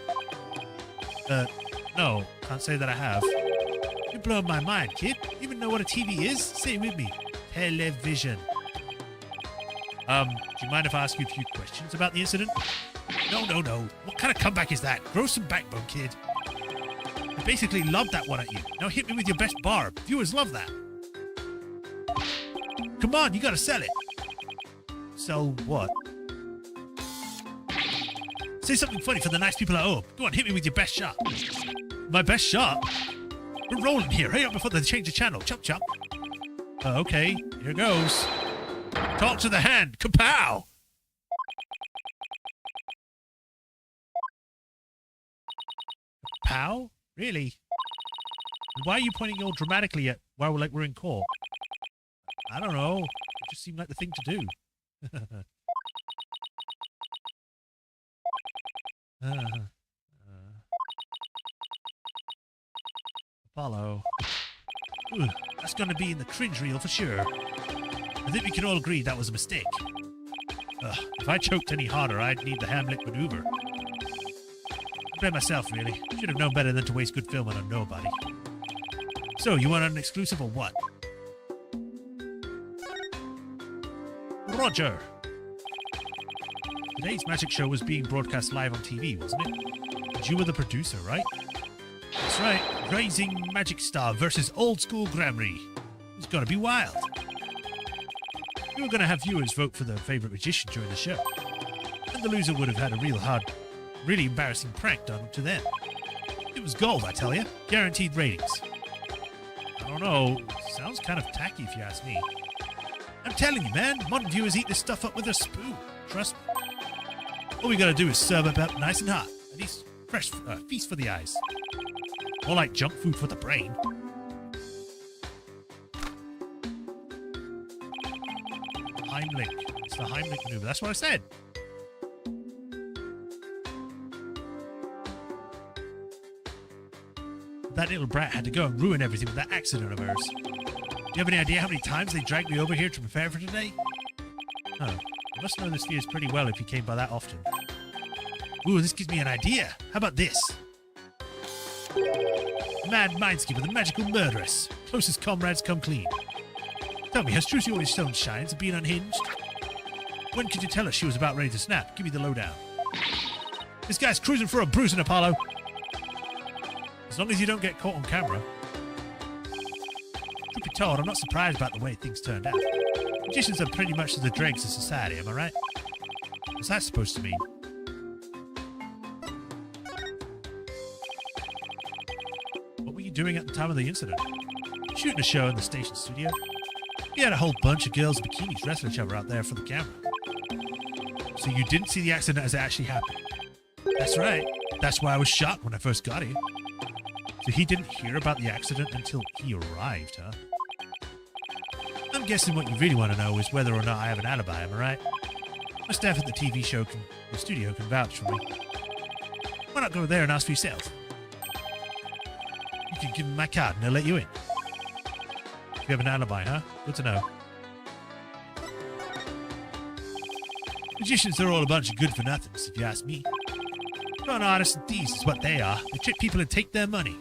No, can't say that I have. You're blowing my mind, kid. You even know what a TV is? Say it with me. Television. Do you mind if I ask you a few questions about the incident? No. What kind of comeback is that? Grow some backbone, kid. I basically lobbed that one at you. Now hit me with your best barb. Viewers love that. Come on, you gotta sell it. Sell what? Say something funny for the nice people at home. Go on, hit me with your best shot. My best shot? We're rolling here. Hurry up before they change the channel. Chop, chop. Okay, here goes. Talk to the hand. Kapow! Pow? Really? And why are you pointing all dramatically at while we're in court? I don't know. It just seemed like the thing to do. Apollo. Ooh, that's going to be in the cringe reel for sure. I think we can all agree that was a mistake. If I choked any harder, I'd need the Hamlet maneuver. I blame myself, really. Should have known better than to waste good filming on nobody. So, you want an exclusive or what? Roger! Today's magic show was being broadcast live on TV, wasn't it? And you were the producer, right? That's right. Rising Magic Star versus Old School Grammarly. It's gonna be wild. We were gonna have viewers vote for their favorite magician during the show. And the loser would have had a really embarrassing prank done to them. It was gold, I tell you. Guaranteed ratings. I don't know. Sounds kind of tacky if you ask me. I'm telling you, man. Modern viewers eat this stuff up with a spoon. Trust me. All we gotta do is serve it up nice and hot. At least fresh feast for the eyes. More like junk food for the brain. Heimlich. It's the Heimlich maneuver. That's what I said. That little brat had to go and ruin everything with that accident of hers. You have any idea how many times they dragged me over here to prepare for today? Oh, you must know the spheres pretty well if you came by that often. Ooh, this gives me an idea. How about this? Mad Mindskipper, the magical murderess. Closest comrades come clean. Tell me, has Trucy always shown signs of being unhinged? When could you tell us she was about ready to snap? Give me the lowdown. This guy's cruising for a bruising, Apollo. As long as you don't get caught on camera. Truth be told, I'm not surprised about the way things turned out. Magicians are pretty much the dregs of society, am I right? What's that supposed to mean? What were you doing at the time of the incident? Shooting a show in the station studio. We had a whole bunch of girls in bikinis wrestling each other out there for the camera. So you didn't see the accident as it actually happened? That's right. That's why I was shocked when I first got here. So he didn't hear about the accident until he arrived, huh? I'm guessing what you really want to know is whether or not I have an alibi, am I right? My staff at the TV show the studio can vouch for me. Why not go there and ask for yourself? You can give them my card and they'll let you in. You have an alibi, huh? Good to know. Magicians are all a bunch of good-for-nothings, if you ask me. Con artists and thieves is what they are. They trick people and take their money.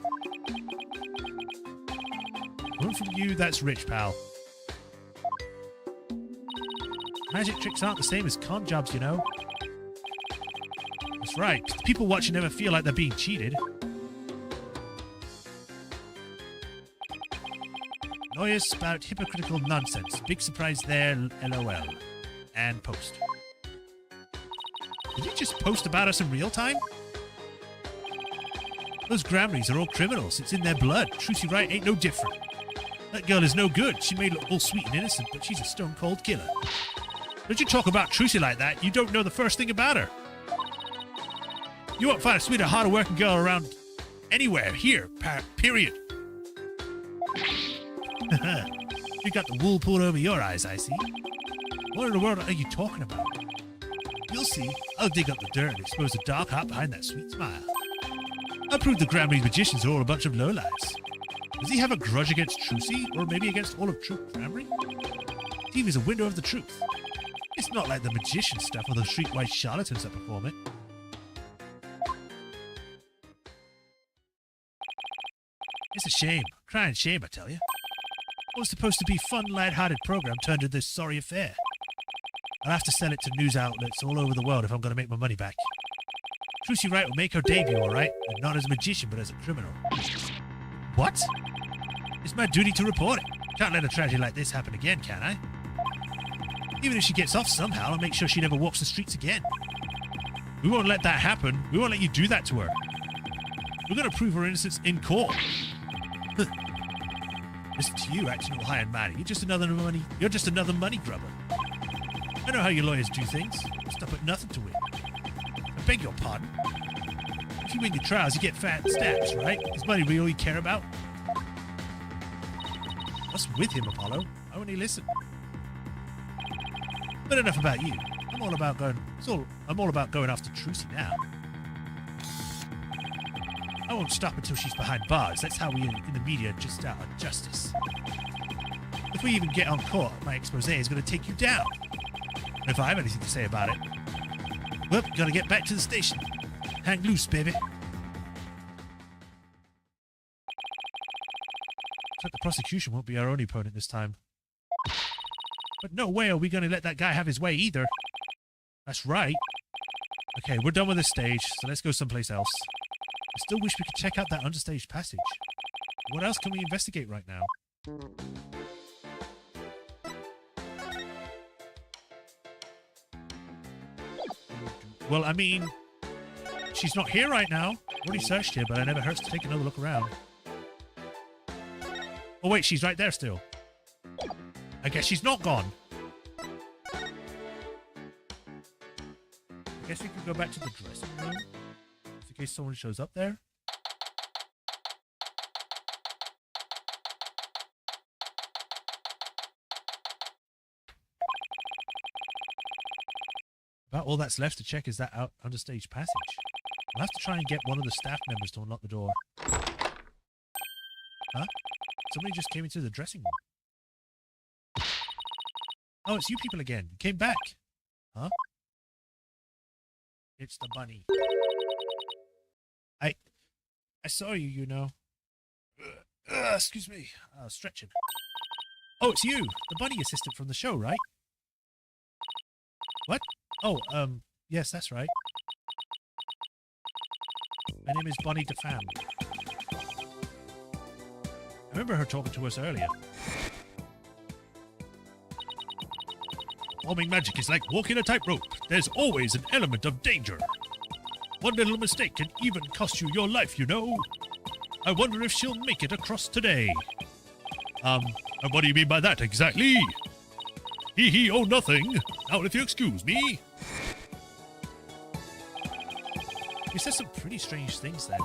One from you, that's rich, pal. Magic tricks aren't the same as con jobs, you know. That's right. The people watching never feel like they're being cheated. Lawyers spout hypocritical nonsense. Big surprise there, LOL. And post. Did you just post about us in real time? Those Grammarys are all criminals. It's in their blood. Trucy Wright ain't no different. That girl is no good. She may look all sweet and innocent, but she's a stone-cold killer. Don't you talk about Trucy like that. You don't know the first thing about her. You won't find a sweeter, harder working girl around anywhere. Here. Period. You got the wool pulled over your eyes, I see. What in the world are you talking about? You'll see. I'll dig up the dirt and expose the dark heart behind that sweet smile. I'll prove the Grammarly magicians are all a bunch of lowlives. Does he have a grudge against Trucy, or maybe against all of Troop Grammarly? Steve is a window of the truth. It's not like the magician stuff or the streetwise charlatans that perform it. It's a shame. Crying shame, I tell you. What was supposed to be a fun, light-hearted program turned into this sorry affair. I'll have to sell it to news outlets all over the world if I'm going to make my money back. Trucy Wright will make her debut, all right, and not as a magician, but as a criminal. What? It's my duty to report it. Can't let a tragedy like this happen again, can I? Even if she gets off somehow, I'll make sure she never walks the streets again. We won't let that happen. We won't let you do that to her. We're going to prove her innocence in court. Listen to you, acting all high and mighty. You're just another money grubber. I know how you lawyers do things. Stop at nothing to win. I beg your pardon. If you win your trials, you get fat stabs, right? Is money really all you care about? What's with him, Apollo? I won't he listen? But enough about you. I'm all about going after Trucy now. I won't stop until she's behind bars. That's how we in the media just out on justice. If we even get on court, my expose is going to take you down. And if I have anything to say about it, well, gotta get back to the station. Hang loose, baby. Looks like the prosecution won't be our only opponent this time. But no way are we going to let that guy have his way either. That's right. Okay, we're done with this stage, so let's go someplace else. I still wish we could check out that understage passage. What else can we investigate right now? Well, I mean, she's not here right now. Already searched here, but it never hurts to take another look around. Oh wait, she's right there still. I guess she's not gone. I guess we could go back to the dressing room, just in case someone shows up there. About all that's left to check is that understage passage. I'll have to try and get one of the staff members to unlock the door. Huh? Somebody just came into the dressing room. Oh, it's you people again. You came back. Huh? It's the bunny. I saw you, you know. Excuse me. Stretching. Oh, it's you. The bunny assistant from the show, right? What? Oh, yes, that's right. My name is Bonnie DeFam. I remember her talking to us earlier. Performing magic is like walking a tightrope. There's always an element of danger. One little mistake can even cost you your life, you know. I wonder if she'll make it across today. And what do you mean by that exactly? Hee, oh nothing. Now if you excuse me. You said some pretty strange things then.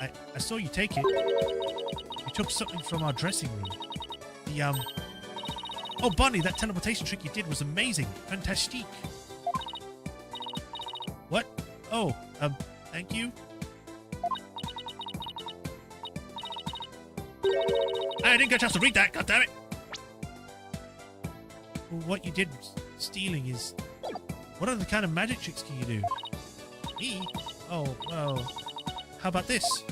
I saw you take it. You took something from our dressing room. Oh, Bonnie, that teleportation trick you did was amazing. Fantastique. What? Oh, thank you. I didn't get a chance to read that, goddammit. Well, what you did stealing is... What other kind of magic tricks can you do? Me? Oh, well... How about this?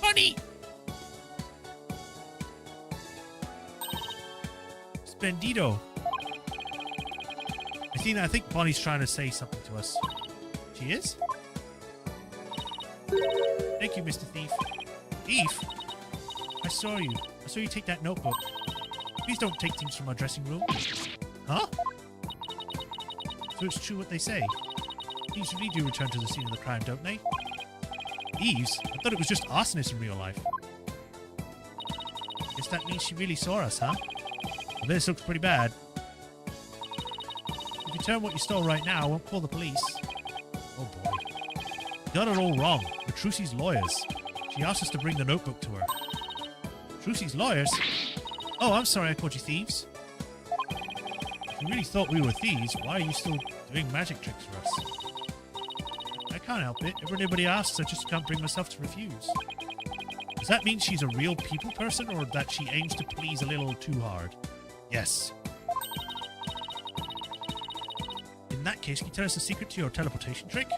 Bonnie! Splendido. I think Bonnie's trying to say something to us. She is? Thank you, Mr. Thief. Thief? I saw you. I saw you take that notebook. Please don't take things from our dressing room. Huh? So it's true what they say. Thieves really do return to the scene of the crime, don't they? Thieves? I thought it was just arsonists in real life. Guess that means she really saw us, huh? Well, this looks pretty bad. If you return what you stole right now, I won't call the police. Oh boy. You got it all wrong. We're Trucy's lawyers. She asked us to bring the notebook to her. Trucy's lawyers? Oh, I'm sorry I called you thieves. If you really thought we were thieves, why are you still doing magic tricks for us? I can't help it. If anybody asks, I just can't bring myself to refuse. Does that mean she's a real people person, or that she aims to please a little too hard? Yes. In that case, can you tell us the secret to your teleportation trick?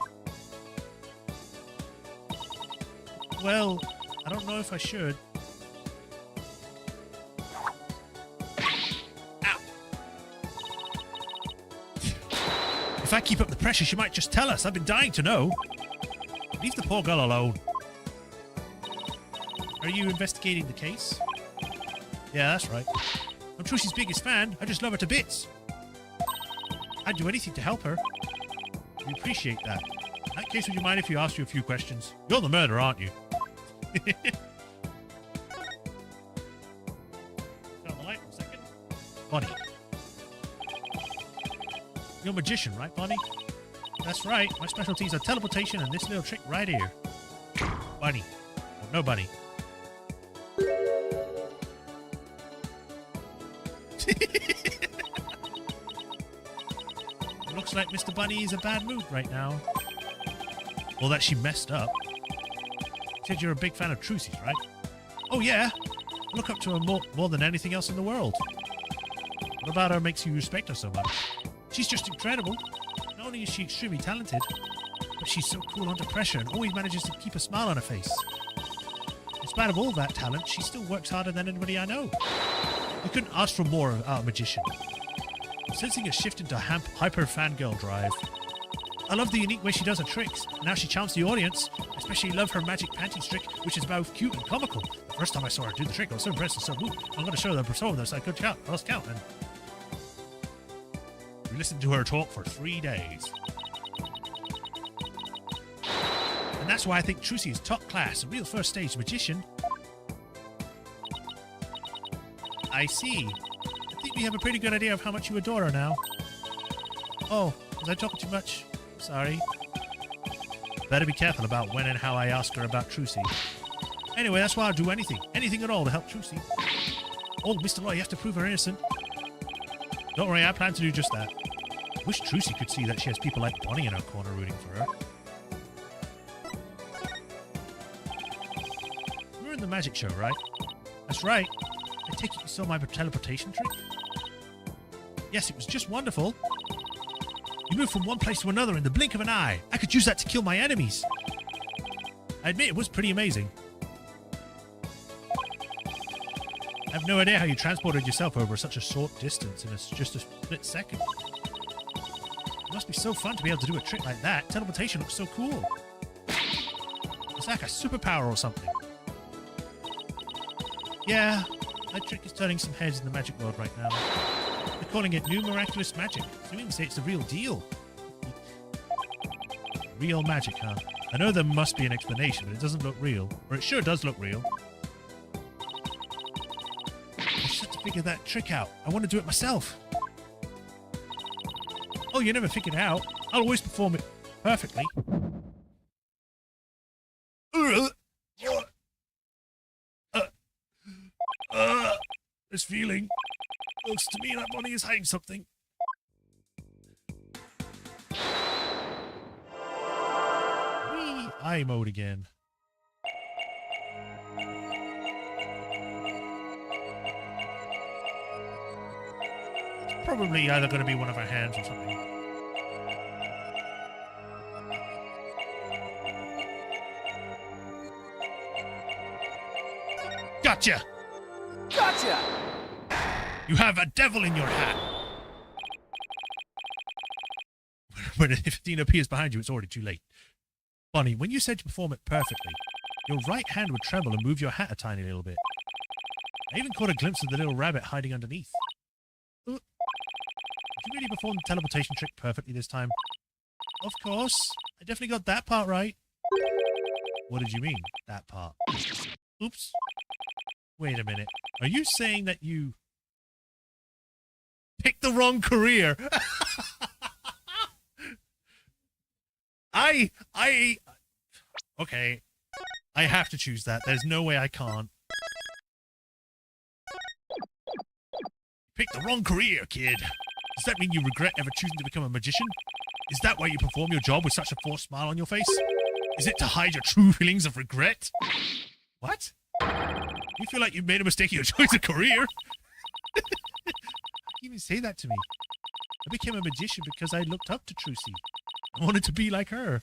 Well, I don't know if I should. Ow! If I keep up the pressure, she might just tell us. I've been dying to know. Leave the poor girl alone. Are you investigating the case? Yeah, that's right. I'm Trushi's biggest fan. I just love her to bits. I'd do anything to help her. We appreciate that. In that case, would you mind if you asked you a few questions? You're the murderer, aren't you? Turn the light for a second. Bonnie. You're a magician, right, Bonnie? That's right. My specialties are teleportation and this little trick right here. Bunny. Oh, no, Bunny. Looks like Mr. Bunny is in a bad mood right now. Well, that she messed up. You said you're a big fan of Trucy's, right? Oh, yeah. I look up to her more than anything else in the world. What about her makes you respect her so much? She's just incredible. Not only is she extremely talented, but she's so cool under pressure and always manages to keep a smile on her face. In spite of all that talent, she still works harder than anybody I know. You couldn't ask for more out of a magician. I'm sensing a shift into hyper fangirl drive. I love the unique way she does her tricks, and how she charms the audience. I especially love her magic panties trick, which is both cute and comical. The first time I saw her do the trick, I was so impressed and so moved. I'm going to show the persona so I could count. I lost count. And we listened to her talk for 3 days. And that's why I think Trucy is top class, a real first stage magician. I see. I think we have a pretty good idea of how much you adore her now. Oh, was I talking too much? Sorry. Better be careful about when and how I ask her about Trucy. Anyway, that's why I'll do anything. Anything at all to help Trucy. Oh, Mr. Law, you have to prove her innocent. Don't worry, I plan to do just that. Wish Trucy could see that she has people like Bonnie in her corner rooting for her. We're in the magic show, right? That's right. I take it you saw my teleportation trick? Yes, it was just wonderful. You moved from one place to another in the blink of an eye. I could use that to kill my enemies. I admit it was pretty amazing. I have no idea how you transported yourself over such a short distance in just a split second. It must be so fun to be able to do a trick like that. Teleportation looks so cool. It's like a superpower or something. Yeah, that trick is turning some heads in the magic world right now. They're calling it new miraculous magic. Some even say it's the real deal. Real magic, huh? I know there must be an explanation, but it doesn't look real. Or it sure does look real. I just have to figure that trick out. I want to do it myself. Oh, you never figured it out. I'll always perform it perfectly. This feeling looks to me like Bonnie is hiding something. Whee! I mode again. It's probably either going to be one of her hands or something. Gotcha! Gotcha! You have a devil in your hat! But if Dean appears behind you, it's already too late. Bonnie, when you said you perform it perfectly, your right hand would tremble and move your hat a tiny little bit. I even caught a glimpse of the little rabbit hiding underneath. Did you really perform the teleportation trick perfectly this time? Of course. I definitely got that part right. What did you mean, that part? Oops. Wait a minute. Are you saying that you picked the wrong career? Okay. I have to choose that. There's no way I can't. Picked the wrong career, kid. Does that mean you regret ever choosing to become a magician? Is that why you perform your job with such a forced smile on your face? Is it to hide your true feelings of regret? What? You feel like you made a mistake in your choice of career? How can you even say that to me? I became a magician because I looked up to Trucy. I wanted to be like her.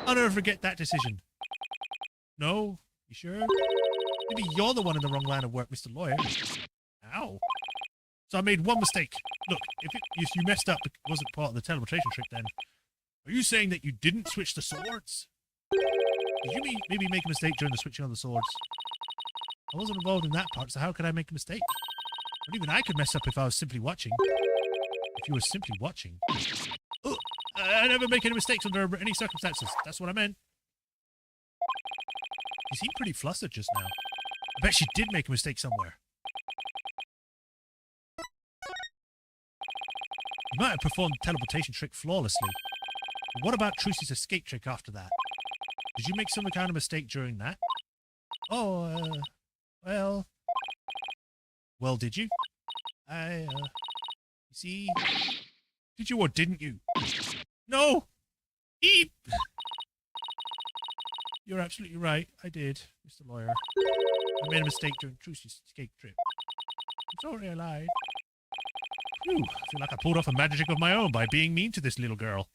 I'll never forget that decision. No? You sure? Maybe you're the one in the wrong line of work, Mr. Lawyer. Ow. So I made one mistake. Look, if you messed up, it wasn't part of the teleportation trick then. Are you saying that you didn't switch the swords? Did you maybe make a mistake during the switching of the swords? I wasn't involved in that part, so how could I make a mistake? But even I could mess up if I was simply watching. If you were simply watching. Oh, I never make any mistakes under any circumstances. That's what I meant. You seemed pretty flustered just now. I bet she did make a mistake somewhere. You might have performed the teleportation trick flawlessly. But what about Trucy's escape trick after that? Did you make some kind of mistake during that? Oh, well... Well, did you? You see... Did you or didn't you? No! Eep! You're absolutely right. I did, Mr. Lawyer. I made a mistake during Trucy's escape trip. I'm sorry I lied. Phew, I feel like I pulled off a magic trick of my own by being mean to this little girl.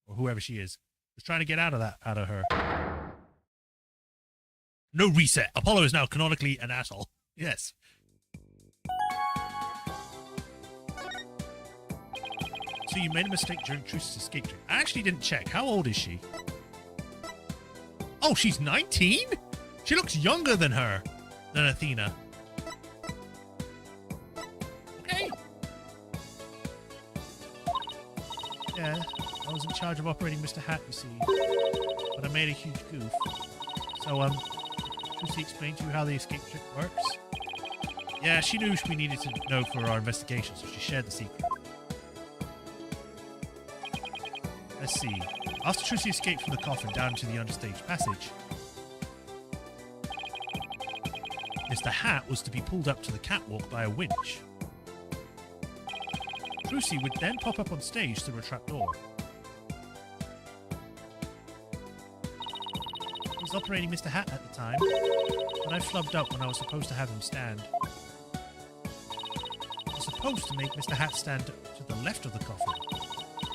Or whoever she is. Just trying to get out of her. No reset. Apollo is now canonically an asshole. Yes. So you made a mistake during Trucy's escape trick. I actually didn't check. How old is she? Oh, she's 19? She looks younger than Athena. Okay. Yeah, I was in charge of operating Mr. Hat, you see. But I made a huge goof. So, Trucy explained to you how the escape trick works? Yeah, she knew we needed to know for our investigation, so she shared the secret. Let's see. After Trucy escaped from the coffin down into the understage passage, Mr. Hat was to be pulled up to the catwalk by a winch. Trucy would then pop up on stage through a trapdoor. I was operating Mr. Hat at the time, but I flubbed up when I was supposed to have him stand. I was supposed to make Mr. Hat stand to the left of the coffin,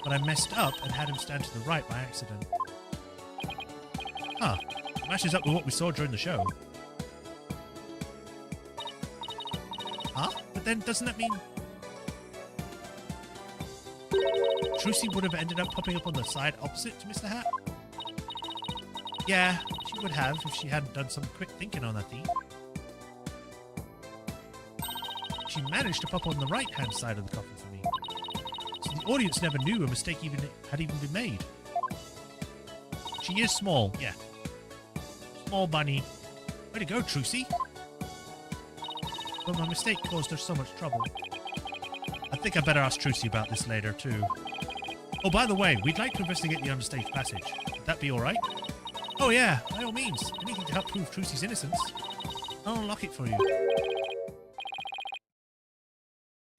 but I messed up and had him stand to the right by accident. Huh. Matches up with what we saw during the show. Huh? But then doesn't that mean... Trucy would have ended up popping up on the side opposite to Mr. Hat? Yeah, she would have if she hadn't done some quick thinking on that theme. She managed to pop on the right-hand side of the coffin for me. So the audience never knew a mistake had even been made. She is small, yeah. Small bunny. Way to go, Trucy. But my mistake caused her so much trouble. I think I better ask Trucy about this later, too. Oh, by the way, we'd like to investigate the understage passage. Would that be alright? Oh yeah, by all means. Anything to help prove Trucy's innocence. I'll unlock it for you.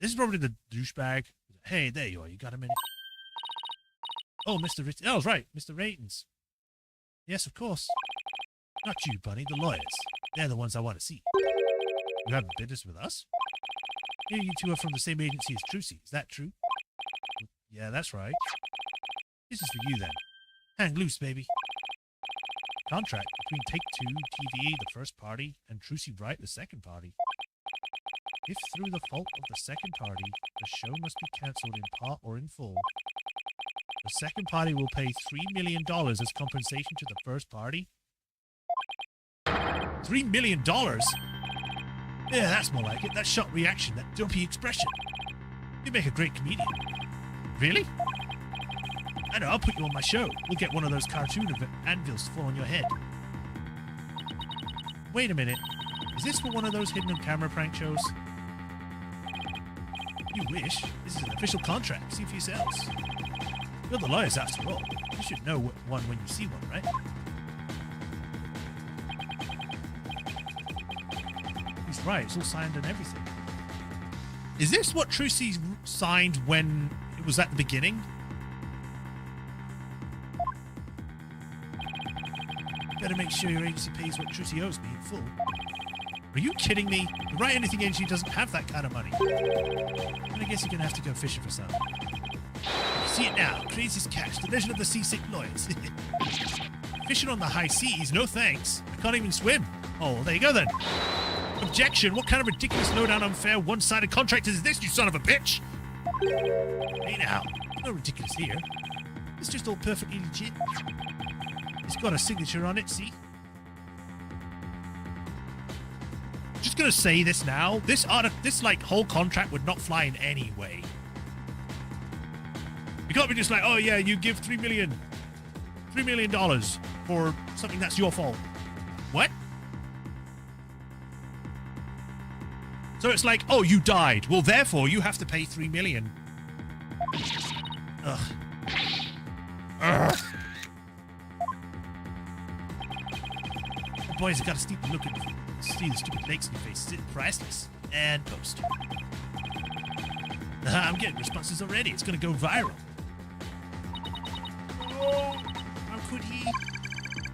This is probably the douchebag. Hey, there you are. You got a minute? Oh, Mr. Oh, right. Mr. Ratons. Yes, of course. Not you, Bunny. The lawyers. They're the ones I want to see. You have business with us? Here you two are from the same agency as Trucy. Is that true? Yeah, that's right. This is for you, then. Hang loose, baby. Contract between Take-Two, TV, the first party, and Trucy Bright, the second party. If through the fault of the second party, the show must be cancelled in part or in full, the second party will pay $3 million as compensation to the first party. $3 million? Yeah, that's more like it. That shock reaction, that dumpy expression. You make a great comedian. Really? I know, I'll put you on my show. We'll get one of those cartoon anvils to fall on your head. Wait a minute. Is this for one of those hidden camera prank shows? You wish. This is an official contract. See for yourselves. You're the lawyers after all. You should know one when you see one, right? He's right. It's all signed and everything. Is this what Trilogy signed when it was at the beginning? Better make sure your agency pays what Trilogy owes me in full. Are you kidding me? The Right Anything agency doesn't have that kind of money. And I guess you're gonna have to go fishing for some. See it now. Crazy's cash. The legend of the seasick Lloyds. Fishing on the high seas? No thanks. I can't even swim. Oh, well, there you go then. Objection! What kind of ridiculous, low-down, unfair, one-sided contract is this, you son of a bitch? Hey now, no ridiculous here. It's just all perfectly legit. It's got a signature on it, see? Just gonna say this now. This like whole contract would not fly in any way. You can't be just like, oh yeah, you give $3 million for something that's your fault. What? So it's like, oh, you died. Well, therefore, you have to pay $3 million. Ugh. Ugh. Oh, boys, I got a steep look at see the stupid lakes in your face. It's priceless. And post. I'm getting responses already. It's going to go viral. Oh, how could he?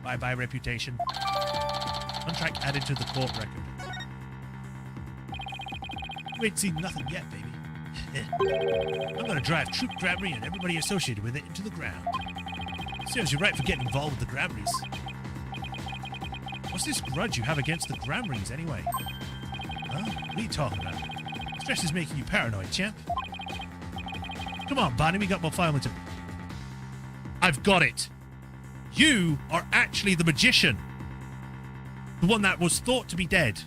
Bye-bye, reputation. Contract added to the court record. You ain't seen nothing yet, baby. I'm gonna drive Troop Grammary and everybody associated with it into the ground. Serves you right for getting involved with the Grammarys. What's this grudge you have against the Grammarys, anyway? Huh? What are you talking about? Stress is making you paranoid, champ. Come on, Bonnie, we got more filing to... I've got it. You are actually the magician. The one that was thought to be dead.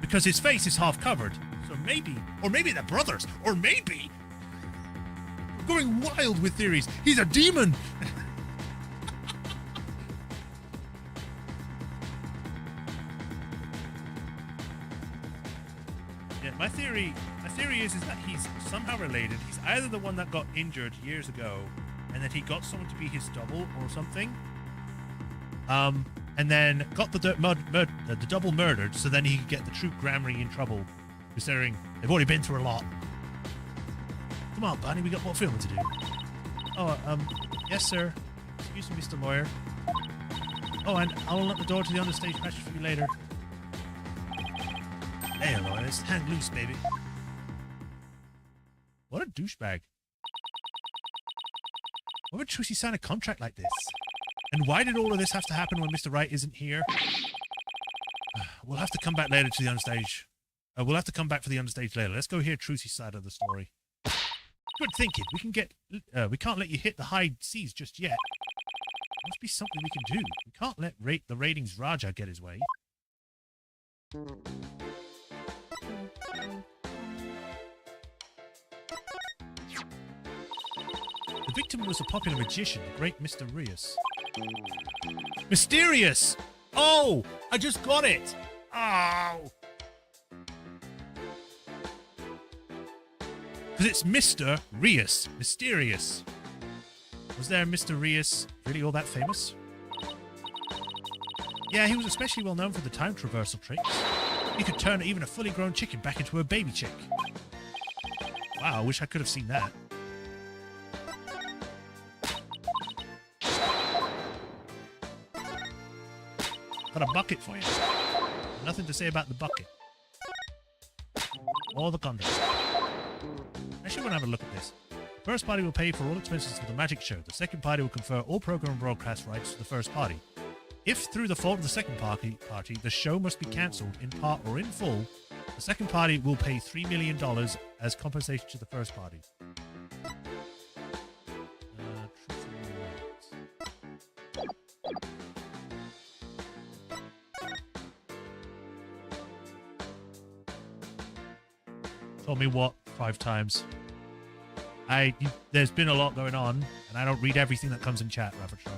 Because his face is half covered. So maybe, or maybe they're brothers, or maybe we're going wild with theories. He's a demon. Yeah, my theory is that he's somehow related. He's either the one that got injured years ago, and that he got someone to be his double or something. And then got the double murdered, so then he could get the Troop Grammary in trouble, considering they've already been through a lot. Come on, Bonnie, we got more filming to do. Oh, yes, sir. Excuse me, Mr. Lawyer. Oh, and I'll unlock the door to the understage passage for you later. Hey, lawyers, hang loose, baby. What a douchebag. Why would Trilogy sign a contract like this? And why did all of this have to happen when Mr. Wright isn't here? We'll have to come back later to the unstage. We'll have to come back for the unstage later. Let's go hear Trilogy's side of the story. Good thinking. We can't let you hit the high seas just yet. There must be something we can do. We can't let the ratings Raja get his way. The victim was a popular magician, the great Mysterious. Mysterious! Oh! I just got it! Oh! Because it's Mr. Rius. Mysterious. Was there Mr. Rius really all that famous? Yeah, he was especially well known for the time traversal tricks. He could turn even a fully grown chicken back into a baby chick. Wow, I wish I could have seen that. Got a bucket for you. Nothing to say about the bucket. Or the condom. I should want to have a look at this. The first party will pay for all expenses for the magic show. The second party will confer all program and broadcast rights to the first party. If through the fault of the second party, the show must be cancelled in part or in full, the second party will pay $3 million as compensation to the first party. Told me what 5 times. There's been a lot going on, and I don't read everything that comes in chat, Ravertron.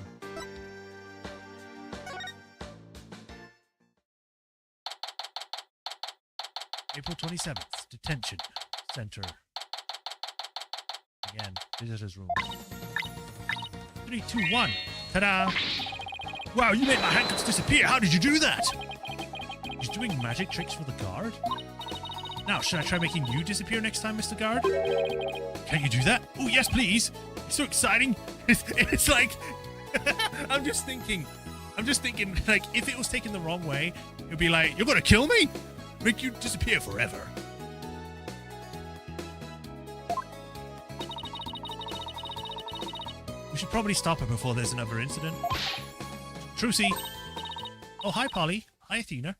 April 27th, detention center. Again, visitor's room. 3, 2, 1. Ta-da! Wow, you made my handcuffs disappear. How did you do that? He's doing magic tricks for the guard? Now, should I try making you disappear next time, Mr. Guard? Can you do that? Oh, yes, please. It's so exciting. It's like... I'm just thinking, like, if it was taken the wrong way, it would be like, you're going to kill me? Make you disappear forever. We should probably stop her before there's another incident. Trucy. Oh, hi, Polly. Hi, Athena.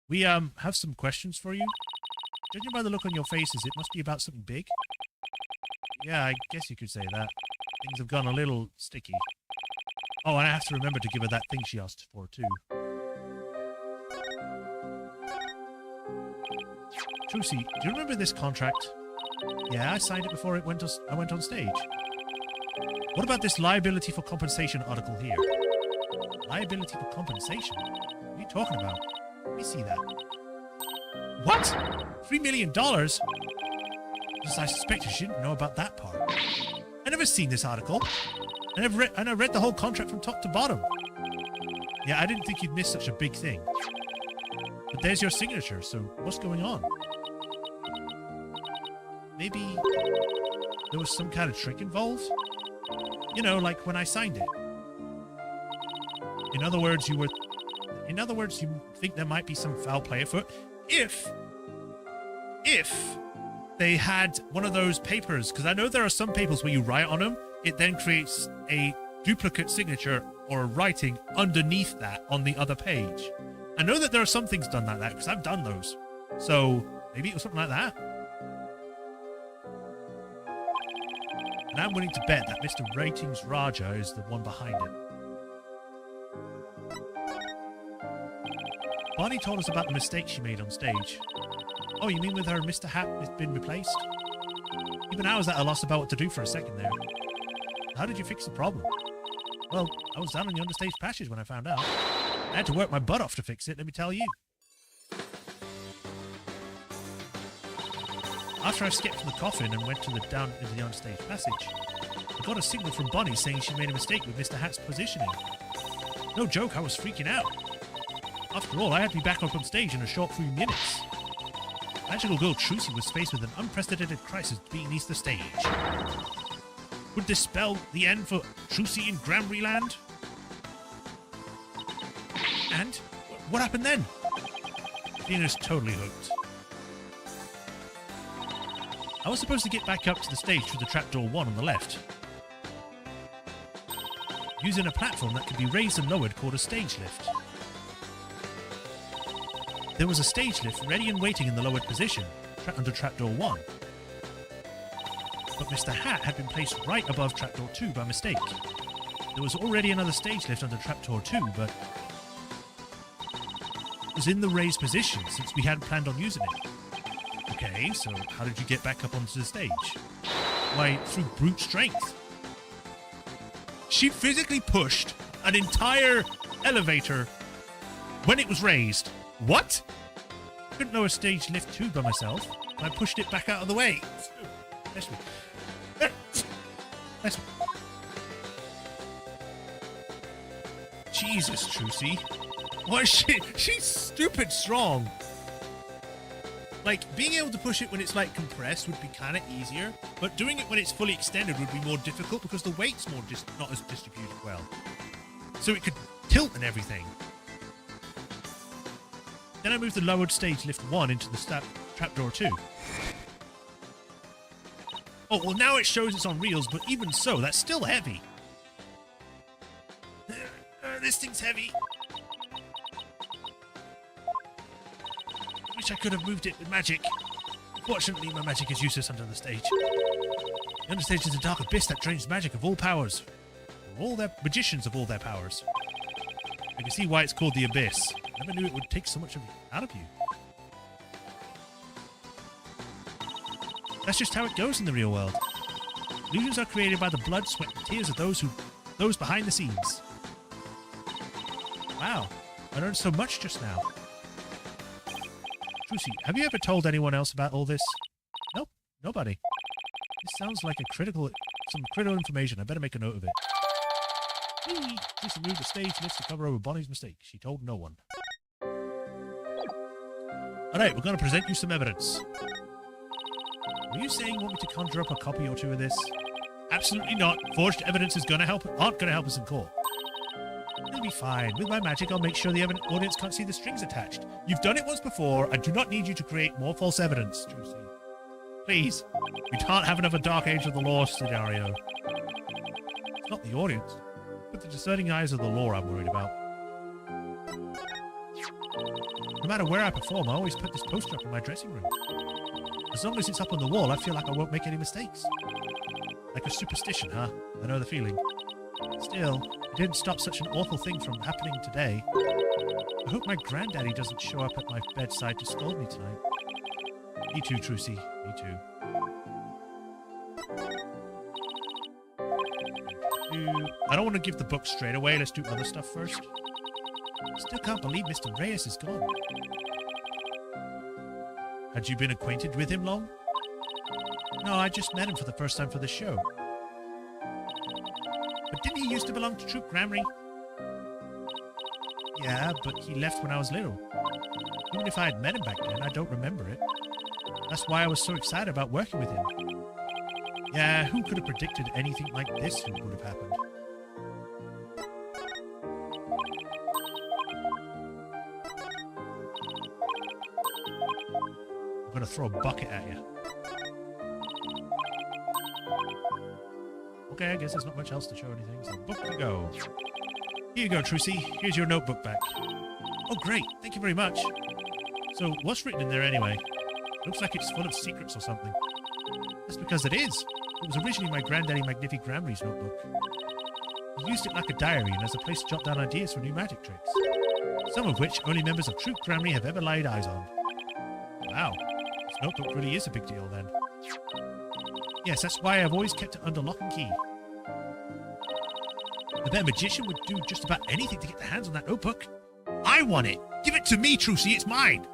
We, have some questions for you. Judging by the look on your faces, it must be about something big. Yeah, I guess you could say that. Things have gone a little sticky. Oh, and I have to remember to give her that thing she asked for, too. Trucy, do you remember this contract? Yeah, I signed it before I went on stage. What about this liability for compensation article here? Liability for compensation? What are you talking about? Let me see that. What? $3 million? Because I suspected she didn't know about that part. I never seen this article. I read the whole contract from top to bottom. Yeah, I didn't think you'd miss such a big thing. But there's your signature, so what's going on? Maybe there was some kind of trick involved? You know, like when I signed it. In other words, you think there might be some foul play afoot if they had one of those papers, because I know there are some papers where you write on them, it then creates a duplicate signature or a writing underneath that on the other page. I know that there are some things done like that because I've done those. So maybe it was something like that. And I'm willing to bet that Mr. Ratings Raja is the one behind it. Bonnie told us about the mistake she made on stage. Oh, you mean with her Mr. Hat has been replaced? Even I was at a loss about what to do for a second there. How did you fix the problem? Well, I was down in the understage passage when I found out. I had to work my butt off to fix it, let me tell you. After I skipped from the coffin and went down into the onstage passage, I got a signal from Bonnie saying she made a mistake with Mr. Hat's positioning. No joke, I was freaking out. After all, I had to be back up on stage in a short few minutes. Magical girl Trucy was faced with an unprecedented crisis beneath the stage. Would this spell the end for Trucy in Granbury Land? And what happened then? Athena's totally hooked. I was supposed to get back up to the stage through the trapdoor 1 on the left, using a platform that could be raised and lowered called a stage lift. There was a stage lift ready and waiting in the lowered position, under trapdoor 1. But Mr. Hat had been placed right above trapdoor 2 by mistake. There was already another stage lift under trapdoor 2, but it was in the raised position since we hadn't planned on using it. Okay, so how did you get back up onto the stage? Why, through brute strength. She physically pushed an entire elevator when it was raised. What? I couldn't lower stage lift 2 by myself, and I pushed it back out of the way. Bless me. Bless me. Jesus, Trucy. Why is she's stupid strong. Like, being able to push it when it's, like, compressed would be kind of easier, but doing it when it's fully extended would be more difficult because the weight's not as distributed well. So it could tilt and everything. Then I moved the lowered stage lift 1 into the trapdoor 2. Oh, well now it shows it's on reels, but even so, that's still heavy. This thing's heavy. Wish I could have moved it with magic. Fortunately, my magic is useless under the stage. The understage is a dark abyss that drains magic of all powers. For all their magicians of all their powers. I can see why it's called the Abyss. I never knew it would take so much out of you. That's just how it goes in the real world. Illusions are created by the blood, sweat, and tears of those behind the scenes. Wow, I learned so much just now. Trucy, have you ever told anyone else about all this? Nope, nobody. This sounds like some critical information. I better make a note of it. Trucy moved the stage lifts to cover over Bonnie's mistake. She told no one. Alright, we're going to present you some evidence. Are you saying you want me to conjure up a copy or two of this? Absolutely not. Forged evidence is aren't going to help us in court. It'll be fine. With my magic, I'll make sure the audience can't see the strings attached. You've done it once before. I do not need you to create more false evidence, Juicy. Please. We can't have another Dark Age of the Law scenario. It's not the audience, but the discerning eyes of the law I'm worried about. No matter where I perform, I always put this poster up in my dressing room. As long as it's up on the wall, I feel like I won't make any mistakes. Like a superstition, huh? I know the feeling. Still, it didn't stop such an awful thing from happening today. I hope my granddaddy doesn't show up at my bedside to scold me tonight. Me too, Trucy. Me too. I don't want to give the book straight away. Let's do other stuff first. Still can't believe Mr. Reyes is gone. Had you been acquainted with him long? No, I just met him for the first time for the show. But didn't he used to belong to Troop Gramry? Yeah, but he left when I was little. Even if I had met him back then, I don't remember it. That's why I was so excited about working with him. Yeah, who could have predicted anything like this would have happened? I'm gonna throw a bucket at you. Okay, I guess there's not much else to show anything, so book you go. Here you go, Trucy. Here's your notebook back. Oh, great. Thank you very much. So, what's written in there anyway? Looks like it's full of secrets or something. That's because it is. It was originally my granddaddy Magnific Gramry's notebook. He used it like a diary and as a place to jot down ideas for new magic tricks. Some of which only members of Troop Gramry have ever laid eyes on. Wow. This notebook really is a big deal then. Yes, that's why I've always kept it under lock and key. I bet a magician would do just about anything to get their hands on that notebook. I want it! Give it to me, Trucy, it's mine!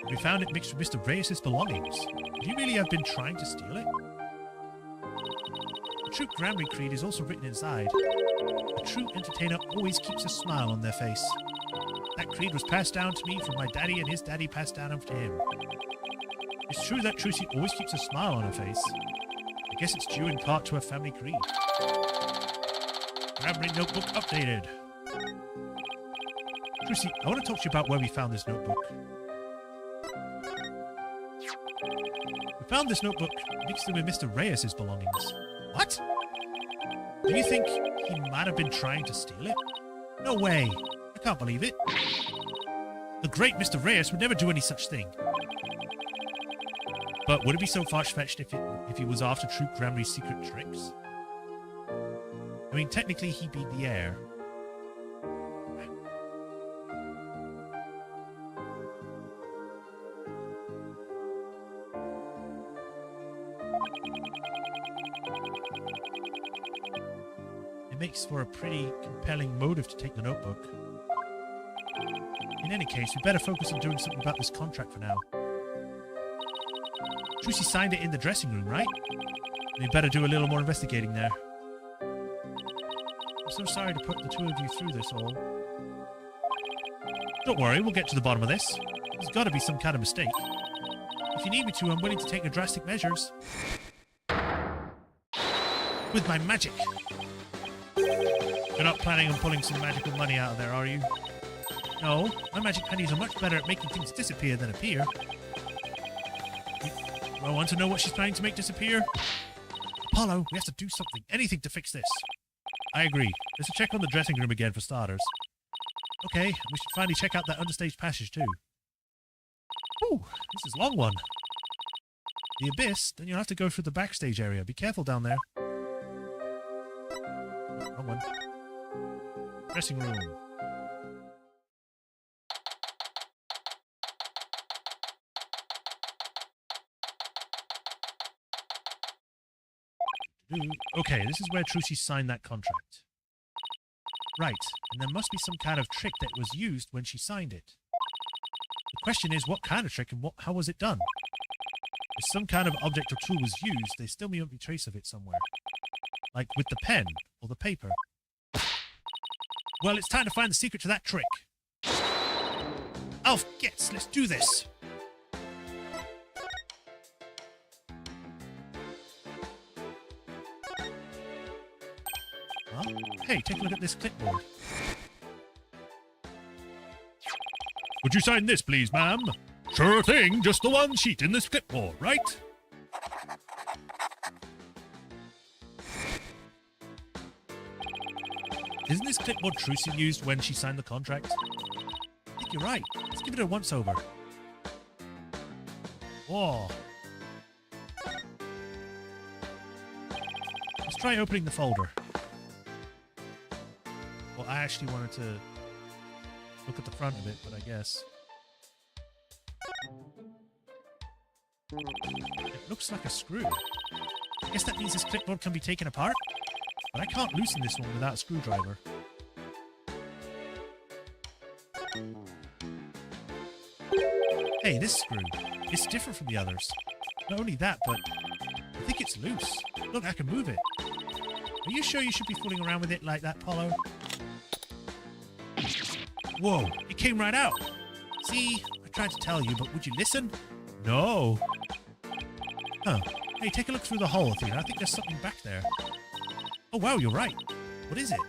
We found it mixed with Mr. Reyes' belongings. Would you really have been trying to steal it? The Troop Gramry creed is also written inside. A true entertainer always keeps a smile on their face. That creed was passed down to me from my daddy and his daddy passed down to him. It's true that Trucy always keeps a smile on her face. I guess it's due in part to her family creed. Gramry notebook updated. Trucy, I want to talk to you about where we found this notebook. We found this notebook mixed in with Mr. Reyes' belongings. What? Do you think he might have been trying to steal it? No way. I can't believe it. The great Mr. Reyes would never do any such thing. But would it be so far-fetched if he was after Troop Gramry's secret tricks? I mean, technically he'd be the heir. It makes for a pretty compelling motive to take the notebook. In any case, we better focus on doing something about this contract for now. Trucy signed it in the dressing room, right? We better do a little more investigating there. I'm so sorry to put the two of you through this all. Don't worry, we'll get to the bottom of this. There's got to be some kind of mistake. If you need me to, I'm willing to take the drastic measures. With my magic. You're not planning on pulling some magical money out of there, are you? No, my magic pennies are much better at making things disappear than appear. Do I want to know what she's planning to make disappear? Apollo, we have to do something, anything to fix this. I agree. Let's check on the dressing room again for starters. Okay, we should finally check out that understage passage too. Ooh, this is a long one. The abyss? Then you'll have to go through the backstage area. Be careful down there. Wrong one. Dressing room. Okay, this is where Trucy signed that contract. Right, and there must be some kind of trick that was used when she signed it. The question is, what kind of trick and how was it done? If some kind of object or tool was used, there still may be a trace of it somewhere. Like with the pen or the paper. Well, it's time to find the secret to that trick. Alf gets. Let's do this. Huh? Hey, take a look at this clipboard. Would you sign this, please, ma'am? Sure thing. Just the one sheet in this clipboard, right? Isn't this clipboard Trucy used when she signed the contract? I think you're right. Let's give it a once-over. Whoa. Let's try opening the folder. Well, I actually wanted to look at the front of it, but I guess. It looks like a screw. I guess that means this clipboard can be taken apart? But I can't loosen this one without a screwdriver. Hey, this screw. It's different from the others. Not only that, but I think it's loose. Look, I can move it. Are you sure you should be fooling around with it like that, Polo? Whoa, it came right out. See, I tried to tell you, but would you listen? No. Huh. Hey, take a look through the hole, Athena. I think there's something back there. Oh, wow, you're right. What is it?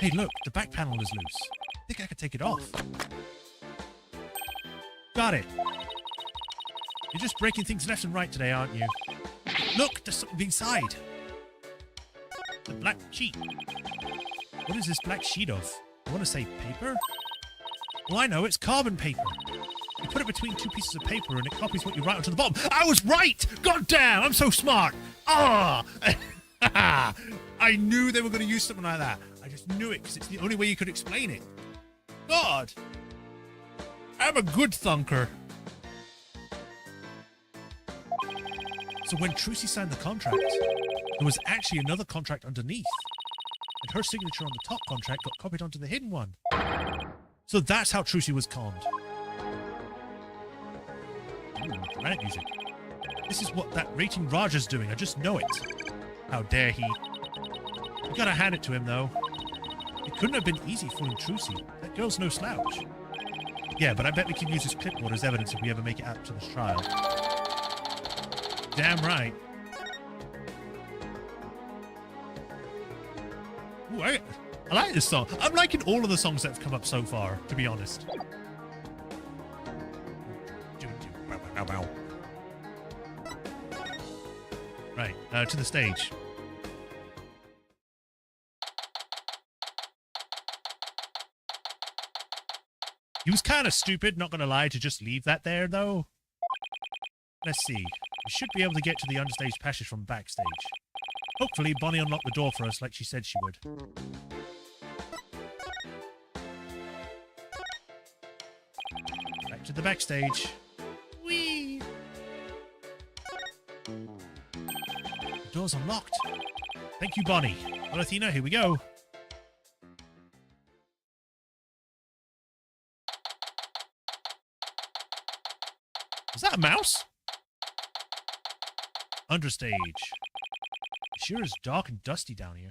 Hey, look, the back panel is loose. I think I could take it off. Got it. You're just breaking things left and right today, aren't you? Look, there's something inside. The black sheet. What is this black sheet of? I want to say paper? Well, I know, it's carbon paper. You put it between two pieces of paper and it copies what you write onto the bottom. I was right! God damn, I'm so smart! Ah! I knew they were going to use something like that. I just knew it because it's the only way you could explain it. God! I'm a good thunker. So when Trucy signed the contract, there was actually another contract underneath. And her signature on the top contract got copied onto the hidden one. So that's how Trucy was conned. Ooh, dramatic music. This is what that rating Raja's doing. I just know it. How dare he. You gotta hand it to him, though. It couldn't have been easy fooling Trucy. That girl's no slouch. Yeah, but I bet we can use this clipboard as evidence if we ever make it out to this trial. Damn right. Ooh, I like this song. I'm liking all of the songs that have come up so far, to be honest. Right, to the stage. He was kind of stupid, not gonna lie, to just leave that there, though. Let's see. We should be able to get to the understage passage from backstage. Hopefully, Bonnie unlocked the door for us like she said she would. Back to the backstage. Whee! The door's unlocked. Thank you, Bonnie. Well, Athena, here we go. Was that a mouse? Understage. It sure is dark and dusty down here.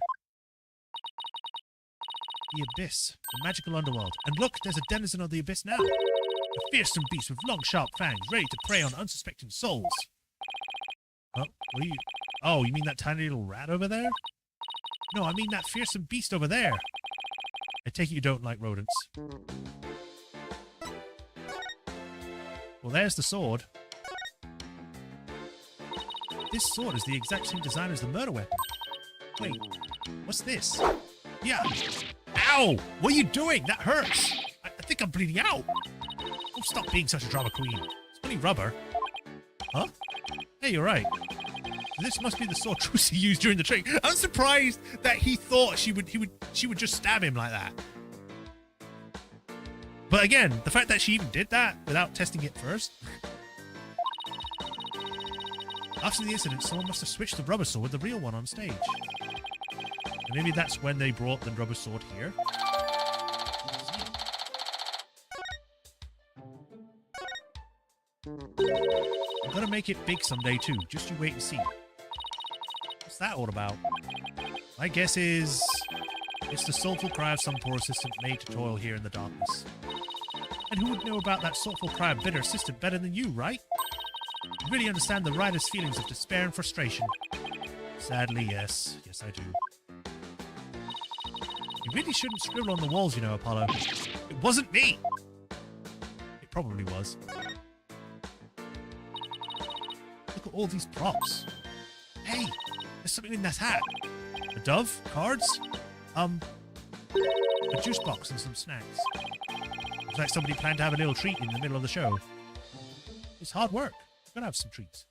The Abyss. The magical underworld. And look, there's a denizen of the Abyss now. A fearsome beast with long, sharp fangs, ready to prey on unsuspecting souls. Oh, what are you... Oh, you mean that tiny little rat over there? No, I mean that fearsome beast over there. I take it you don't like rodents. Well, there's the sword. This sword is the exact same design as the murder weapon. Wait, what's this? Yeah. Ow! What are you doing? That hurts. I think I'm bleeding out. Oh, stop being such a drama queen. It's only rubber. Huh? Hey, you're right. This must be the sword Trucy used during the trick. I'm surprised that he thought she would just stab him like that. But again, the fact that she even did that without testing it first. After the incident, someone must have switched the rubber sword with the real one on stage. And maybe that's when they brought the rubber sword here. I'm gonna make it big someday too. Just you wait and see. What's that all about? My guess is it's the soulful cry of some poor assistant made to toil here in the darkness. And who would know about that soulful cry of bitter assistant better than you, right? You really understand the rider's feelings of despair and frustration. Sadly, yes. Yes, I do. You really shouldn't scribble on the walls, you know, Apollo. It wasn't me! It probably was. Look at all these props. Hey, there's something in that hat. A dove, cards, a juice box and some snacks. Looks like somebody planned to have a little treat in the middle of the show. It's hard work. We're gonna have some treats.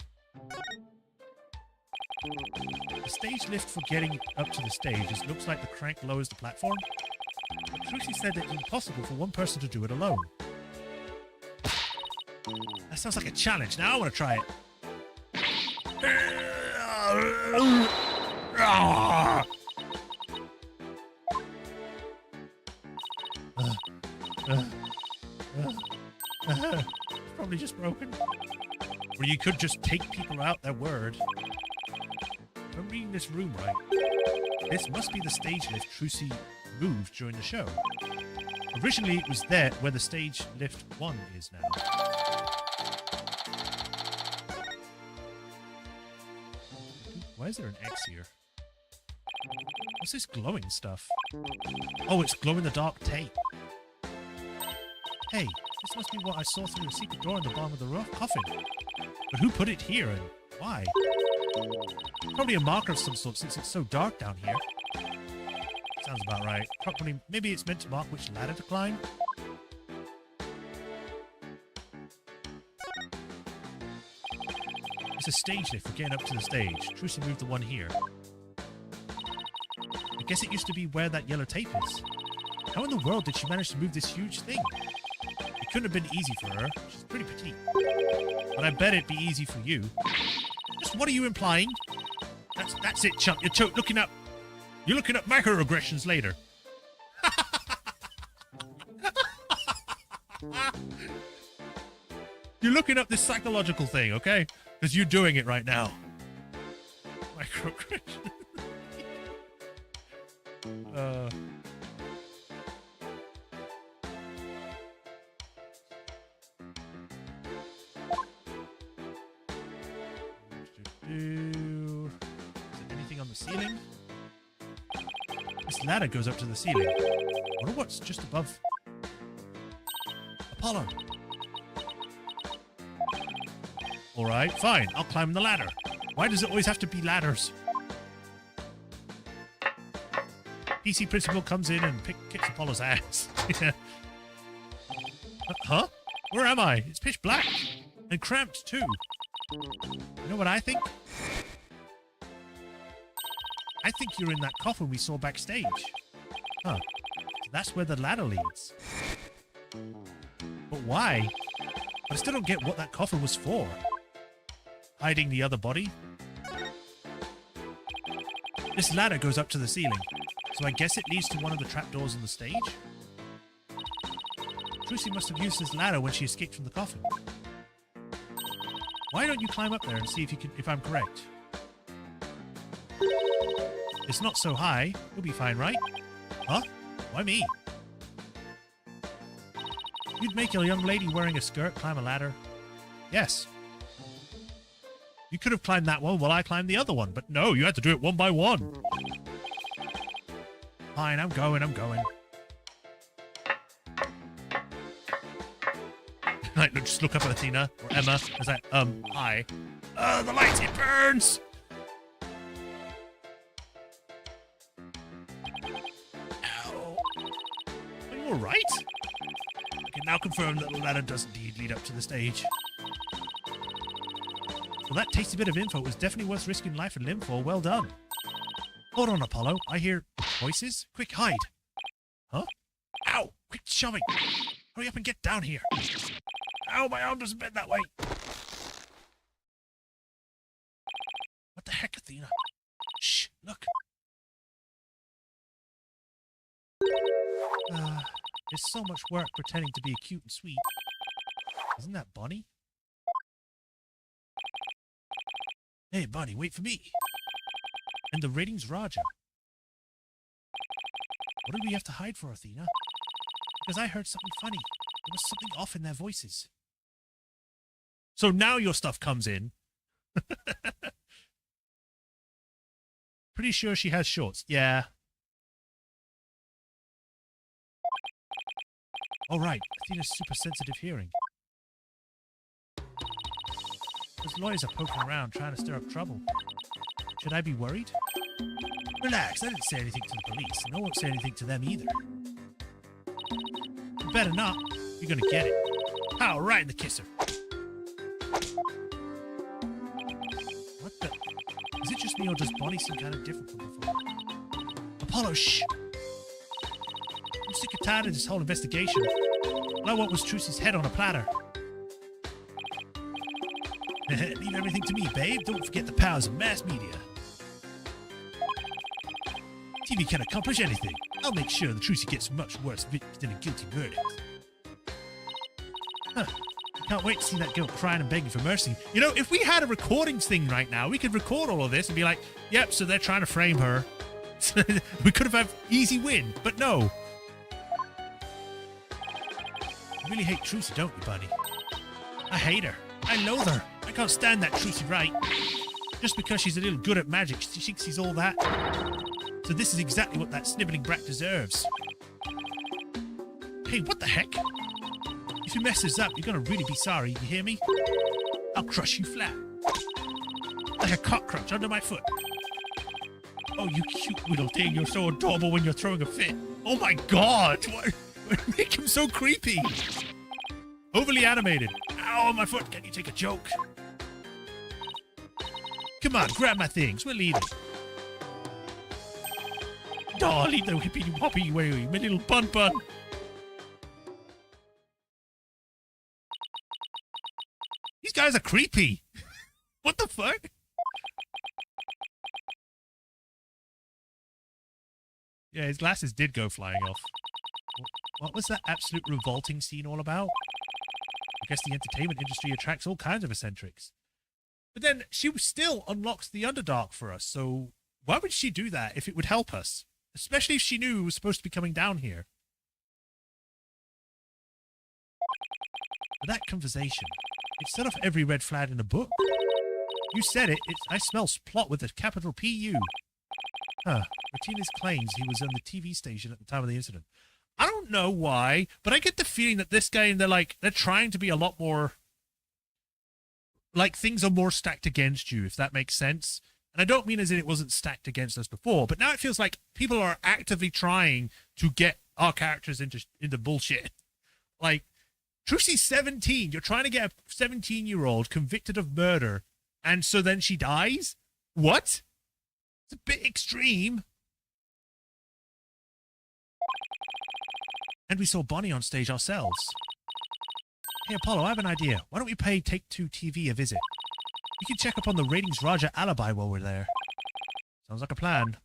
The stage lift for getting up to the stage is looks like the crank lowers the platform. But Trucy said that it's impossible for one person to do it alone. That sounds like a challenge. Now I want to try it. Probably just broken. Or you could just take people out their word. If I'm reading this room right, this must be the stage lift Trucy moved during the show. Originally it was there where the stage lift 1 is now. Why is there an X here? What's this glowing stuff? Oh, it's glow-in-the-dark tape. Hey, this must be what I saw through the secret door in the bottom of the coffin. But who put it here and why? Probably a marker of some sort since it's so dark down here. Sounds about right. Probably, maybe it's meant to mark which ladder to climb. It's a stage lift for getting up to the stage. Trucy moved the one here. I guess it used to be where that yellow tape is. How in the world did she manage to move this huge thing? It couldn't have been easy for her. She's pretty petite. But I bet it'd be easy for you. Just what are you implying? That's it, chump. You're looking up microaggressions later. You're looking up this psychological thing, okay? Because you're doing it right now. Microaggression. Is there anything on the ceiling? This ladder goes up to the ceiling. I wonder what's just above. Apollo. Alright, fine. I'll climb the ladder. Why does it always have to be ladders? PC Principal comes in and kicks Apollo's ass. Huh? Where am I? It's pitch black. And cramped, too. You know what I think? I think you're in that coffin we saw backstage. Huh. So that's where the ladder leads. But why? I still don't get what that coffin was for. Hiding the other body? This ladder goes up to the ceiling, so I guess it leads to one of the trapdoors on the stage? Trucy must have used this ladder when she escaped from the coffin. Why don't you climb up there and see if I'm correct? It's not so high. You'll be fine, right? Huh? Why me? You'd make a young lady wearing a skirt climb a ladder? Yes. You could have climbed that one while I climbed the other one, but no, you had to do it one by one. Fine, I'm going. Like, just look up at Athena, or Emma, as I, hi. The light, it burns! Ow. Are you alright? I can now confirm that the ladder does indeed lead up to the stage. Well, that tasty bit of info was definitely worth risking life and limb for. Well done. Hold on, Apollo. I hear voices. Quick, hide. Huh? Ow! Quit shoving! Hurry up and get down here. Ow, my arm doesn't bend that way. What the heck, Athena? Shh, look. There's so much work pretending to be cute and sweet. Isn't that Bonnie? Hey, Bonnie, wait for me. And the ratings Raja. What did we have to hide for, Athena? Because I heard something funny. There was something off in their voices. So now your stuff comes in. Pretty sure she has shorts. Yeah. Oh, right. Athena's super sensitive hearing. Those lawyers are poking around trying to stir up trouble. Should I be worried? Relax, I didn't say anything to the police, and I won't say anything to them either. You better not. You're gonna get it. Pow, right in the kisser. What the? Is it just me, or does Bonnie seem kind of different from before? Apollo, shh! I'm sick and tired of this whole investigation. All I want was Trucy's head on a platter. Leave everything to me, babe. Don't forget the powers of mass media. TV can accomplish anything. I'll make sure the Trucy gets much worse than a guilty verdict. Huh. I can't wait to see that girl crying and begging for mercy. You know, if we had a recordings thing right now, we could record all of this and be like, yep, so they're trying to frame her. We could have had easy win, but no. You really hate Trucy, don't you, buddy? I hate her. I loathe her. I can't stand that Trucy right. Just because she's a little good at magic, she thinks she's all that. So this is exactly what that sniveling brat deserves. Hey, what the heck? If you mess this up, you're gonna really be sorry, you hear me? I'll crush you flat. Like a cockroach under my foot. Oh, you cute little thing, you're so adorable when you're throwing a fit. Oh my god! What? Make him so creepy! Overly animated. Ow, my foot, can you take a joke? Come on, grab my things, we're leaving. Oh, leave the hippity hoppy way, my little bun bun. These guys are creepy. What the fuck? Yeah, his glasses did go flying off. What was that absolute revolting scene all about? I guess the entertainment industry attracts all kinds of eccentrics. But then she still unlocks the Underdark for us, so why would she do that if it would help us? Especially if she knew it was supposed to be coming down here. But that conversation, it set off every red flag in the book. You said it, I smell plot with a capital P-U. Huh. Martinez claims he was on the TV station at the time of the incident. I don't know why, but I get the feeling that this game, they're trying to be a lot more, like, things are more stacked against you, if that makes sense. And I don't mean as in it wasn't stacked against us before, but now it feels like people are actively trying to get our characters into bullshit. Like, Trucy's 17. You're trying to get a 17-year-old convicted of murder, and so then she dies? What? It's a bit extreme. And we saw Bonnie on stage ourselves. Hey, Apollo, I have an idea. Why don't we pay Take-Two TV a visit? We can check up on the ratings Raja alibi while we're there. Sounds like a plan.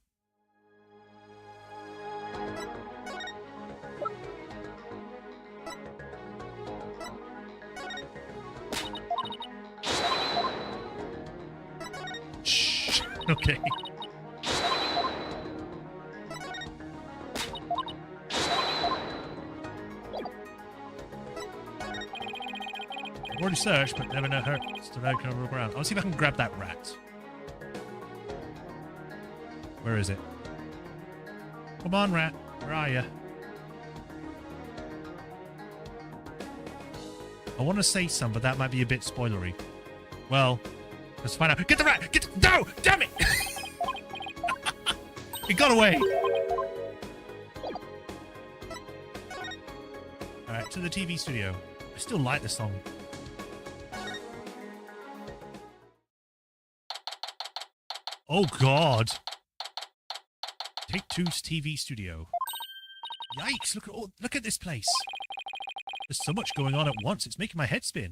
Shh. Okay. I've already searched, but never know her. So now I can look around. I'll see if I can grab that rat. Where is it? Come on, rat. Where are you? I want to say some, but that might be a bit spoilery. Well, let's find out. Get the rat! Get the... No! Damn it! It got away! Alright, to the TV studio. I still like this song. Oh, God. Take-Two's TV studio. Yikes, look at this place. There's so much going on at once, it's making my head spin.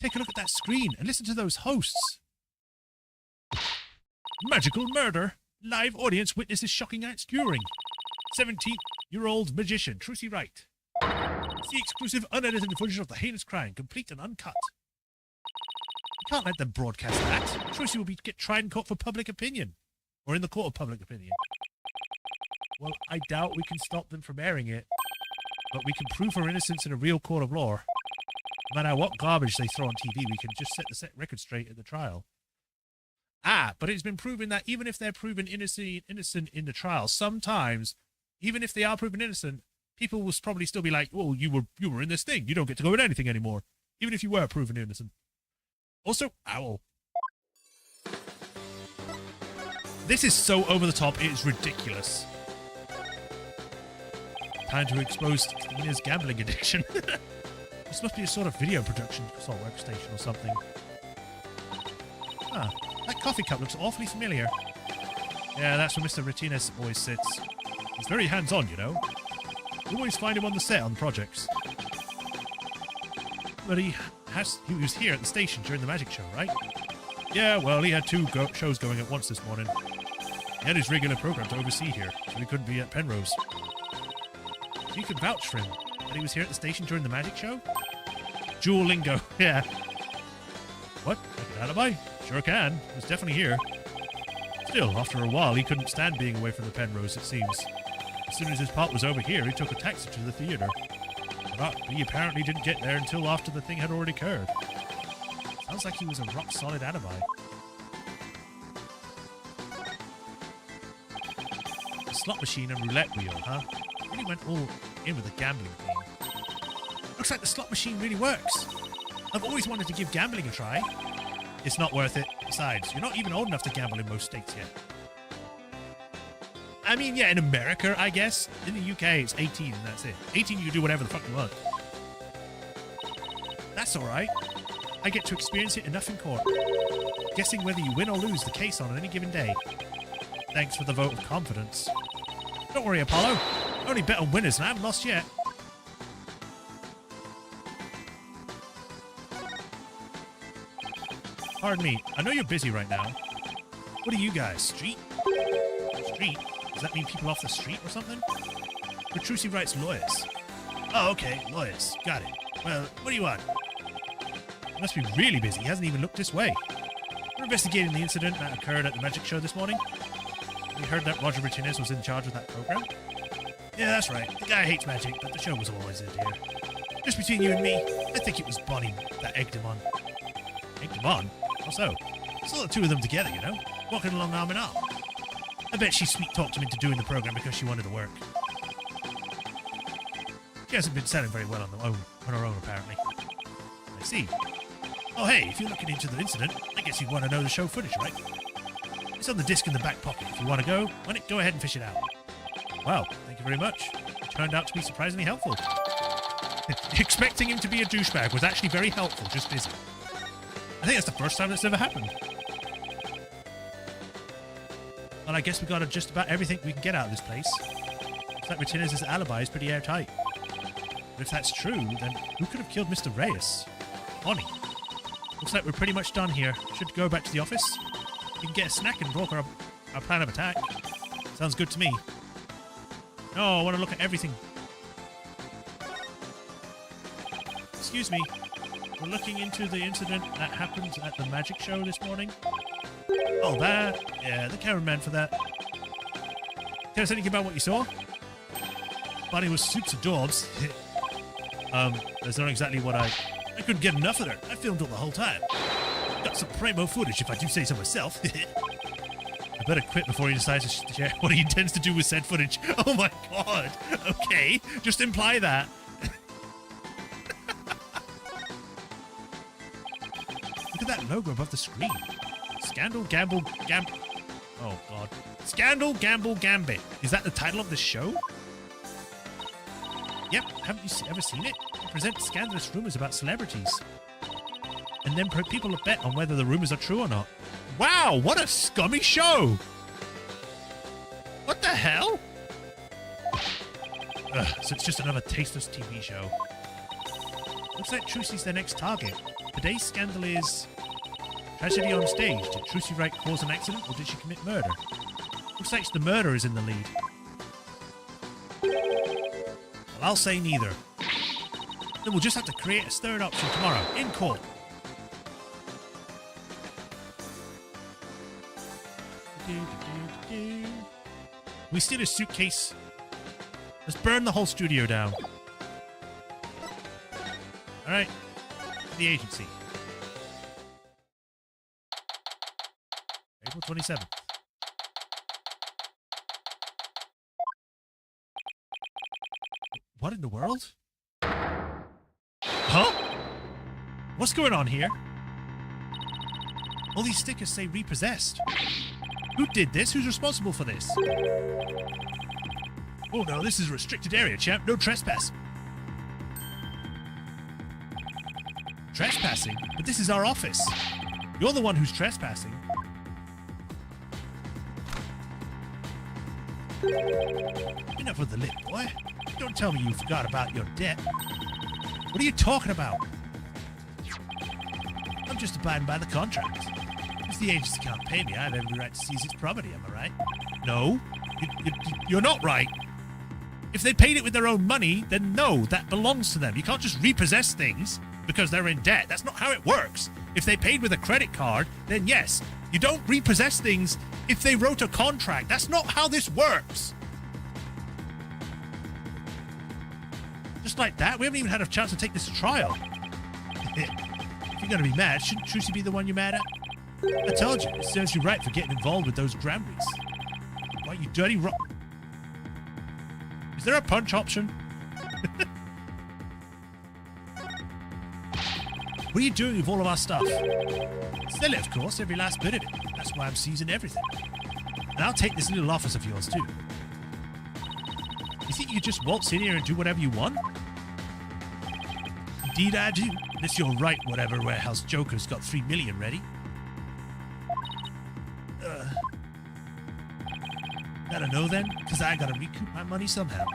Take a look at that screen and listen to those hosts. Magical murder. Live audience witnesses shocking act skewering. 17-year-old magician, Trucy Wright. See exclusive unedited footage of the heinous crime, complete and uncut. You can't let them broadcast that. Trucy will get tried in court for public opinion. or in the court of public opinion. Well, I doubt we can stop them from airing it, but we can prove her innocence in a real court of law. No matter what garbage they throw on TV, we can just set the record straight at the trial. Ah, but it's been proven that even if they're proven innocent in the trial, sometimes, even if they are proven innocent, people will probably still be like, well, you were in this thing. You don't get to go in anything anymore, even if you were proven innocent. Also, owl. This is so over the top, it is ridiculous. Time to expose Tina's gambling addiction. This must be a sort of video production sort of workstation or something. Ah, that coffee cup looks awfully familiar. Yeah, that's where Mr. Martinez always sits. He's very hands-on, you know. You always find him on the set on projects. But he was here at the station during the magic show, right? Yeah, well, he had two shows going at once this morning. He had his regular program to oversee here, so he couldn't be at Penrose. You could vouch for him, that he was here at the station during the magic show? Duolingo, yeah. What? Like an alibi? Sure can. He was definitely here. Still, after a while, he couldn't stand being away from the Penrose, it seems. As soon as his part was over here, he took a taxi to the theater. But he apparently didn't get there until after the thing had already occurred. Sounds like he was a rock-solid alibi. A slot machine and roulette wheel, huh? Really went all in with the gambling thing. Looks like the slot machine really works. I've always wanted to give gambling a try. It's not worth it. Besides, you're not even old enough to gamble in most states yet. I mean, yeah, in America, I guess. In the UK, it's 18 and that's it. 18, you can do whatever the fuck you want. That's alright. I get to experience it enough in court. Guessing whether you win or lose the case on any given day. Thanks for the vote of confidence. Don't worry, Apollo. I only bet on winners and I haven't lost yet. Pardon me, I know you're busy right now. What are you guys, street? Street? Does that mean people off the street or something? Petrucci writes lawyers. Oh, okay, lawyers. Got it. Well, what do you want? He must be really busy. He hasn't even looked this way. We're investigating the incident that occurred at the magic show this morning. We heard that Roger Martinez was in charge of that program. Yeah, that's right. The guy hates magic, but the show was always in here. Just between you and me, I think it was Bonnie that egged him on. Egged him on? How so? I saw the two of them together, you know, walking along arm in arm. I bet she sweet-talked him into doing the program because she wanted to work. She hasn't been selling very well on her own, apparently. I see. Oh, hey, if you're looking into the incident, I guess you'd want to know the show footage, right? It's on the disc in the back pocket. If you want to go ahead and fish it out. Wow, thank you very much. It turned out to be surprisingly helpful. Expecting him to be a douchebag was actually very helpful, just busy. I think that's the first time that's ever happened. Well, I guess we got just about everything we can get out of this place. Looks like Martinez's alibi is pretty airtight. But if that's true, then who could have killed Mr. Reyes? Bonnie. Looks like we're pretty much done here. Should go back to the office. We can get a snack and broker our plan of attack. Sounds good to me. No, I want to look at everything. Excuse me. We're looking into the incident that happened at the magic show this morning. Oh, that? Yeah, the cameraman for that. Tell us anything about what you saw? Bonnie was soups and daubs. That's not exactly what I couldn't get enough of her. I filmed it the whole time. Got some primo footage, if I do say so myself. I better quit before he decides to share what he intends to do with said footage. Oh my god. Okay, just imply that. Look at that logo above the screen. Scandal, Gamble, Oh, God. Scandal, Gamble, Gambit. Is that the title of the show? Yep. Haven't you ever seen it? It presents scandalous rumors about celebrities. And then people will bet on whether the rumors are true or not. Wow, what a scummy show! What the hell? Ugh, so it's just another tasteless TV show. Looks like Trucy's their next target. Today's scandal is... tragedy on stage. Did Trucy Wright cause an accident or did she commit murder? Looks like the murder is in the lead. Well, I'll say neither. Then we'll just have to create a third option tomorrow, in court. We steal his suitcase. Let's burn the whole studio down. All right, the agency. April 27th. What in the world? Huh? What's going on here? All these stickers say repossessed. Who did this? Who's responsible for this? Oh no, this is a restricted area, champ. No trespass. Trespassing? But this is our office. You're the one who's trespassing. Enough with the lip, boy. Don't tell me you forgot about your debt. What are you talking about? I'm just abiding by the contract. If the agency can't pay me, I have every right to seize its property, am I right? No, you're not right. If they paid it with their own money, then no, that belongs to them. You can't just repossess things because they're in debt. That's not how it works. If they paid with a credit card, then yes. You don't repossess things if they wrote a contract. That's not how this works. Just like that, we haven't even had a chance to take this to trial. If you're going to be mad, shouldn't Trucy be the one you're mad at? I told you, it serves you right for getting involved with those Grammarys. Why, you dirty ro... Is there a punch option? What are you doing with all of our stuff? Sell it, of course, every last bit of it. That's why I'm seizing everything. And I'll take this little office of yours, too. You think you just waltz in here and do whatever you want? Indeed I do. Unless you're right, whatever warehouse joker's got 3 million ready. Gotta know then, because I gotta recoup my money somehow.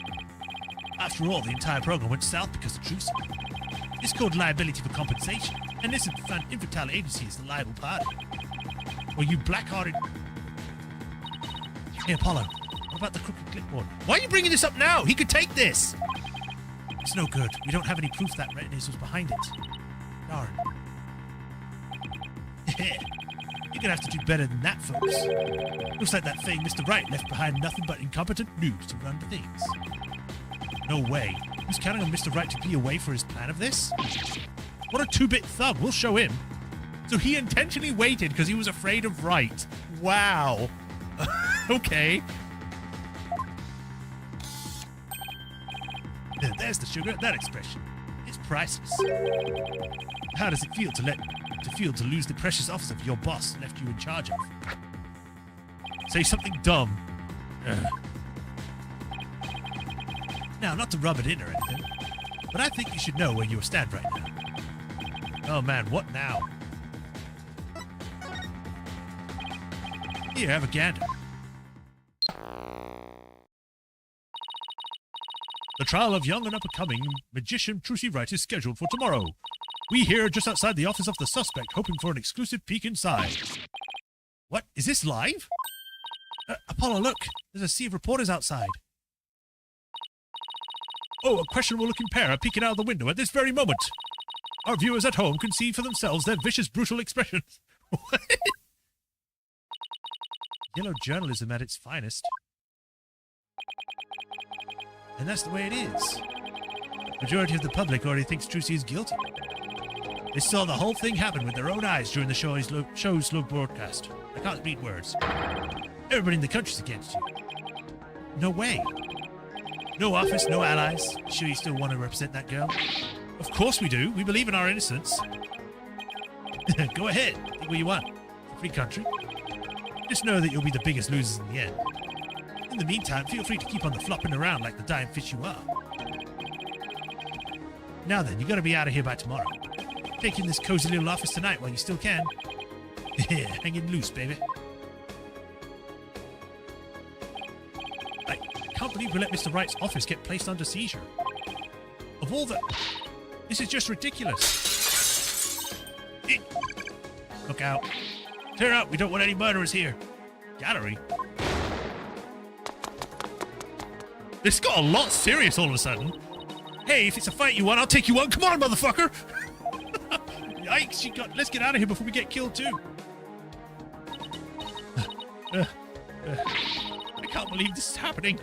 After all, the entire program went south because of Trucy. It's called liability for compensation, and this infantile agency is the liable party. Or you black-hearted... Hey, Apollo, what about the crooked clipboard? Why are you bringing this up now? He could take this! It's no good. We don't have any proof that Retinas was behind it. Darn. You're gonna have to do better than that, folks. Looks like that thing Mr. Wright left behind nothing but incompetent noobs to run the things. No way. Who's counting on Mr. Wright to be away for his plan of this? What a two-bit thug. We'll show him. So he intentionally waited because he was afraid of Wright. Wow. Okay. There's the sugar. That expression. It's priceless. How does it feel to lose the precious office of your boss left you in charge of? Say something dumb. Now, not to rub it in or anything, but I think you should know where you stand right now. Oh man, what now? Here, have a gander. The trial of young and up-and-coming magician Trucy Wright is scheduled for tomorrow. We here just outside the office of the suspect, hoping for an exclusive peek inside. What? Is this live? Apollo, look! There's a sea of reporters outside. Oh, a questionable-looking pair are peeking out of the window at this very moment. Our viewers at home can see for themselves their vicious, brutal expressions. What? Yellow journalism at its finest. And that's the way it is. Majority of the public already thinks Trucy is guilty. They saw the whole thing happen with their own eyes during the show's slow broadcast. I can't read words. Everybody in the country's against you. No way. No office, no allies. Sure you still want to represent that girl? Of course we do. We believe in our innocence. Go ahead. Think what you want. It's a free country. Just know that you'll be the biggest losers in the end. In the meantime, feel free to keep on the flopping around like the dying fish you are. Now then, you gotta be out of here by tomorrow. Take in this cozy little office tonight while you still can. Hanging loose, baby. I can't believe we let Mr. Wright's office get placed under seizure. Of all the... This is just ridiculous. Look out. Clear out, we don't want any murderers here. Gallery? This got a lot serious all of a sudden. Hey, if it's a fight you want, I'll take you on. Come on, motherfucker! Yikes, let's get out of here before we get killed too. I can't believe this is happening.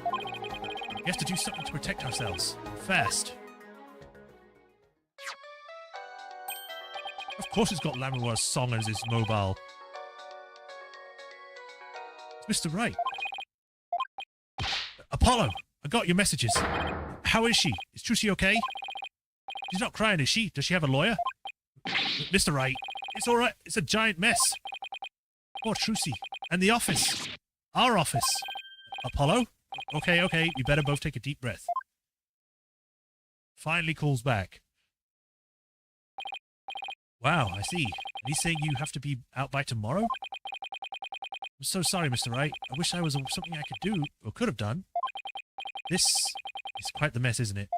We have to do something to protect ourselves. Fast. Of course it's got Lamua's song as his mobile. It's Mr. Wright. Apollo, I got your messages. How is she? Is Trucy okay? She's not crying, is she? Does she have a lawyer? Mr. Wright, it's alright. It's a giant mess. Poor Trucy. And the office. Our office. Apollo? Okay, okay. You better both take a deep breath. Finally calls back. Wow, I see. And he's saying you have to be out by tomorrow? I'm so sorry, Mr. Wright. I wish I was something I could do, or could have done. This is quite the mess, isn't it?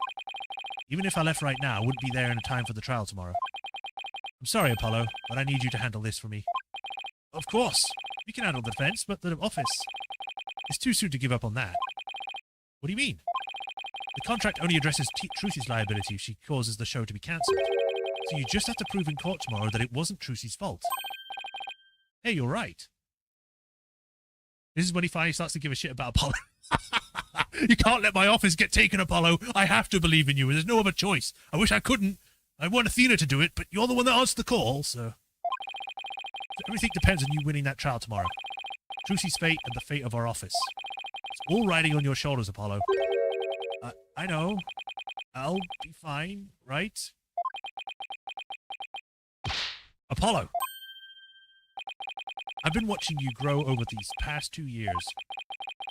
Even if I left right now, I wouldn't be there in time for the trial tomorrow. I'm sorry, Apollo, but I need you to handle this for me. Of course. We can handle the defense, but the office... It's too soon to give up on that. What do you mean? The contract only addresses Trucy's liability if she causes the show to be cancelled. So you just have to prove in court tomorrow that it wasn't Trucy's fault. Hey, you're right. This is when he finally starts to give a shit about Apollo. You can't let my office get taken, Apollo. I have to believe in you. There's no other choice. I wish I couldn't. I want Athena to do it, but you're the one that answered the call, so everything depends on you winning that trial tomorrow. Trucy's fate and the fate of our office. It's all riding on your shoulders, Apollo. I know. I'll be fine, right? Apollo! I've been watching you grow over these past 2 years.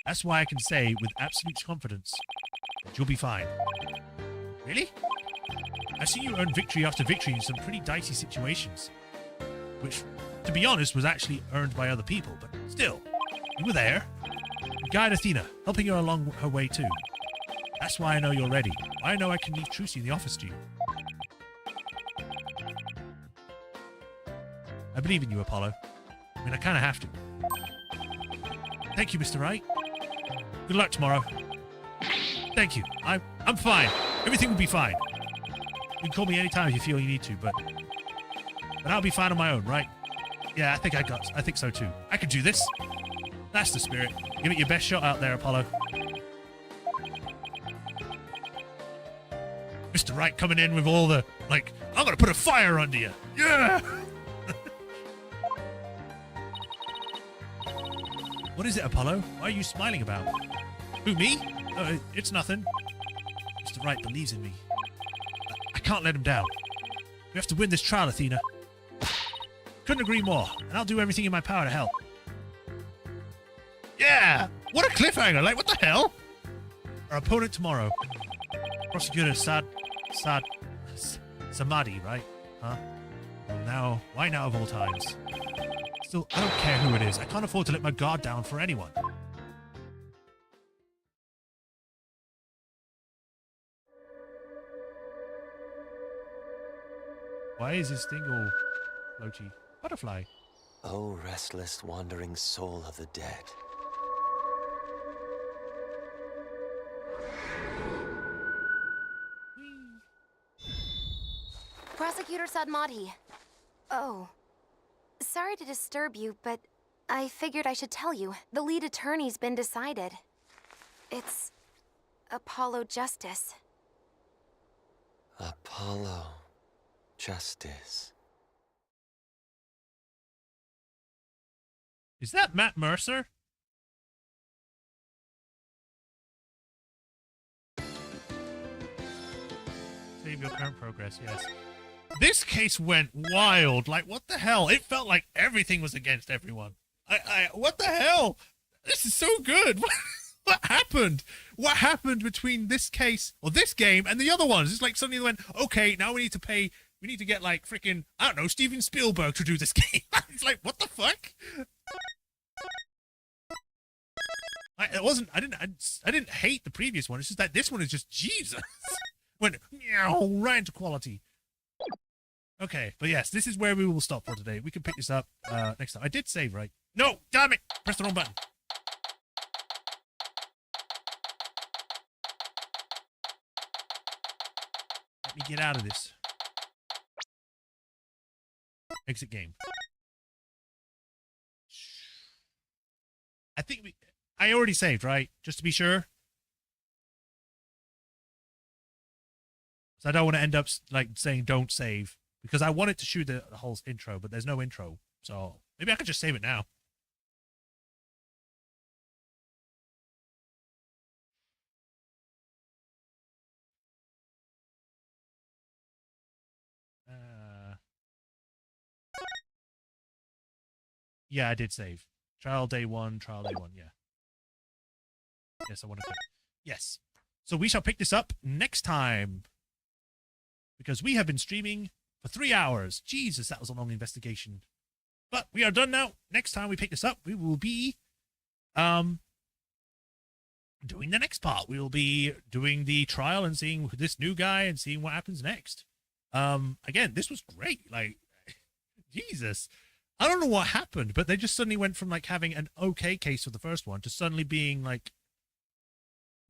That's why I can say with absolute confidence that you'll be fine. Really? I've seen you earn victory after victory in some pretty dicey situations. Which, to be honest, was actually earned by other people, but still, you were there. You guide Athena, helping her along her way too. That's why I know you're ready. Why I know I can leave Trucy in the office to you. I believe in you, Apollo. I mean, I kind of have to. Thank you, Mr. Wright. Good luck tomorrow. Thank you. I'm fine. Everything will be fine. You can call me anytime if you feel you need to, but I'll be fine on my own, right? Yeah, I think so too. I can do this. That's the spirit. Give it your best shot out there, Apollo. Mr. Wright coming in with all the, like, I'm gonna put a fire under you. Yeah! What is it, Apollo? Why are you smiling about? Who, me? It's nothing. Mr. Wright believes in me. I can't let him down. We have to win this trial, Athena. Couldn't agree more, and I'll do everything in my power to help. Yeah! What a cliffhanger! Like, what the hell? Our opponent tomorrow. Prosecutor Samadhi, right? Huh? Well, now, why now of all times? Still, I don't care who it is. I can't afford to let my guard down for anyone. Why is this thing all floaty? Butterfly. Oh, restless, wandering soul of the dead. Prosecutor Sadmati. Oh. Sorry to disturb you, but I figured I should tell you. The lead attorney's been decided. It's Apollo Justice. Apollo Justice. Is that Matt Mercer? Save your current progress, yes. This case went wild. Like, what the hell? It felt like everything was against everyone. What the hell? This is so good. What happened? What happened between this case, or this game, and the other ones? It's like suddenly they went, okay, now we need to get, like, freaking, I don't know, Steven Spielberg to do this game. It's like, what the fuck? I didn't hate the previous one. It's just that this one is just Jesus. Went meow right into quality. Okay, but yes, this is where we will stop for today. We can pick this up next time. I did save, right? No, damn it! Press the wrong button. Let me get out of this. Exit game. I think I already saved, right? Just to be sure. So I don't want to end up like saying don't save because I wanted to shoot the whole intro, but there's no intro. So maybe I could just save it now. Yeah, I did save. Trial day 1, yeah. Yes, I want to pick. Yes. So we shall pick this up next time. Because we have been streaming for 3 hours. Jesus, that was a long investigation. But we are done now. Next time we pick this up, we will be doing the next part. We will be doing the trial and seeing this new guy and seeing what happens next. Again, this was great. Like, Jesus. I don't know what happened, but they just suddenly went from like having an okay case of the first one to suddenly being like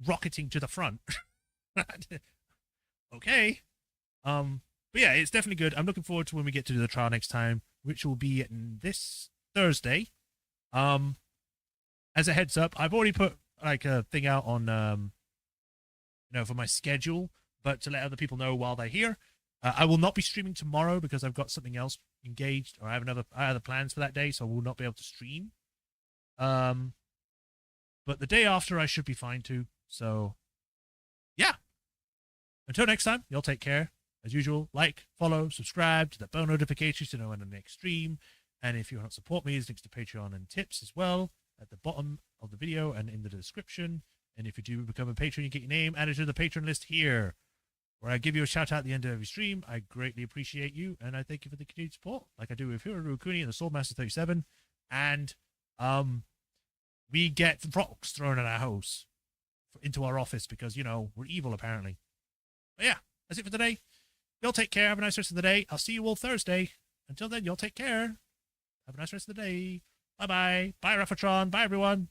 rocketing to the front. Okay. But yeah, it's definitely good. I'm looking forward to when we get to do the trial next time, which will be this Thursday. As a heads up, I've already put like a thing out on for my schedule, but to let other people know while they're here. I will not be streaming tomorrow because I've got something else engaged, or I have other plans for that day, so I will not be able to stream. But the day after I should be fine too. So yeah. Until next time, y'all take care. As usual, like, follow, subscribe to the bell notifications to know when the next stream. And if you want to support me, there's links to Patreon and tips as well at the bottom of the video and in the description. And if you do become a patron, you get your name added to the patron list here, where I give you a shout out at the end of every stream. I greatly appreciate you, and I thank you for the continued support, like I do with Hiro Rukuni and the Swordmaster 37. And we get rocks thrown at our house into our office because, we're evil apparently. But yeah, that's it for today. Y'all take care. Have a nice rest of the day. I'll see you all Thursday. Until then, y'all take care. Have a nice rest of the day. Bye-bye. Bye, Raphatron. Bye, everyone.